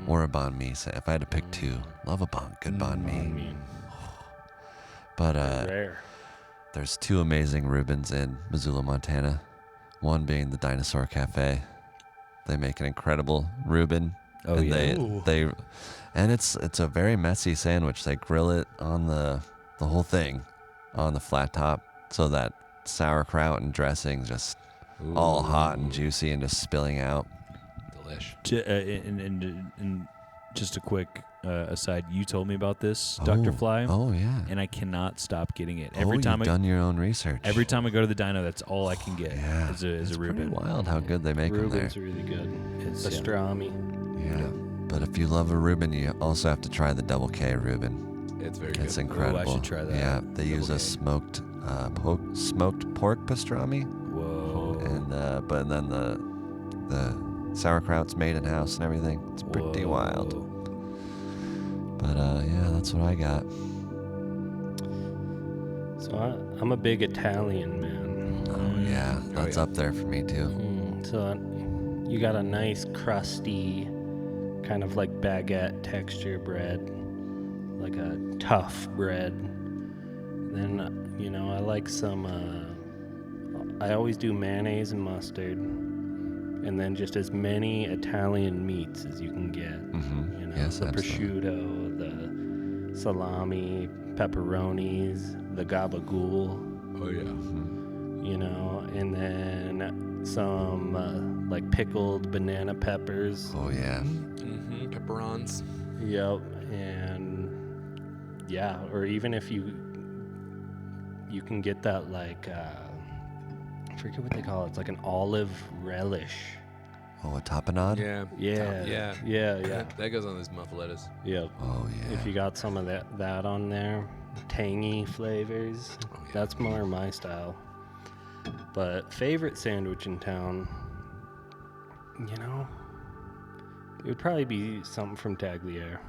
or a banh mi. If I had to pick two, love a good banh mi. But Rare. there's 2 amazing Reubens in Missoula, Montana. One being the Dinosaur Cafe. They make an incredible Reuben. Oh, and yeah. and it's a very messy sandwich. They grill it on the whole thing on the flat top so that sauerkraut and dressing just all hot and juicy and just spilling out. Delish. And just a quick aside, you told me about this, Dr. Fly. Oh yeah. And I cannot stop getting it. You've done your own research. Every time I go to the dino, that's all I can get is a It's Reuben. pretty wild how good they make them there. Reuben's really good. It's, Pastrami. Yeah. But if you love a Reuben, you also have to try the Double K Reuben. It's very It's good. incredible. I should try that. Yeah, they use Double a K. smoked pork pastrami, Whoa. and but then the sauerkraut's made in house and everything. It's pretty wild. But yeah, that's what I got. So I'm a big Italian man. Oh yeah, that's up there for me too. So you got a nice crusty, kind of like baguette texture bread, like a tough bread. Then I like some. I always do mayonnaise and mustard, and then just as many Italian meats as you can get. Yes, the absolutely. prosciutto, the salami, pepperonis, the gabagool. Oh yeah. And then some like pickled banana peppers. Oh yeah. Pepperons. Yep. And yeah, or even if you can get that like I forget what they call it. It's like an olive relish. Oh, a tapenade? Yeah. Yeah. That goes on this muffalettas. Yep. Oh yeah. If you got some of that on there, tangy flavors. That's more my style. But favorite sandwich in town, it would probably be something from Tagliere.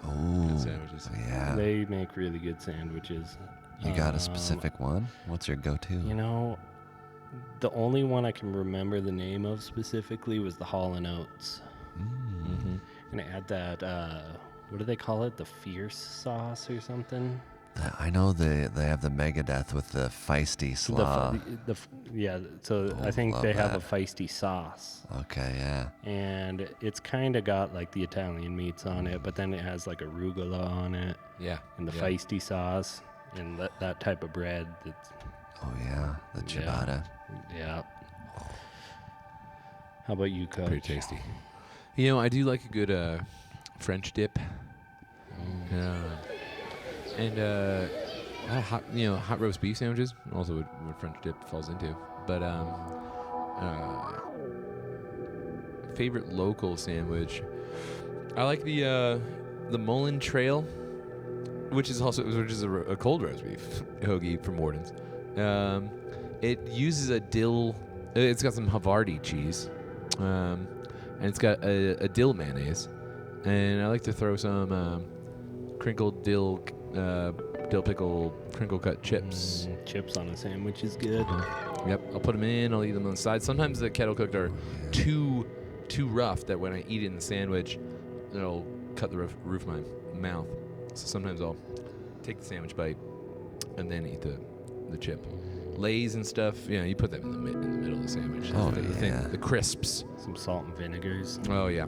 Oh. Sandwiches. Yeah. They make really good sandwiches. You got a specific one? What's your go-to? The only one I can remember the name of specifically was the Hall & Oates. And it had that, what do they call it? The fierce sauce or something? I know they have the Megadeth with the feisty slaw. So I think love they have a that. feisty sauce. Okay, yeah. And it's kind of got like the Italian meats on it, but then it has like arugula on it. Yeah. And the Yeah. feisty sauce and that type of bread. Oh yeah, the ciabatta. Yeah. How about you, Coach? Pretty tasty. I do like a good French dip. And hot roast beef sandwiches. Also, what French dip falls into. But favorite local sandwich. I like the Mullen Trail, which is a cold roast beef hoagie from Morton's. It uses a dill. It's got some Havarti cheese, and it's got a dill mayonnaise, and I like to throw some crinkled dill pickle crinkle cut chips. Chips on a sandwich is good. Yep, I'll put them in. I'll eat them on the side. Sometimes the kettle cooked are too rough that when I eat it in the sandwich, it'll cut the roof of my mouth. So sometimes I'll take the sandwich bite, and then eat the chip. Lay's and stuff, you put them in the middle of the sandwich. Oh, the thing, the crisps. Some salt and vinegars. Oh yeah.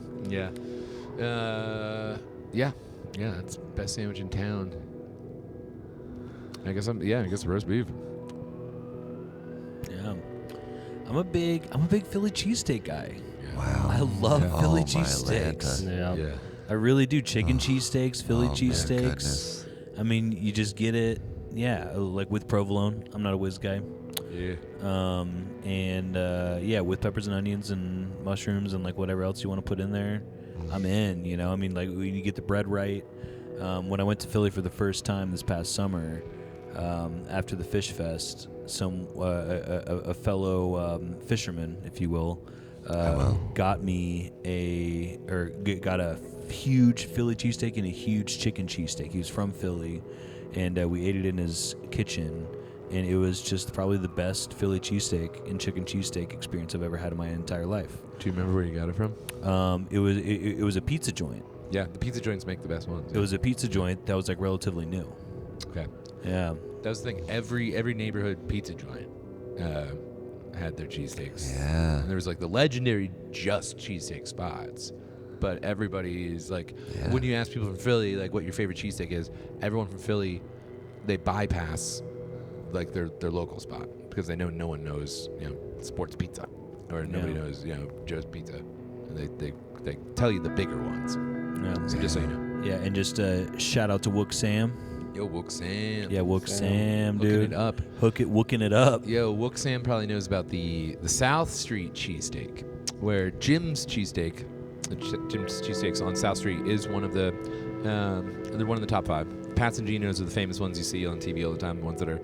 That's the best sandwich in town. I guess roast beef. Yeah, I'm a big Philly cheesesteak guy. Wow. I love Philly my cheesesteaks. Atlanta. Yeah. I really do. Chicken cheesesteaks, Philly cheesesteaks. Goodness. I mean, you just get it. Yeah, like with provolone. I'm not a whiz guy. Yeah. With peppers and onions and mushrooms and like whatever else you want to put in there, I'm in. I mean, like when you get the bread right. When I went to Philly for the first time this past summer, after the Fish Fest, a fellow fisherman, if you will, got a huge Philly cheesesteak and a huge chicken cheesesteak. He was from Philly, and we ate it in his kitchen, and it was just probably the best Philly cheesesteak and chicken cheesesteak experience I've ever had in my entire life. Do you remember where you got it from? It was a pizza joint. Yeah, the pizza joints make the best ones. It was a pizza joint that was like relatively new. Okay. Yeah. That was the thing. Every neighborhood pizza joint had their cheesesteaks. Yeah. And there was like the legendary just cheesesteak spots. But everybody is like, when you ask people from Philly, like what your favorite cheesesteak is, everyone from Philly, they bypass like their local spot because they know no one knows, Sports Pizza, or nobody knows, Joe's Pizza. And they tell you the bigger ones. Yeah. So just so you know. Yeah, and just shout out to Wook Sam. Yo, Wook Sam. Yeah, Wook Sam, dude. Hooking it up. Wooking it up. Yo, Wook Sam probably knows about the South Street cheesesteak, where Jim's Cheesesteaks on South Street is one of the they're one of the top 5. Pat's and Geno's are the famous ones you see on TV all the time, the ones that are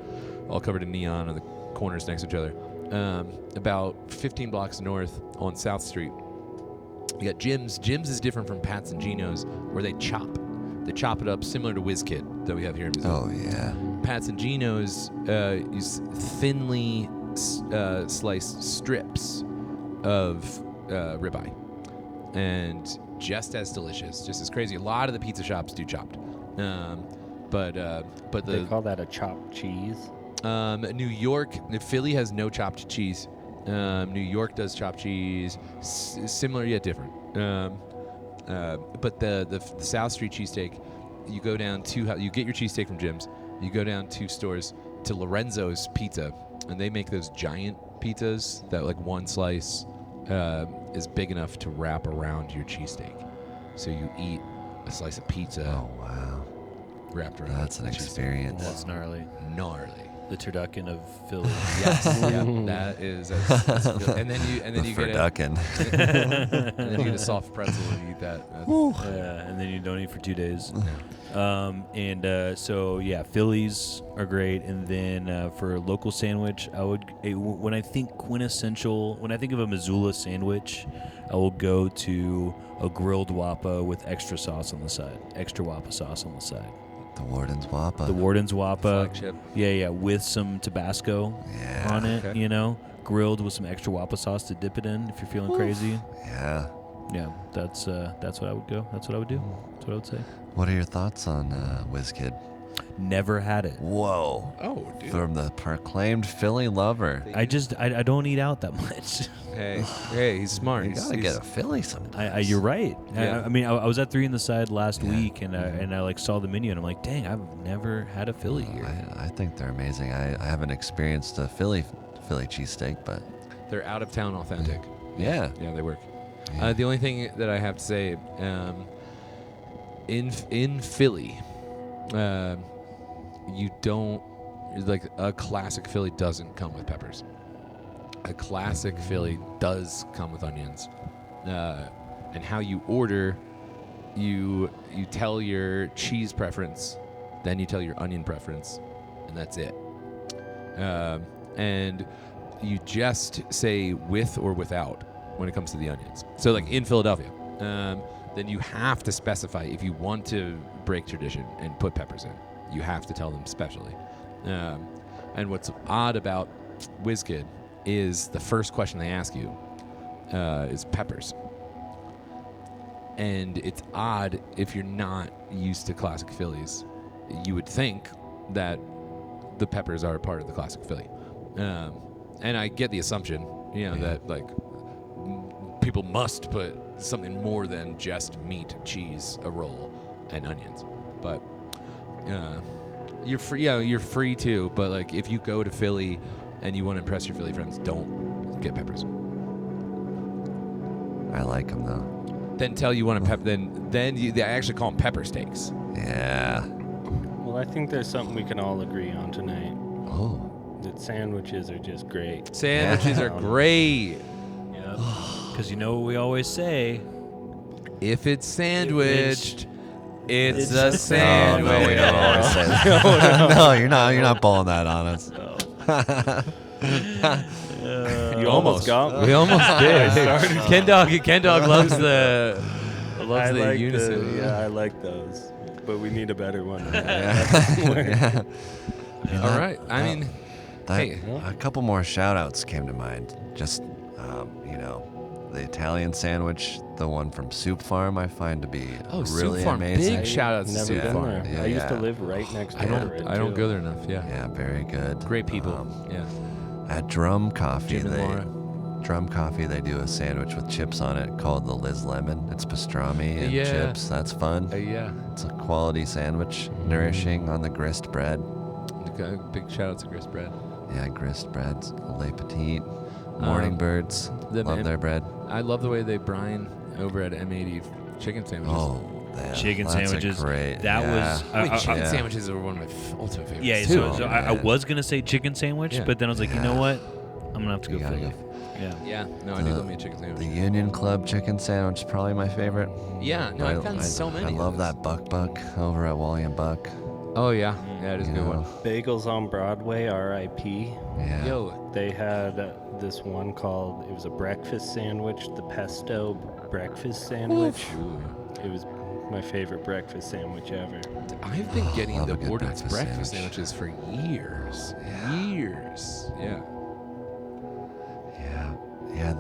all covered in neon on the corners next to each other. About 15 blocks north on South Street, you got Jim's. Jim's is different from Pat's and Geno's, where they chop it up similar to Whiz Kid that we have here in Missouri. Oh yeah. Pat's and Geno's use thinly sliced strips of ribeye, and just as delicious, just as crazy. A lot of the pizza shops do chopped, but they call that a chopped cheese. New York, Philly has no chopped cheese. New York does chopped cheese, similar yet different. But the South Street cheesesteak, you go down you get your cheesesteak from Jim's. You go down 2 stores to Lorenzo's Pizza, and they make those giant pizzas that like one slice is big enough to wrap around your cheesesteak. So you eat a slice of pizza. Oh wow. Wrapped around. That's an experience. That's gnarly. The turducken of Philly. Yes, yeah, that is. That's and then you get turducken. And then you get a soft pretzel and you eat that. And then you don't eat for 2 days. Phillies are great. And then for a local sandwich, when I think of a Missoula sandwich, I will go to a grilled Wappa with extra sauce on the side, extra Wappa sauce on the side. The Warden's Wappa. The Warden's Wappa. Flagship. Yeah, with some Tabasco on it, Okay. grilled with some extra Wappa sauce to dip it in if you're feeling crazy. Yeah. Yeah, that's what I would go. That's what I would do. That's what I would say. What are your thoughts on Whiz Kid? Never had it. Whoa. Oh, dude. From the proclaimed Philly lover. I don't eat out that much. Hey, he's smart. You gotta get a Philly sometimes. You're right. Yeah. I was at 3 on the Side last week, and I like saw the menu, and I'm like, dang, I've never had a Philly here. I think they're amazing. I haven't experienced a Philly cheesesteak, but They're out of town authentic. yeah. Yeah, they work. Yeah. The only thing that I have to say, in Philly, you don't a classic Philly doesn't come with peppers. A classic Philly does come with onions, and how you order, you tell your cheese preference, then you tell your onion preference, and that's it. And you just say with or without when it comes to the onions. So like in Philadelphia, then you have to specify if you want to break tradition and put peppers in. You have to tell them specially. And what's odd about Whiz Kid is the first question they ask you is peppers. And it's odd if you're not used to classic Phillies you would think that the peppers are part of the classic Philly. And I get the assumption, that like people must put something more than just meat, cheese, a roll, and onions. But you're free. Yeah, you're free too. But like, if you go to Philly and you want to impress your Philly friends, don't get peppers. I like them though. Then tell you want to they actually call them pepper steaks. Yeah. Well, I think there's something we can all agree on tonight. Oh. That sandwiches are just great. Sandwiches are great. Yep. Because you know what we always say. If it's sandwiched, it's a sandwich. Oh, no, we don't always say that. No, you're not pulling that on us. You almost got me. We almost did. Ken Dog loves the unison. I like those, but we need a better one. Yeah. All right. A couple more shout-outs came to mind. Just, the Italian sandwich, the one from Soup Farm, I find to be really Soup Farm. amazing. Big shout-outs to Never Soup been Farm. there. Yeah, I used to live right next door. I don't go there enough. Yeah. Yeah, very good. Great people. At Drum Coffee, Jim and Laura. they do a sandwich with chips on it called the Liz Lemon. It's pastrami and chips. That's fun. Yeah. It's a quality sandwich, nourishing on the grist bread. Okay, big shout-out to grist bread. Yeah, grist breads, Le Petit, Morning Birds. Love their bread. I love the way they brine over at M80 chicken sandwiches. Oh, yeah, Chicken that's sandwiches. Great. That was. Chicken sandwiches are one of my ultimate favorites. Yeah, too. so I was gonna say chicken sandwich, but then I was like, you know what? I'm gonna have to go gotta Philly. go. Yeah. No, I do love me a chicken sandwich. The Union Club chicken sandwich is probably my favorite. Yeah. No, I've gotten so many. I love that Buck over at William Buck. Oh yeah, it is a good one. Bagels on Broadway, R.I.P. Yeah. Yo, They had this one called, it was a breakfast sandwich, the pesto breakfast sandwich. It was my favorite breakfast sandwich ever. I've been getting love the a good Borden's breakfast breakfast sandwich. sandwiches for years. Years. Yeah. Yeah,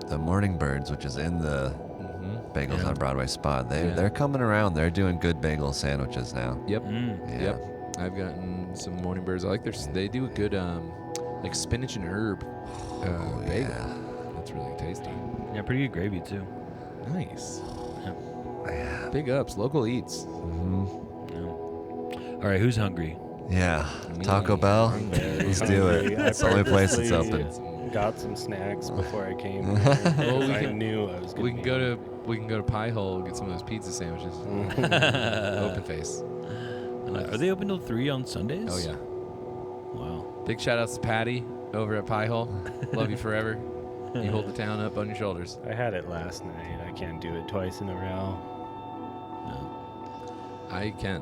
the Morning Birds, which is in the Bagels on Broadway spot, they're coming around. They're doing good bagel sandwiches now. Yep. Yeah. Yep. I've gotten some Morning Birds. I like they do a good like spinach and herb bagel. Yeah. That's really tasty. Yeah, pretty good gravy too. Nice. Yeah. Big ups, local eats. All right, who's hungry? Yeah. Taco Bell. Let's do it. I It's the only place that's purposely open. Got some snacks before I came here. Well, I knew I was going We can go to Pie Hole, get some of those pizza sandwiches. Open face. Are they open till 3 on Sundays? Oh yeah. Wow. Big shout outs to Patty over at Pie Hole. Love you forever. You hold the town up on your shoulders. I had it last night. I can't do it twice in a row. I can.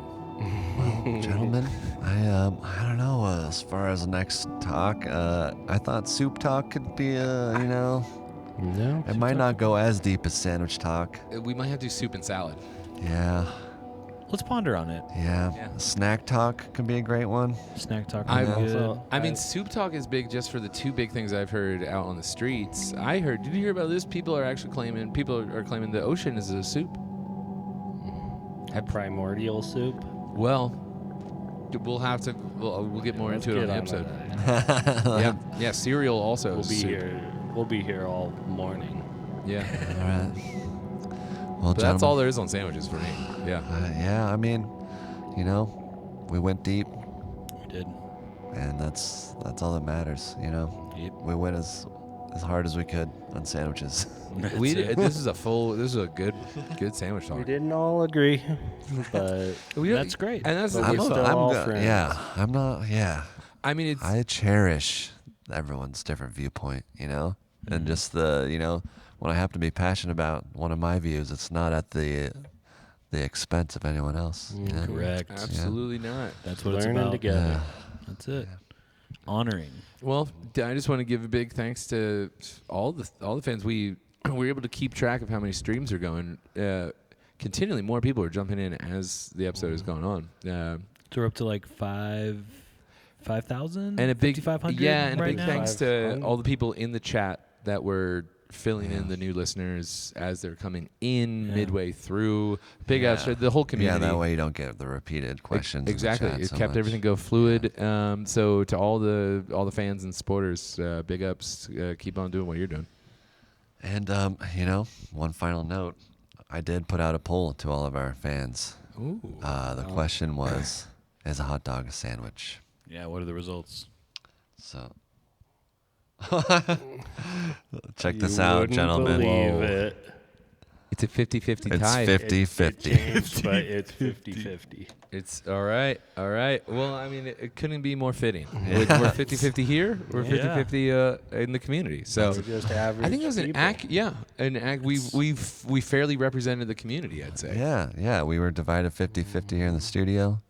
Well, gentlemen, I don't know. As far as next talk, I thought soup talk could be No. it might not go as deep as sandwich talk. We might have to do soup and salad. Yeah. Let's ponder on it. Yeah. Snack talk could be a great one. Snack talk. I would be good. I mean, soup talk is big just for the two big things I've heard out on the streets. Did you hear about this? People are claiming the ocean is a soup. Primordial soup. Well, we'll get more Let's into it on get the on episode. Yeah, cereal also We'll is be soup. here. We'll be here all morning. Yeah. All right. Well, But that's all there is on sandwiches for me. Yeah. Yeah, I mean, we went deep, We did. and that's all that matters. Yep. We went as hard as we could on sandwiches. This is a good sandwich talk. We didn't all agree, but That's great. And that's But I'm we're still all friends. Yeah, I'm not. Yeah, I mean, it's I cherish everyone's different viewpoint. And just when I happen to be passionate about one of my views, it's not at the expense of anyone else. Correct. absolutely not. That's what it's learning about. together. That's it. Honoring. Well, I just want to give a big thanks to all the fans. We were able to keep track of how many streams are going. Continually, more people are jumping in as the episode is going on. So we're up to like 5,000? And a big 5,500 and a right big now? thanks to all the people in the chat that were filling in the new listeners as they're coming in midway through. Big ups for the whole community. Yeah, that way you don't get the repeated questions. Exactly. In the chat It so kept much. everything go fluid. So to all the fans and supporters, big ups. Keep on doing what you're doing. And, one final note. I did put out a poll to all of our fans. Ooh. The question was, is a hot dog a sandwich? Yeah, what are the results? So, check this out, wouldn't gentlemen. believe it. It's a 50-50 It's tie. 50-50. But it's 50-50. It's all right. All right. Well, I mean, it couldn't be more fitting. We're 50-50 here. We're 50-50 in the community. So We're just average I think it was an people. we fairly represented the community, I'd say. Yeah. We were divided 50-50 here in the studio,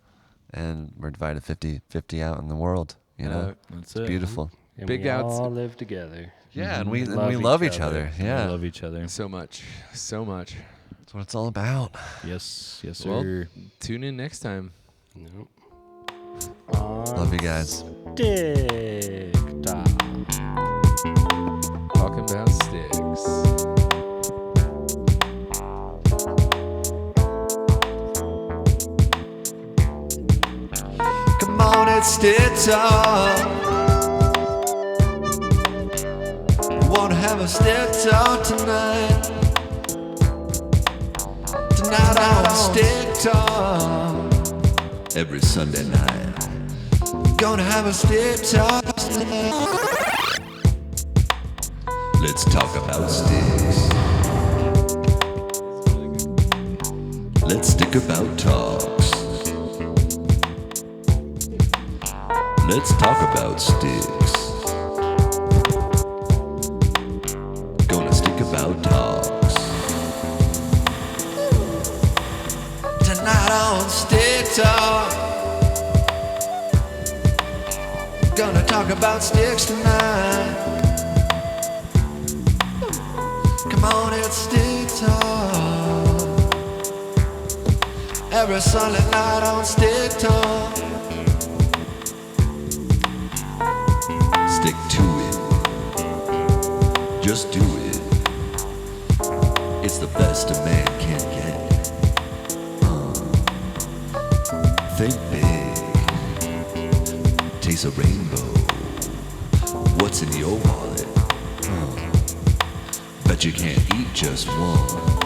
and we're divided 50-50 out in the world. That's it's it. beautiful. And Big we outs. all live together. Yeah, and we love each other. Yeah, We love each other. So much. that's what it's all about. Yes, Well, sir. tune in next time. Nope. Love you guys. TikTok. Talking about sticks. Come on, it's TikTok. Wanna have a stick talk tonight. Tonight on Stick Talk. Every Sunday night. Gonna have a stick talk tonight. Let's talk about sticks. Let's stick about talks. Let's talk about sticks. Gonna stick about talks. Tonight on Stick Talk. Gonna talk about sticks tonight. Come on, it's Stick Talk. Every Sunday night on Stick Talk. Stick to it. Just do it. It's the best a man can get. Think big. Taste a rainbow. What's in your wallet? Bet you can't eat just one.